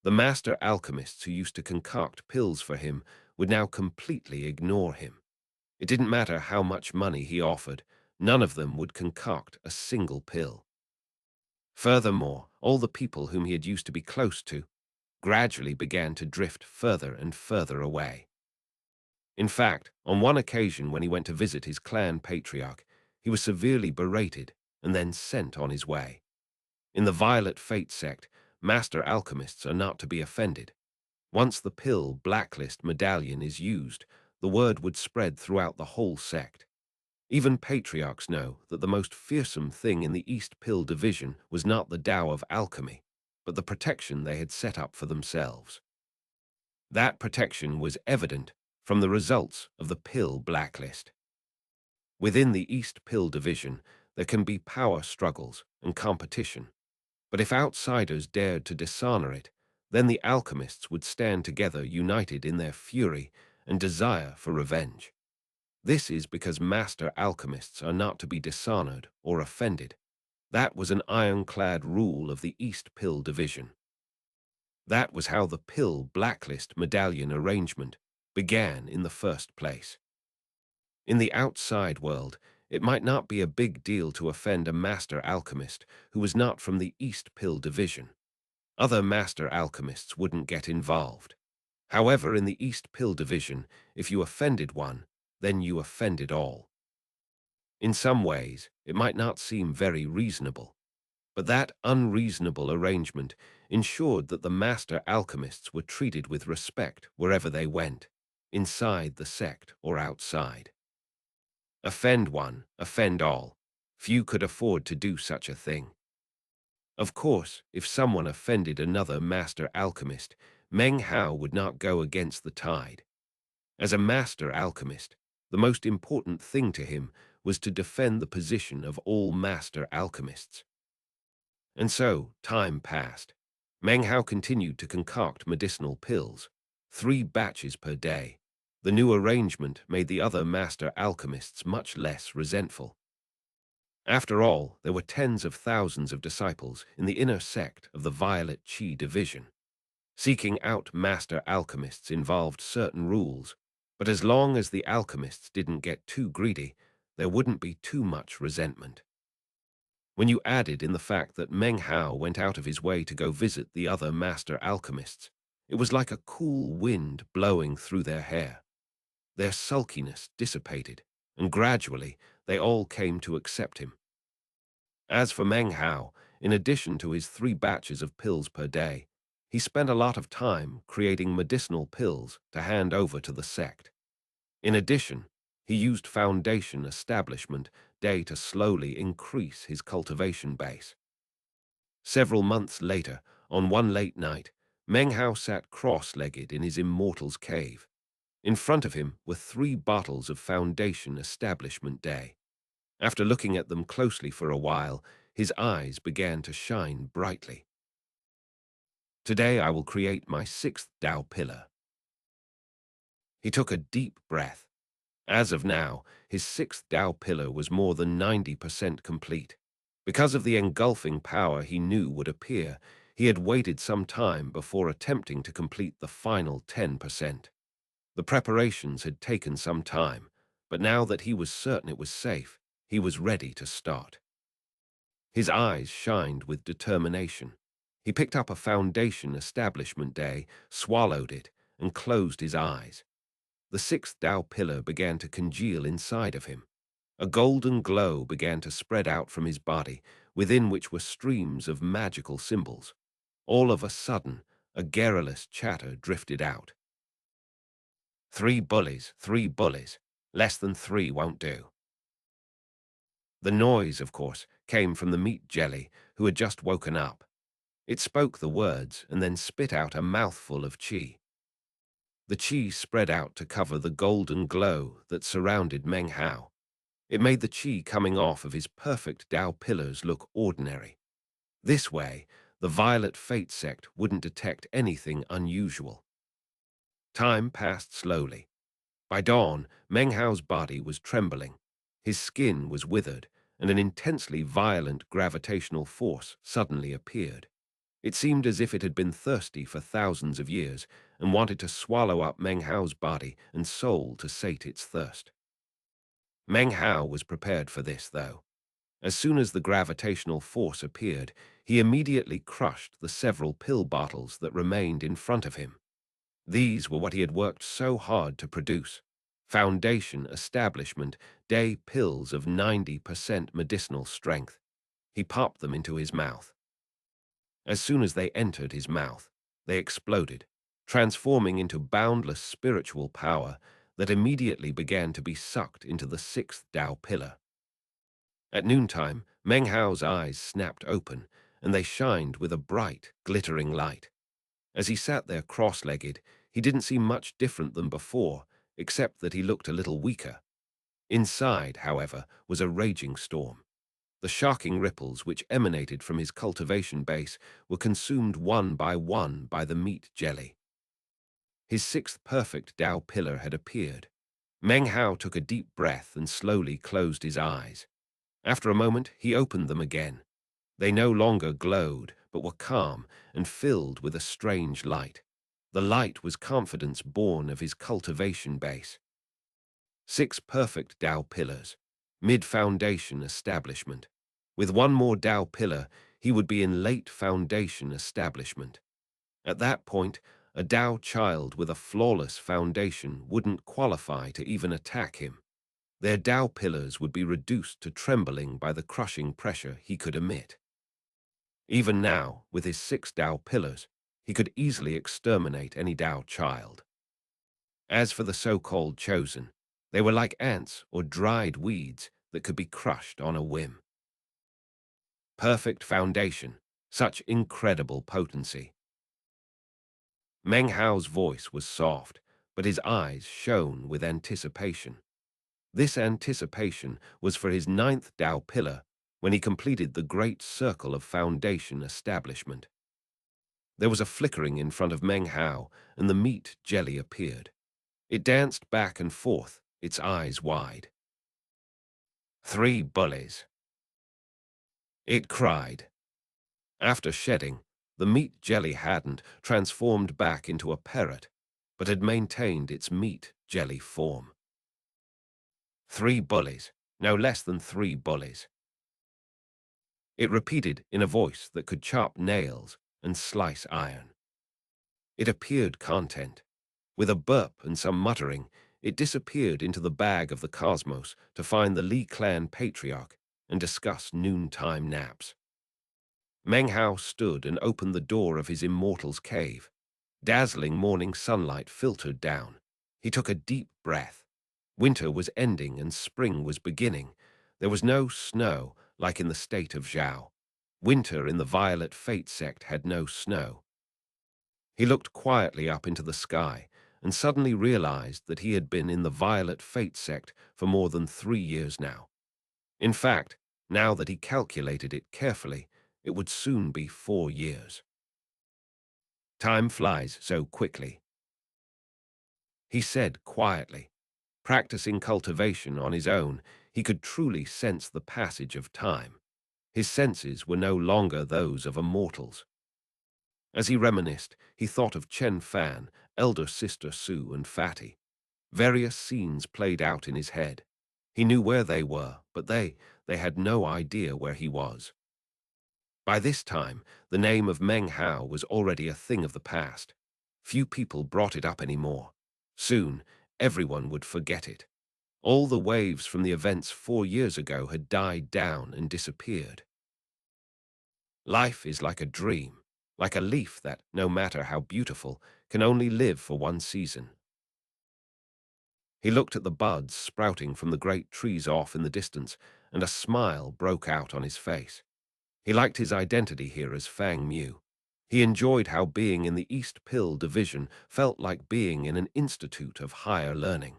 The master alchemists who used to concoct pills for him would now completely ignore him. It didn't matter how much money he offered, none of them would concoct a single pill. Furthermore, all the people whom he had used to be close to gradually began to drift further and further away. In fact, on one occasion when he went to visit his clan patriarch, he was severely berated and then sent on his way. In the Violet Fate sect, master alchemists are not to be offended. Once the pill blacklist medallion is used, the word would spread throughout the whole sect. Even patriarchs know that the most fearsome thing in the East Pill division was not the Tao of alchemy, but the protection they had set up for themselves. That protection was evident from the results of the pill blacklist. Within the East Pill division, there can be power struggles and competition. But if outsiders dared to dishonor it, then the alchemists would stand together united in their fury and desire for revenge. This is because master alchemists are not to be dishonored or offended. That was an ironclad rule of the East Pill division. That was how the pill blacklist medallion arrangement began in the first place. In the outside world, it might not be a big deal to offend a master alchemist who was not from the East Pill division. Other master alchemists wouldn't get involved. However, in the East Pill division, if you offended one, then you offended all. In some ways, it might not seem very reasonable, but that unreasonable arrangement ensured that the master alchemists were treated with respect wherever they went, inside the sect or outside. Offend one, offend all. Few could afford to do such a thing. Of course, if someone offended another master alchemist, Meng Hao would not go against the tide. As a master alchemist, the most important thing to him was to defend the position of all master alchemists. And so, time passed. Meng Hao continued to concoct medicinal pills, 3 batches per day. The new arrangement made the other master alchemists much less resentful. After all, there were tens of thousands of disciples in the inner sect of the Violet Qi division. Seeking out master alchemists involved certain rules, but as long as the alchemists didn't get too greedy, there wouldn't be too much resentment. When you added in the fact that Meng Hao went out of his way to go visit the other master alchemists, it was like a cool wind blowing through their hair. Their sulkiness dissipated, and gradually they all came to accept him. As for Meng Hao, in addition to his 3 batches of pills per day, he spent a lot of time creating medicinal pills to hand over to the sect. In addition, he used Foundation Establishment Day to slowly increase his cultivation base. Several months later, on one late night, Meng Hao sat cross-legged in his immortal's cave. In front of him were 3 bottles of Foundation Establishment Day. After looking at them closely for a while, his eyes began to shine brightly. Today I will create my 6th Tao pillar. He took a deep breath. As of now, his 6th Tao pillar was more than 90% complete. Because of the engulfing power he knew would appear, he had waited some time before attempting to complete the final 10%. The preparations had taken some time, but now that he was certain it was safe, he was ready to start. His eyes shined with determination. He picked up a Foundation Establishment Day, swallowed it, and closed his eyes. The 6th Tao pillar began to congeal inside of him. A golden glow began to spread out from his body, within which were streams of magical symbols. All of a sudden, a garrulous chatter drifted out. 3 bullies, 3 bullies. Less than 3 won't do. The noise, of course, came from the meat jelly, who had just woken up. It spoke the words and then spit out a mouthful of qi. The qi spread out to cover the golden glow that surrounded Meng Hao. It made the qi coming off of his perfect Tao pillars look ordinary. This way, the Violet Fate sect wouldn't detect anything unusual. Time passed slowly. By dawn, Meng Hao's body was trembling. His skin was withered, and an intensely violent gravitational force suddenly appeared. It seemed as if it had been thirsty for thousands of years and wanted to swallow up Meng Hao's body and soul to sate its thirst. Meng Hao was prepared for this, though. As soon as the gravitational force appeared, he immediately crushed the several pill bottles that remained in front of him. These were what he had worked so hard to produce. Foundation Establishment Day pills of 90% medicinal strength. He popped them into his mouth. As soon as they entered his mouth, they exploded, transforming into boundless spiritual power that immediately began to be sucked into the sixth Tao pillar. At noontime, Meng Hao's eyes snapped open, and they shined with a bright, glittering light. As he sat there cross-legged, he didn't seem much different than before, except that he looked a little weaker. Inside, however, was a raging storm. The shocking ripples which emanated from his cultivation base were consumed one by the meat jelly. His sixth perfect Tao pillar had appeared. Meng Hao took a deep breath and slowly closed his eyes. After a moment, he opened them again. They no longer glowed, but were calm and filled with a strange light. The light was confidence born of his cultivation base. 6 perfect Tao pillars, mid-foundation establishment. With one more Tao pillar, he would be in late foundation establishment. At that point, a Tao child with a flawless foundation wouldn't qualify to even attack him. Their Tao pillars would be reduced to trembling by the crushing pressure he could emit. Even now, with his 6 Tao pillars, he could easily exterminate any Tao child. As for the so-called chosen, they were like ants or dried weeds that could be crushed on a whim. Perfect foundation, such incredible potency. Meng Hao's voice was soft, but his eyes shone with anticipation. This anticipation was for his 9th Tao pillar when he completed the great circle of foundation establishment. There was a flickering in front of Meng Hao, and the meat jelly appeared. It danced back and forth, its eyes wide. 3 bullies, it cried. After shedding, the meat jelly hadn't transformed back into a parrot, but had maintained its meat jelly form. 3 bullies, no less than 3 bullies. It repeated in a voice that could chop nails and slice iron. It appeared content. With a burp and some muttering, it disappeared into the bag of the cosmos to find the Li clan patriarch and discuss noontime naps. Meng Hao stood and opened the door of his immortal's cave. Dazzling morning sunlight filtered down. He took a deep breath. Winter was ending and spring was beginning. There was no snow, like in the state of Zhao. Winter in the Violet Fate sect had no snow. He looked quietly up into the sky and suddenly realized that he had been in the Violet Fate sect for more than 3 years now. In fact, now that he calculated it carefully, it would soon be 4 years. Time flies so quickly, he said quietly. Practicing cultivation on his own, he could truly sense the passage of time. His senses were no longer those of immortals. As he reminisced, he thought of Chen Fan, elder sister Su, and Fatty. Various scenes played out in his head. He knew where they were, but they had no idea where he was. By this time, the name of Meng Hao was already a thing of the past. Few people brought it up anymore. Soon, everyone would forget it. All the waves from the events 4 years ago had died down and disappeared. Life is like a dream, like a leaf that, no matter how beautiful, can only live for one season. He looked at the buds sprouting from the great trees off in the distance, and a smile broke out on his face. He liked his identity here as Fang Mu. He enjoyed how being in the East Pill Division felt like being in an institute of higher learning.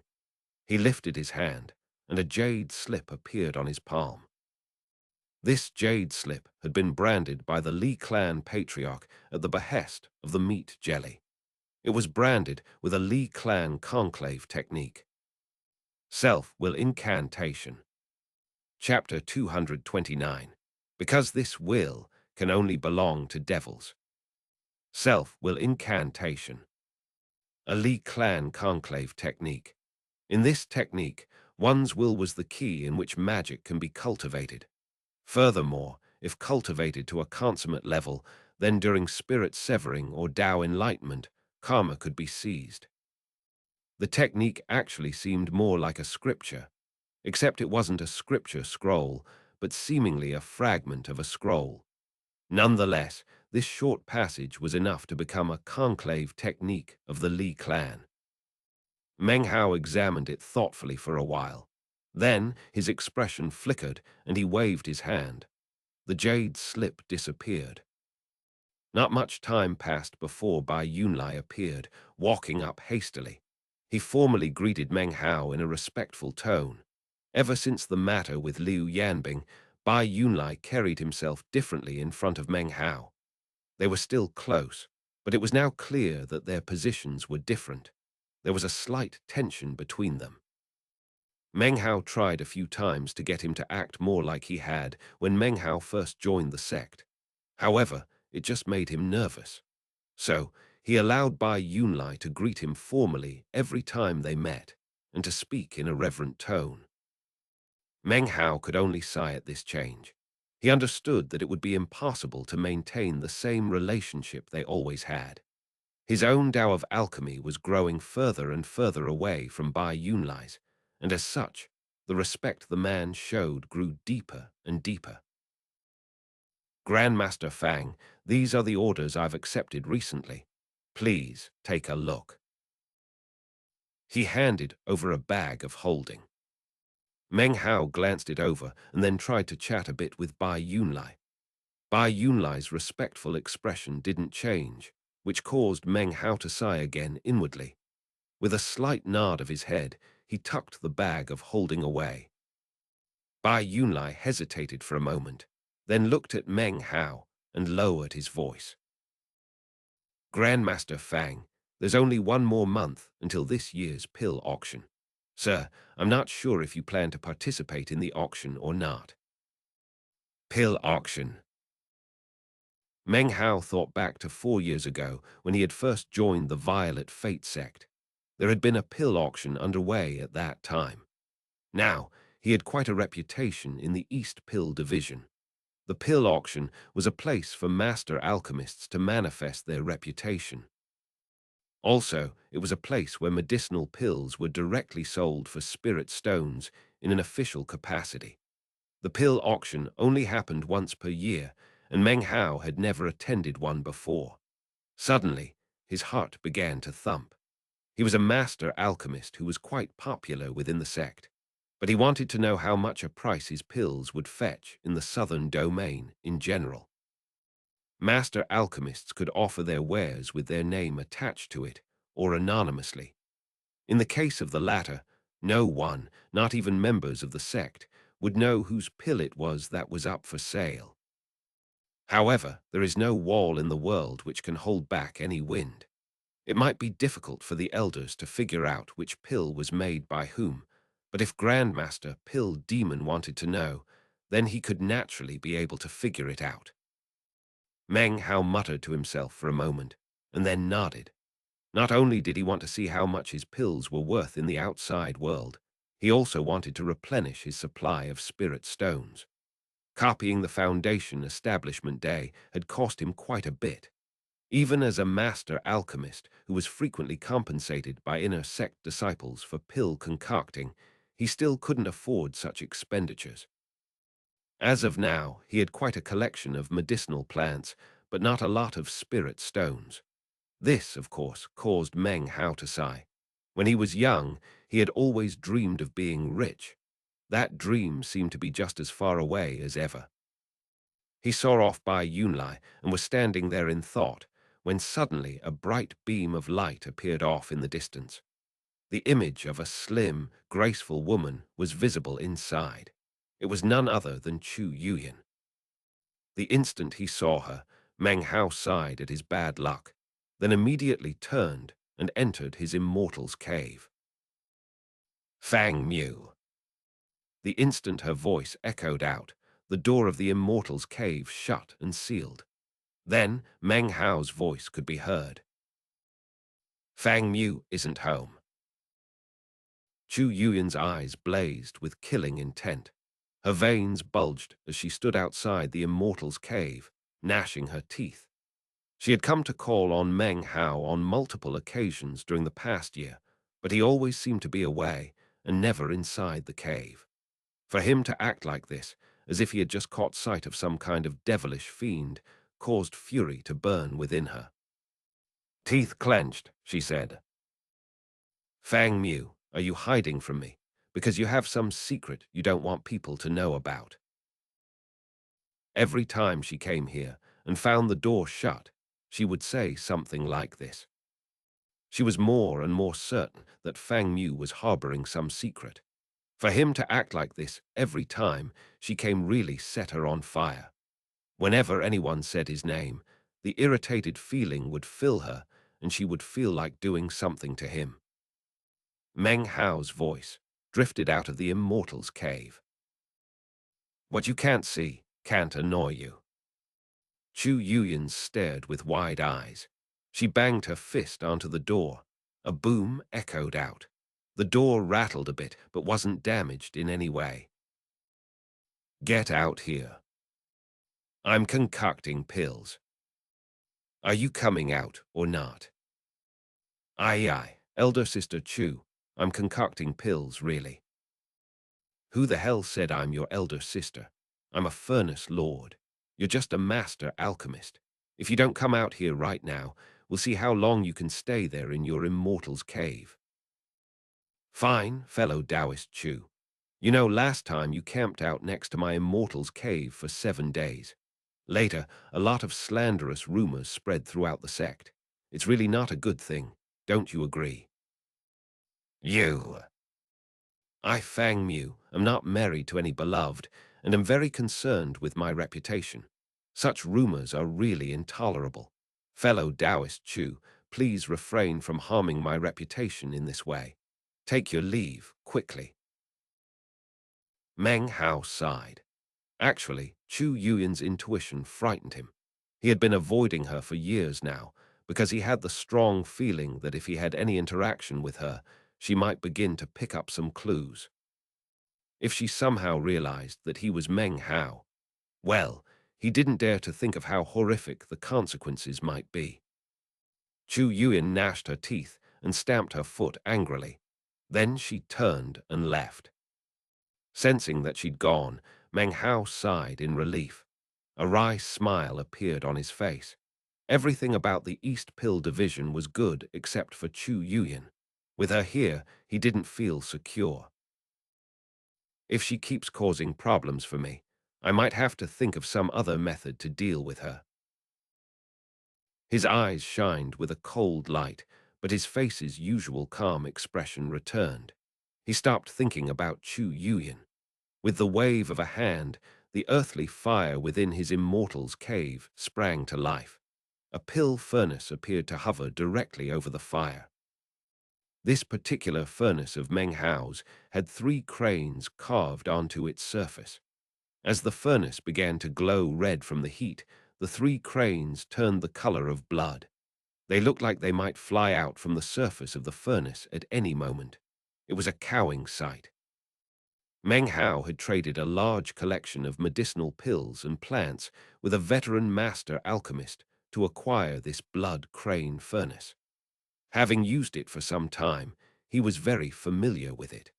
He lifted his hand, and a jade slip appeared on his palm. This jade slip had been branded by the Li clan patriarch at the behest of the meat jelly. It was branded with a Li clan conclave technique. Self-will incantation. Chapter 229. Because this will can only belong to devils. Self-will incantation. A Li clan conclave technique. In this technique, one's will was the key in which magic can be cultivated. Furthermore, if cultivated to a consummate level, then during spirit severing or Tao enlightenment, karma could be seized. The technique actually seemed more like a scripture, except it wasn't a scripture scroll, but seemingly a fragment of a scroll. Nonetheless, this short passage was enough to become a conclave technique of the Li clan. Meng Hao examined it thoughtfully for a while. Then his expression flickered and he waved his hand. The jade slip disappeared. Not much time passed before Bai Yunlai appeared, walking up hastily. He formally greeted Meng Hao in a respectful tone. Ever since the matter with Liu Yanbing, Bai Yunlai carried himself differently in front of Meng Hao. They were still close, but it was now clear that their positions were different. There was a slight tension between them. Meng Hao tried a few times to get him to act more like he had when Meng Hao first joined the sect. However, it just made him nervous. So, he allowed Bai Yunlai to greet him formally every time they met, and to speak in a reverent tone. Meng Hao could only sigh at this change. He understood that it would be impossible to maintain the same relationship they always had. His own Tao of alchemy was growing further and further away from Bai Yunlai's, and as such, the respect the man showed grew deeper and deeper. Grandmaster Fang, these are the orders I've accepted recently. Please take a look. He handed over a bag of holding. Meng Hao glanced it over and then tried to chat a bit with Bai Yunlai. Bai Yunlai's respectful expression didn't change, which caused Meng Hao to sigh again inwardly. With a slight nod of his head, he tucked the bag of holding away. Bai Yunlai hesitated for a moment, then looked at Meng Hao and lowered his voice. Grandmaster Fang, there's only one more month until this year's pill auction. Sir, I'm not sure if you plan to participate in the auction or not. Pill auction. Meng Hao thought back to 4 years ago when he had first joined the Violet Fate sect. There had been a pill auction underway at that time. Now, he had quite a reputation in the East Pill division. The pill auction was a place for master alchemists to manifest their reputation. Also, it was a place where medicinal pills were directly sold for spirit stones in an official capacity. The pill auction only happened once per year, and Meng Hao had never attended one before. Suddenly, his heart began to thump. He was a master alchemist who was quite popular within the sect, but he wanted to know how much a price his pills would fetch in the southern domain in general. Master alchemists could offer their wares with their name attached to it, or anonymously. In the case of the latter, no one, not even members of the sect, would know whose pill it was that was up for sale. However, there is no wall in the world which can hold back any wind. It might be difficult for the elders to figure out which pill was made by whom, but if Grandmaster Pill Demon wanted to know, then he could naturally be able to figure it out. Meng Hao muttered to himself for a moment, and then nodded. Not only did he want to see how much his pills were worth in the outside world, he also wanted to replenish his supply of spirit stones. Copying the Foundation Establishment Day had cost him quite a bit. Even as a master alchemist who was frequently compensated by inner sect disciples for pill concocting, he still couldn't afford such expenditures. As of now, he had quite a collection of medicinal plants, but not a lot of spirit stones. This, of course, caused Meng Hao to sigh. When he was young, he had always dreamed of being rich. That dream seemed to be just as far away as ever. He saw off Bai Yunlai and was standing there in thought, when suddenly a bright beam of light appeared off in the distance. The image of a slim, graceful woman was visible inside. It was none other than Chu Yuyan. The instant he saw her, Meng Hao sighed at his bad luck, then immediately turned and entered his immortal's cave. Fang Mu. The instant her voice echoed out, the door of the immortal's cave shut and sealed. Then Meng Hao's voice could be heard. Fang Mu isn't home. Chu Yuyan's eyes blazed with killing intent. Her veins bulged as she stood outside the immortal's cave, gnashing her teeth. She had come to call on Meng Hao on multiple occasions during the past year, but he always seemed to be away and never inside the cave. For him to act like this, as if he had just caught sight of some kind of devilish fiend, caused fury to burn within her. Teeth clenched, she said. Fang Mu, are you hiding from me? Because you have some secret you don't want people to know about. Every time she came here and found the door shut, she would say something like this. She was more and more certain that Fang Mu was harboring some secret. For him to act like this every time she came really set her on fire. Whenever anyone said his name, the irritated feeling would fill her and she would feel like doing something to him. Meng Hao's voice drifted out of the immortal's cave. What you can't see can't annoy you. Chu Yuyan stared with wide eyes. She banged her fist onto the door. A boom echoed out. The door rattled a bit, but wasn't damaged in any way. Get out here. I'm concocting pills. Are you coming out or not? Aye, elder sister Chu. I'm concocting pills, really. Who the hell said I'm your elder sister? I'm a furnace lord. You're just a master alchemist. If you don't come out here right now, we'll see how long you can stay there in your immortal's cave. Fine, fellow Taoist Chu. You know, last time you camped out next to my immortal's cave for 7 days. Later, a lot of slanderous rumors spread throughout the sect. It's really not a good thing. Don't you agree? You. I, Fang Mu, am not married to any beloved, and am very concerned with my reputation. Such rumors are really intolerable. Fellow Taoist Chu, please refrain from harming my reputation in this way. Take your leave, quickly. Meng Hao sighed. Actually, Chu Yuyan's intuition frightened him. He had been avoiding her for years now, because he had the strong feeling that if he had any interaction with her, she might begin to pick up some clues. If she somehow realized that he was Meng Hao, well, he didn't dare to think of how horrific the consequences might be. Chu Yuyan gnashed her teeth and stamped her foot angrily. Then she turned and left. Sensing that she'd gone, Meng Hao sighed in relief. A wry smile appeared on his face. Everything about the East Pill division was good except for Chu Yuyan. With her here, he didn't feel secure. If she keeps causing problems for me, I might have to think of some other method to deal with her. His eyes shined with a cold light, but his face's usual calm expression returned. He stopped thinking about Chu Yuyan. With the wave of a hand, the earthly fire within his immortal's cave sprang to life. A pill furnace appeared to hover directly over the fire. This particular furnace of Meng Hao's had 3 cranes carved onto its surface. As the furnace began to glow red from the heat, the 3 cranes turned the color of blood. They looked like they might fly out from the surface of the furnace at any moment. It was a cowing sight. Meng Hao had traded a large collection of medicinal pills and plants with a veteran master alchemist to acquire this blood crane furnace. Having used it for some time, he was very familiar with it.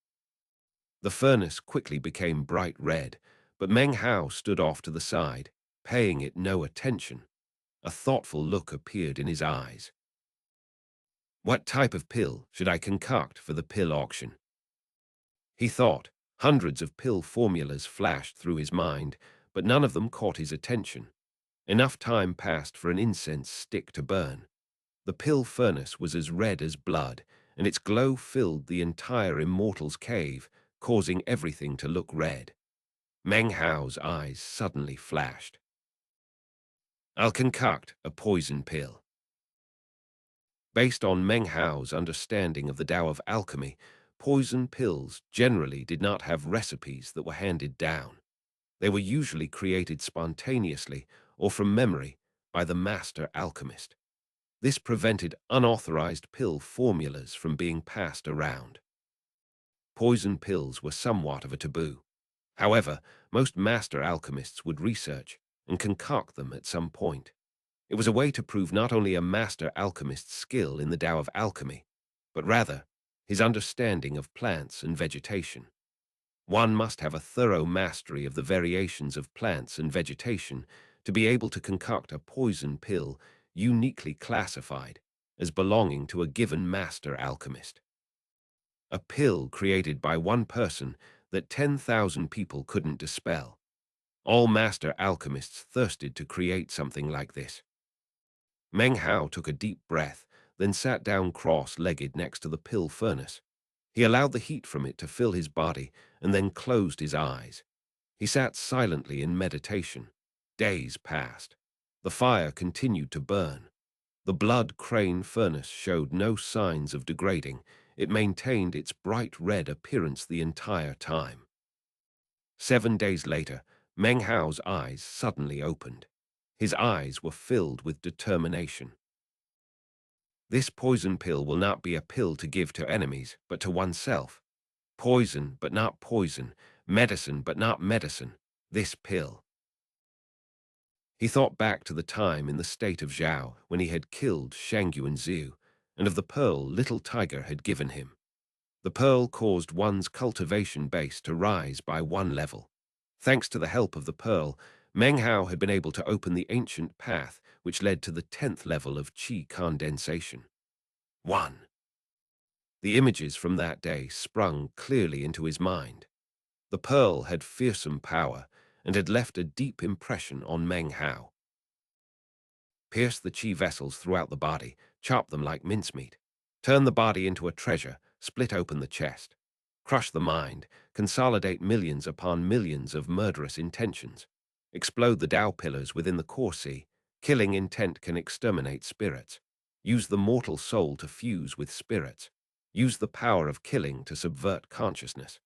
The furnace quickly became bright red, but Meng Hao stood off to the side, paying it no attention. A thoughtful look appeared in his eyes. What type of pill should I concoct for the pill auction? He thought. Hundreds of pill formulas flashed through his mind, but none of them caught his attention. Enough time passed for an incense stick to burn. The pill furnace was as red as blood, and its glow filled the entire immortal's cave, causing everything to look red. Meng Hao's eyes suddenly flashed. I'll concoct a poison pill. Based on Meng Hao's understanding of the Tao of alchemy, poison pills generally did not have recipes that were handed down. They were usually created spontaneously or from memory by the master alchemist. This prevented unauthorized pill formulas from being passed around. Poison pills were somewhat of a taboo. However, most master alchemists would research and concoct them at some point. It was a way to prove not only a master alchemist's skill in the Tao of alchemy, but rather his understanding of plants and vegetation. One must have a thorough mastery of the variations of plants and vegetation to be able to concoct a poison pill uniquely classified as belonging to a given master alchemist. A pill created by one person that 10,000 people couldn't dispel. All master alchemists thirsted to create something like this. Meng Hao took a deep breath, then sat down cross-legged next to the pill furnace. He allowed the heat from it to fill his body and then closed his eyes. He sat silently in meditation. Days passed. The fire continued to burn. The blood crane furnace showed no signs of degrading. It maintained its bright red appearance the entire time. 7 days later, Meng Hao's eyes suddenly opened. His eyes were filled with determination. This poison pill will not be a pill to give to enemies, but to oneself. Poison, but not poison. Medicine, but not medicine. This pill. He thought back to the time in the state of Zhao when he had killed Shangyuan and of the pearl Little Tiger had given him. The pearl caused one's cultivation base to rise by 1 level. Thanks to the help of the pearl, Meng Hao had been able to open the ancient path which led to the 10th level of qi condensation. 1. The images from that day sprung clearly into his mind. The pearl had fearsome power and had left a deep impression on Meng Hao. Pierce the qi vessels throughout the body, chop them like mincemeat. Turn the body into a treasure, split open the chest. Crush the mind, consolidate millions upon millions of murderous intentions. Explode the Tao pillars within the core sea. Killing intent can exterminate spirits. Use the mortal soul to fuse with spirits. Use the power of killing to subvert consciousness.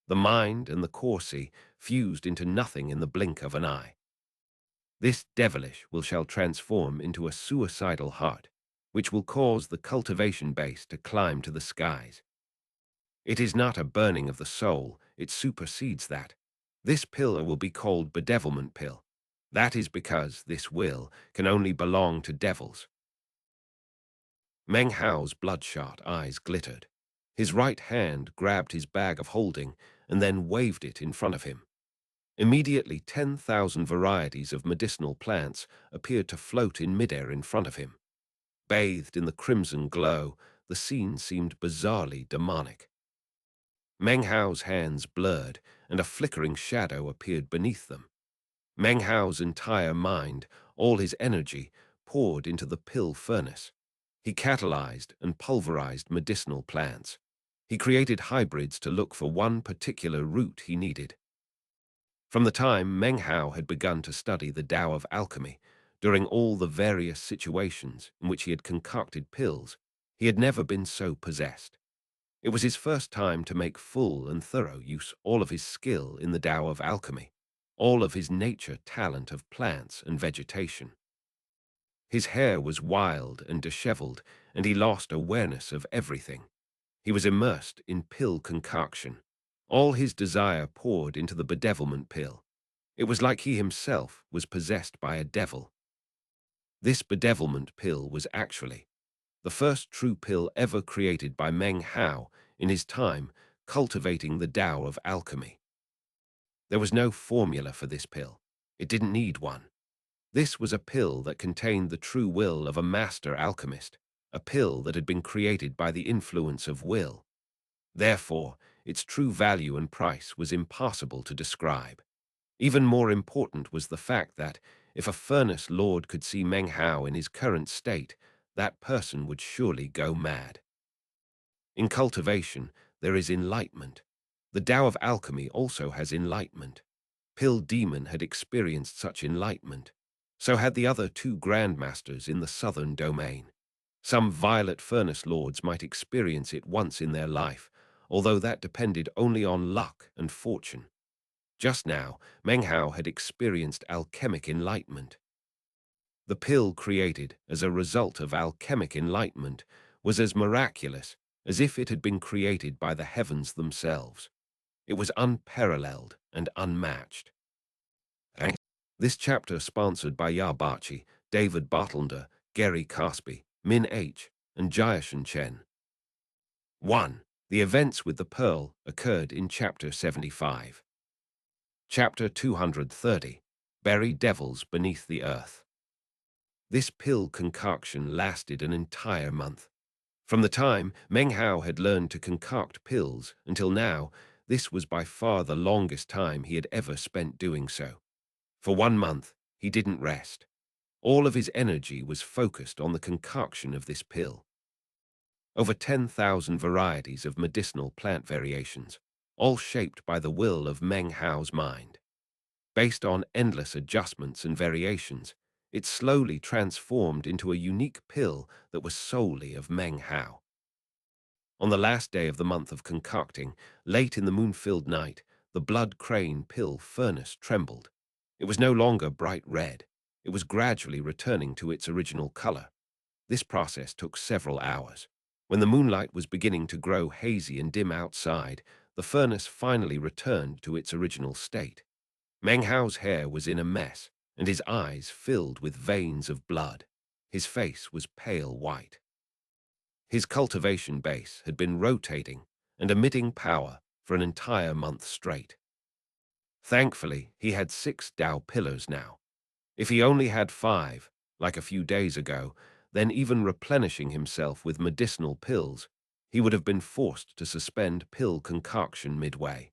The mind and the core sea fused into nothing in the blink of an eye. This devilish shall transform into a suicidal heart, which will cause the cultivation base to climb to the skies. It is not a burning of the soul, it supersedes that. This pill will be called bedevilment pill. That is because this will can only belong to devils. Meng Hao's bloodshot eyes glittered. His right hand grabbed his bag of holding and then waved it in front of him. Immediately 10,000 varieties of medicinal plants appeared to float in midair in front of him. Bathed in the crimson glow, the scene seemed bizarrely demonic. Meng Hao's hands blurred, and a flickering shadow appeared beneath them. Meng Hao's entire mind, all his energy, poured into the pill furnace. He catalyzed and pulverized medicinal plants. He created hybrids to look for one particular root he needed. From the time Meng Hao had begun to study the Tao of alchemy, during all the various situations in which he had concocted pills, he had never been so possessed. It was his first time to make full and thorough use all of his skill in the Tao of alchemy, all of his nature talent of plants and vegetation. His hair was wild and disheveled, and he lost awareness of everything. He was immersed in pill concoction. All his desire poured into the bedevilment pill. It was like he himself was possessed by a devil. This bedevilment pill was actually the first true pill ever created by Meng Hao in his time cultivating the Tao of alchemy. There was no formula for this pill. It didn't need one. This was a pill that contained the true will of a master alchemist, a pill that had been created by the influence of will. Therefore, its true value and price was impossible to describe. Even more important was the fact that, if a furnace lord could see Meng Hao in his current state, that person would surely go mad. In cultivation, there is enlightenment. The Tao of alchemy also has enlightenment. Pill Demon had experienced such enlightenment. So had the other two grandmasters in the southern domain. Some violet furnace lords might experience it once in their life, although that depended only on luck and fortune. Just now, Meng Hao had experienced alchemic enlightenment. The pill created as a result of alchemic enlightenment was as miraculous as if it had been created by the heavens themselves. It was unparalleled and unmatched. Thanks. This chapter sponsored by Yabachi, David Bartlender, Gary Caspi, Min H., and Jayashan Chen. 1. The events with the pearl occurred in Chapter 75. Chapter 230. Bury Devils Beneath the Earth. This pill concoction lasted an entire month. From the time Meng Hao had learned to concoct pills until now, this was by far the longest time he had ever spent doing so. For 1 month, he didn't rest. All of his energy was focused on the concoction of this pill. Over 10,000 varieties of medicinal plant variations, all shaped by the will of Meng Hao's mind. Based on endless adjustments and variations, it slowly transformed into a unique pill that was solely of Meng Hao. On the last day of the month of concocting, late in the moon-filled night, the blood crane pill furnace trembled. It was no longer bright red. It was gradually returning to its original color. This process took several hours. When the moonlight was beginning to grow hazy and dim outside, the furnace finally returned to its original state. Meng Hao's hair was in a mess, and his eyes filled with veins of blood. His face was pale white. His cultivation base had been rotating and emitting power for an entire month straight. Thankfully, he had 6 Dao pillars now. If he only had 5, like a few days ago, then even replenishing himself with medicinal pills, he would have been forced to suspend pill concoction midway.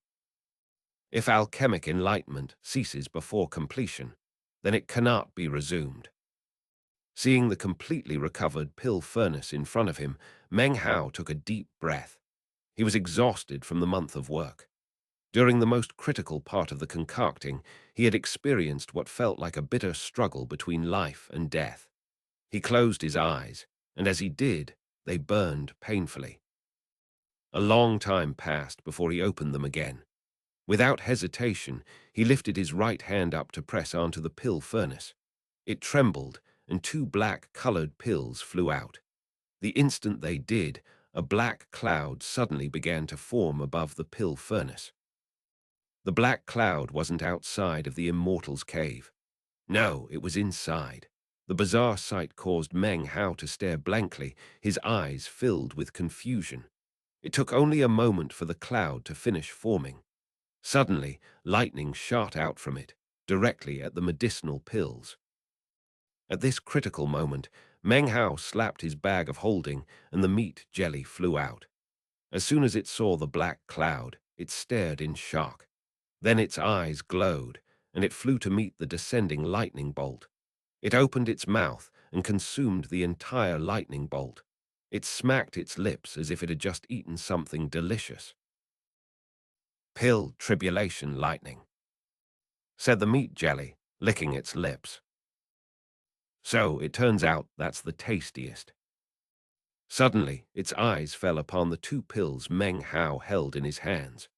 If alchemic enlightenment ceases before completion, then it cannot be resumed. Seeing the completely recovered pill furnace in front of him, Meng Hao took a deep breath. He was exhausted from the month of work. During the most critical part of the concocting, he had experienced what felt like a bitter struggle between life and death. He closed his eyes, and as he did, they burned painfully. A long time passed before he opened them again. Without hesitation, he lifted his right hand up to press onto the pill furnace. It trembled, and 2 black-colored pills flew out. The instant they did, a black cloud suddenly began to form above the pill furnace. The black cloud wasn't outside of the Immortal's cave. No, it was inside. The bizarre sight caused Meng Hao to stare blankly, his eyes filled with confusion. It took only a moment for the cloud to finish forming. Suddenly, lightning shot out from it, directly at the medicinal pills. At this critical moment, Meng Hao slapped his bag of holding, and the meat jelly flew out. As soon as it saw the black cloud, it stared in shock. Then its eyes glowed, and it flew to meet the descending lightning bolt. It opened its mouth and consumed the entire lightning bolt. It smacked its lips as if it had just eaten something delicious. "Pill tribulation lightning," said the meat jelly, licking its lips. "So it turns out that's the tastiest." Suddenly, its eyes fell upon the 2 pills Meng Hao held in his hands.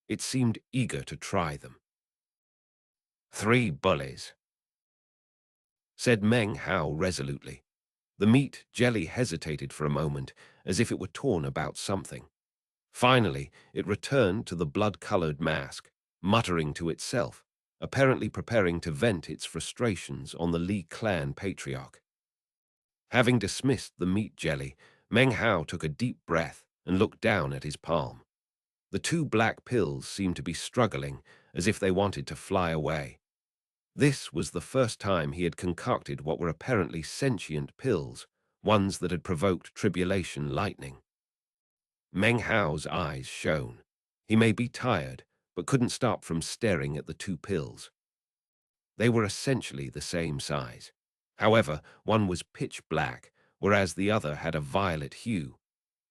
It seemed eager to try them. "3 bullies," said Meng Hao resolutely. The meat jelly hesitated for a moment, as if it were torn about something. Finally, it returned to the blood-colored mask, muttering to itself, apparently preparing to vent its frustrations on the Li clan patriarch. Having dismissed the meat jelly, Meng Hao took a deep breath and looked down at his palm. The 2 black pills seemed to be struggling, as if they wanted to fly away. This was the first time he had concocted what were apparently sentient pills, ones that had provoked tribulation lightning. Meng Hao's eyes shone. He may be tired, but couldn't stop from staring at the 2 pills. They were essentially the same size. However, one was pitch black, whereas the other had a violet hue.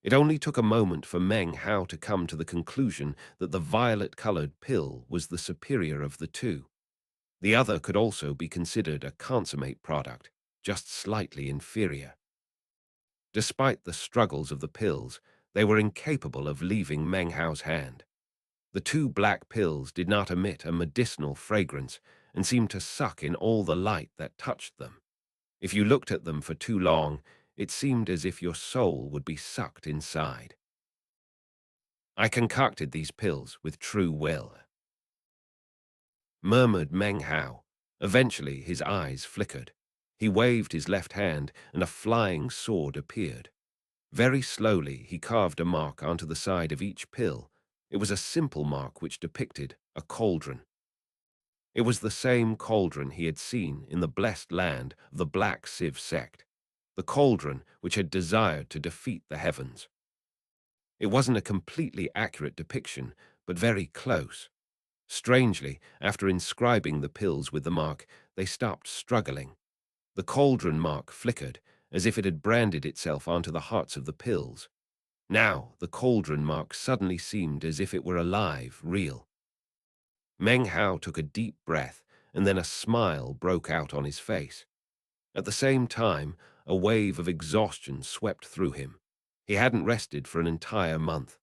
It only took a moment for Meng Hao to come to the conclusion that the violet-colored pill was the superior of the 2. The other could also be considered a consummate product, just slightly inferior. Despite the struggles of the pills, they were incapable of leaving Meng Hao's hand. The 2 black pills did not emit a medicinal fragrance and seemed to suck in all the light that touched them. If you looked at them for too long, it seemed as if your soul would be sucked inside. I concocted these pills with true will, murmured Meng Hao. Eventually, his eyes flickered. He waved his left hand, and a flying sword appeared. Very slowly, he carved a mark onto the side of each pill. It was a simple mark which depicted a cauldron. It was the same cauldron he had seen in the blessed land of the Black Sieve sect, the cauldron which had desired to defeat the heavens. It wasn't a completely accurate depiction, but very close. Strangely, after inscribing the pills with the mark, they stopped struggling. The cauldron mark flickered, as if it had branded itself onto the hearts of the pills. Now, the cauldron mark suddenly seemed as if it were alive, real. Meng Hao took a deep breath, and then a smile broke out on his face. At the same time, a wave of exhaustion swept through him. He hadn't rested for an entire month.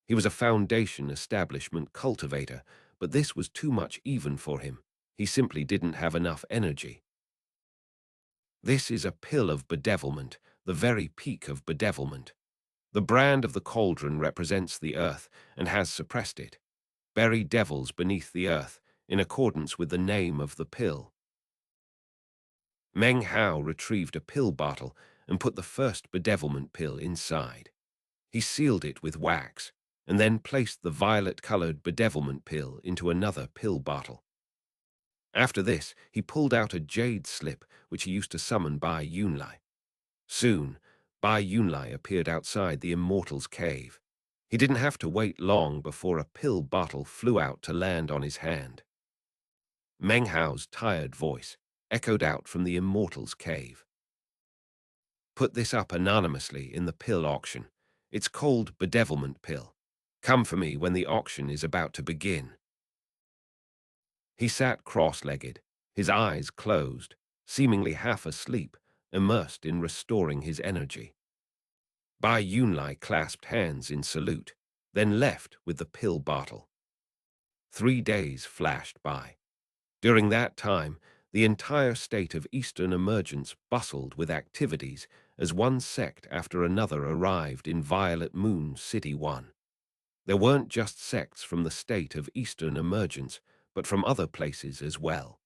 He was a foundation establishment cultivator, but this was too much even for him. He simply didn't have enough energy. This is a pill of bedevilment, the very peak of bedevilment. The brand of the cauldron represents the earth and has suppressed it. Bury devils beneath the earth, in accordance with the name of the pill. Meng Hao retrieved a pill bottle and put the first bedevilment pill inside. He sealed it with wax, and then placed the violet-colored bedevilment pill into another pill bottle. After this, he pulled out a jade slip which he used to summon Bai Yunlai. Soon, Bai Yunlai appeared outside the Immortal's cave. He didn't have to wait long before a pill bottle flew out to land on his hand. Meng Hao's tired voice echoed out from the Immortal's cave. Put this up anonymously in the pill auction. It's called Bedevilment Pill. Come for me when the auction is about to begin. He sat cross-legged, his eyes closed, seemingly half asleep, immersed in restoring his energy. Bai Yunlai clasped hands in salute, then left with the pill bottle. 3 days flashed by. During that time, the entire state of Eastern emergence bustled with activities as one sect after another arrived in Violet Moon City 1. There weren't just sects from the state of Eastern emergence, but from other places as well.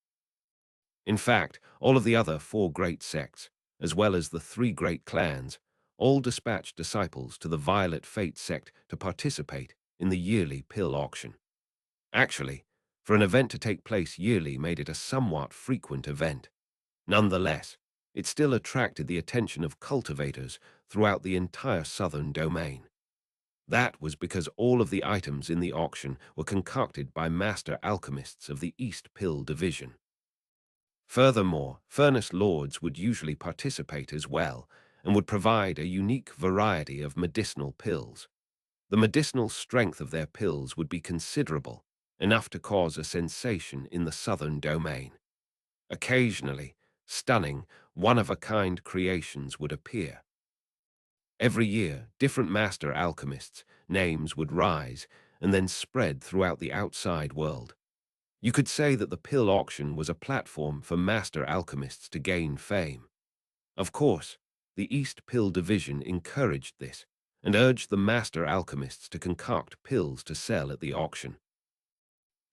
In fact, all of the other 4 great sects, as well as the 3 great clans, all dispatched disciples to the Violet Fate sect to participate in the yearly pill auction. Actually, for an event to take place yearly made it a somewhat frequent event. Nonetheless, it still attracted the attention of cultivators throughout the entire southern domain. That was because all of the items in the auction were concocted by master alchemists of the East Pill Division. Furthermore, furnace lords would usually participate as well and would provide a unique variety of medicinal pills. The medicinal strength of their pills would be considerable, enough to cause a sensation in the southern domain. Occasionally, stunning, one-of-a-kind creations would appear. Every year, different master alchemists' names would rise and then spread throughout the outside world. You could say that the pill auction was a platform for master alchemists to gain fame. Of course, the East Pill Division encouraged this and urged the master alchemists to concoct pills to sell at the auction.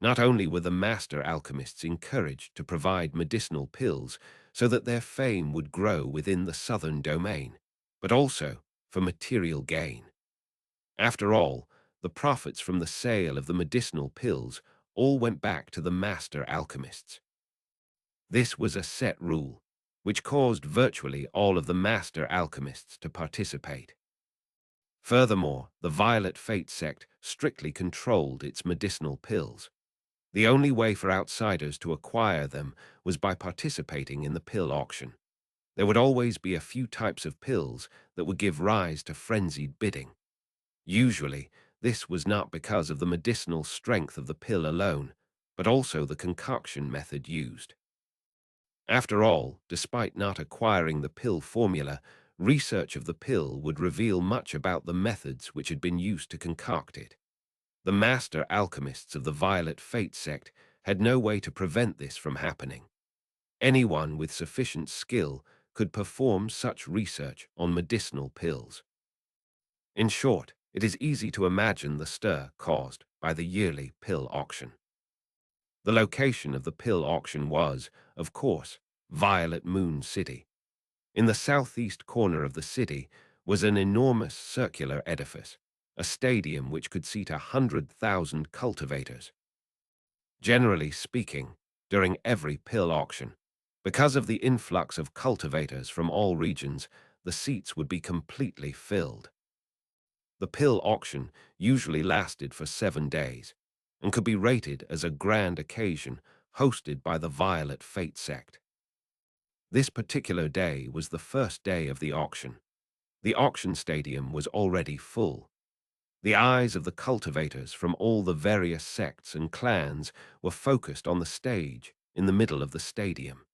Not only were the master alchemists encouraged to provide medicinal pills so that their fame would grow within the southern domain, but also for material gain. After all, the profits from the sale of the medicinal pills all went back to the master alchemists. This was a set rule, which caused virtually all of the master alchemists to participate. Furthermore, the Violet Fate sect strictly controlled its medicinal pills. The only way for outsiders to acquire them was by participating in the pill auction. There would always be a few types of pills that would give rise to frenzied bidding. Usually, this was not because of the medicinal strength of the pill alone, but also the concoction method used. After all, despite not acquiring the pill formula, research of the pill would reveal much about the methods which had been used to concoct it. The master alchemists of the Violet Fate sect had no way to prevent this from happening. Anyone with sufficient skill could perform such research on medicinal pills. In short, It is easy to imagine the stir caused by the yearly pill auction. The location of the pill auction was, of course, Violet Moon City. In the southeast corner of the city was an enormous circular edifice, a stadium which could seat 100,000 cultivators. Generally speaking, during every pill auction, because of the influx of cultivators from all regions, the seats would be completely filled. The pill auction usually lasted for 7 days and could be rated as a grand occasion hosted by the Violet Fate sect. This particular day was the first day of the auction. The auction stadium was already full. The eyes of the cultivators from all the various sects and clans were focused on the stage in the middle of the stadium.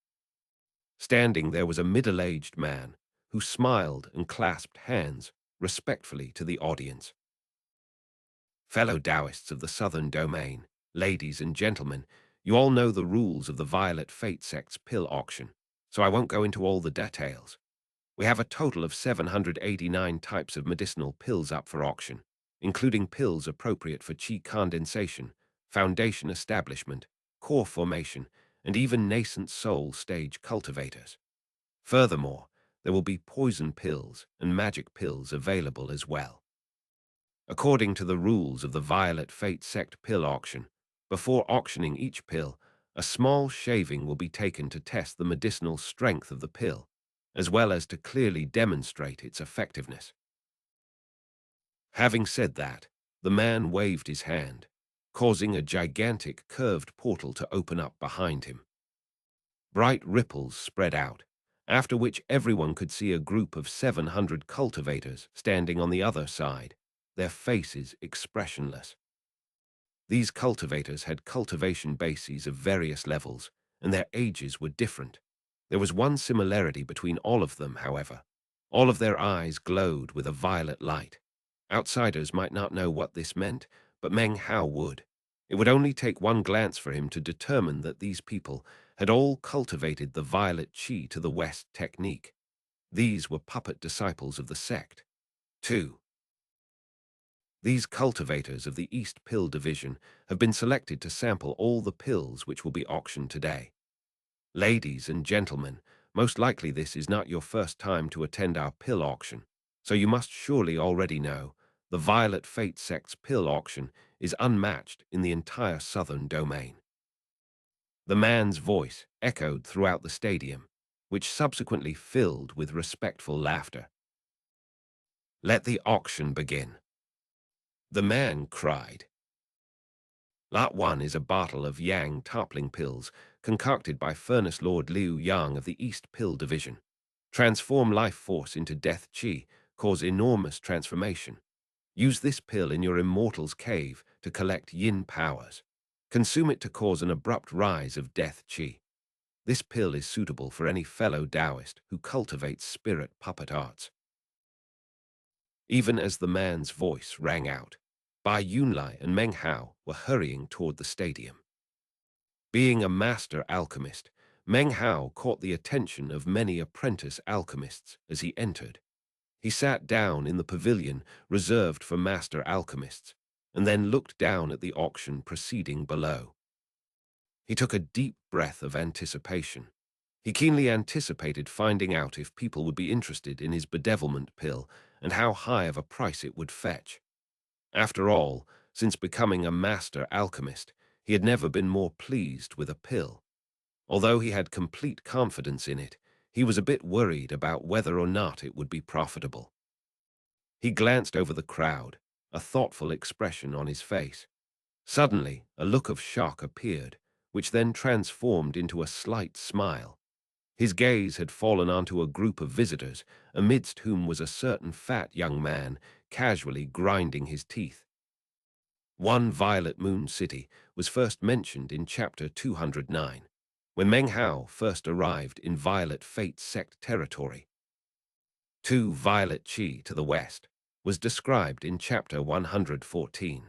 Standing there was a middle-aged man who smiled and clasped hands respectfully to the audience. Fellow Taoists of the Southern Domain, ladies and gentlemen, you all know the rules of the Violet Fate sect's pill auction, so I won't go into all the details. We have a total of 789 types of medicinal pills up for auction, including pills appropriate for qi condensation, foundation establishment, core formation, and even nascent soul stage cultivators. Furthermore, there will be poison pills and magic pills available as well. According to the rules of the Violet Fate sect pill auction, before auctioning each pill, a small shaving will be taken to test the medicinal strength of the pill, as well as to clearly demonstrate its effectiveness. Having said that, the man waved his hand, causing a gigantic curved portal to open up behind him. Bright ripples spread out, after which everyone could see a group of 700 cultivators standing on the other side, their faces expressionless. These cultivators had cultivation bases of various levels, and their ages were different. There was one similarity between all of them, however. All of their eyes glowed with a violet light. Outsiders might not know what this meant, but Meng Hao would. It would only take one glance for him to determine that these people had all cultivated the violet qi to the West technique. These were puppet disciples of the sect. 2. These cultivators of the East Pill Division have been selected to sample all the pills which will be auctioned today. Ladies and gentlemen, most likely this is not your first time to attend our pill auction, so you must surely already know the Violet Fate sect's pill auction is unmatched in the entire Southern Domain. The man's voice echoed throughout the stadium, which subsequently filled with respectful laughter. Let the auction begin. The man cried. Lot 1 is a bottle of Yang toppling pills concocted by Furnace Lord Liu Yang of the East Pill Division. Transform life force into death qi, cause enormous transformation. Use this pill in your immortal's cave to collect yin powers. Consume it to cause an abrupt rise of death qi. This pill is suitable for any fellow Taoist who cultivates spirit puppet arts. Even as the man's voice rang out, Bai Yunlai and Meng Hao were hurrying toward the stadium. Being a master alchemist, Meng Hao caught the attention of many apprentice alchemists as he entered. He sat down in the pavilion reserved for master alchemists, and then looked down at the auction proceeding below. He took a deep breath of anticipation. He keenly anticipated finding out if people would be interested in his bedevilment pill and how high of a price it would fetch. After all, since becoming a master alchemist, he had never been more pleased with a pill. Although he had complete confidence in it, he was a bit worried about whether or not it would be profitable. He glanced over the crowd, a thoughtful expression on his face. Suddenly, a look of shock appeared, which then transformed into a slight smile. His gaze had fallen onto a group of visitors, amidst whom was a certain fat young man, casually grinding his teeth. One Violet Moon City was first mentioned in Chapter 209, when Meng Hao first arrived in Violet Fate sect territory. 2 Violet Qi to the west was described in Chapter 114.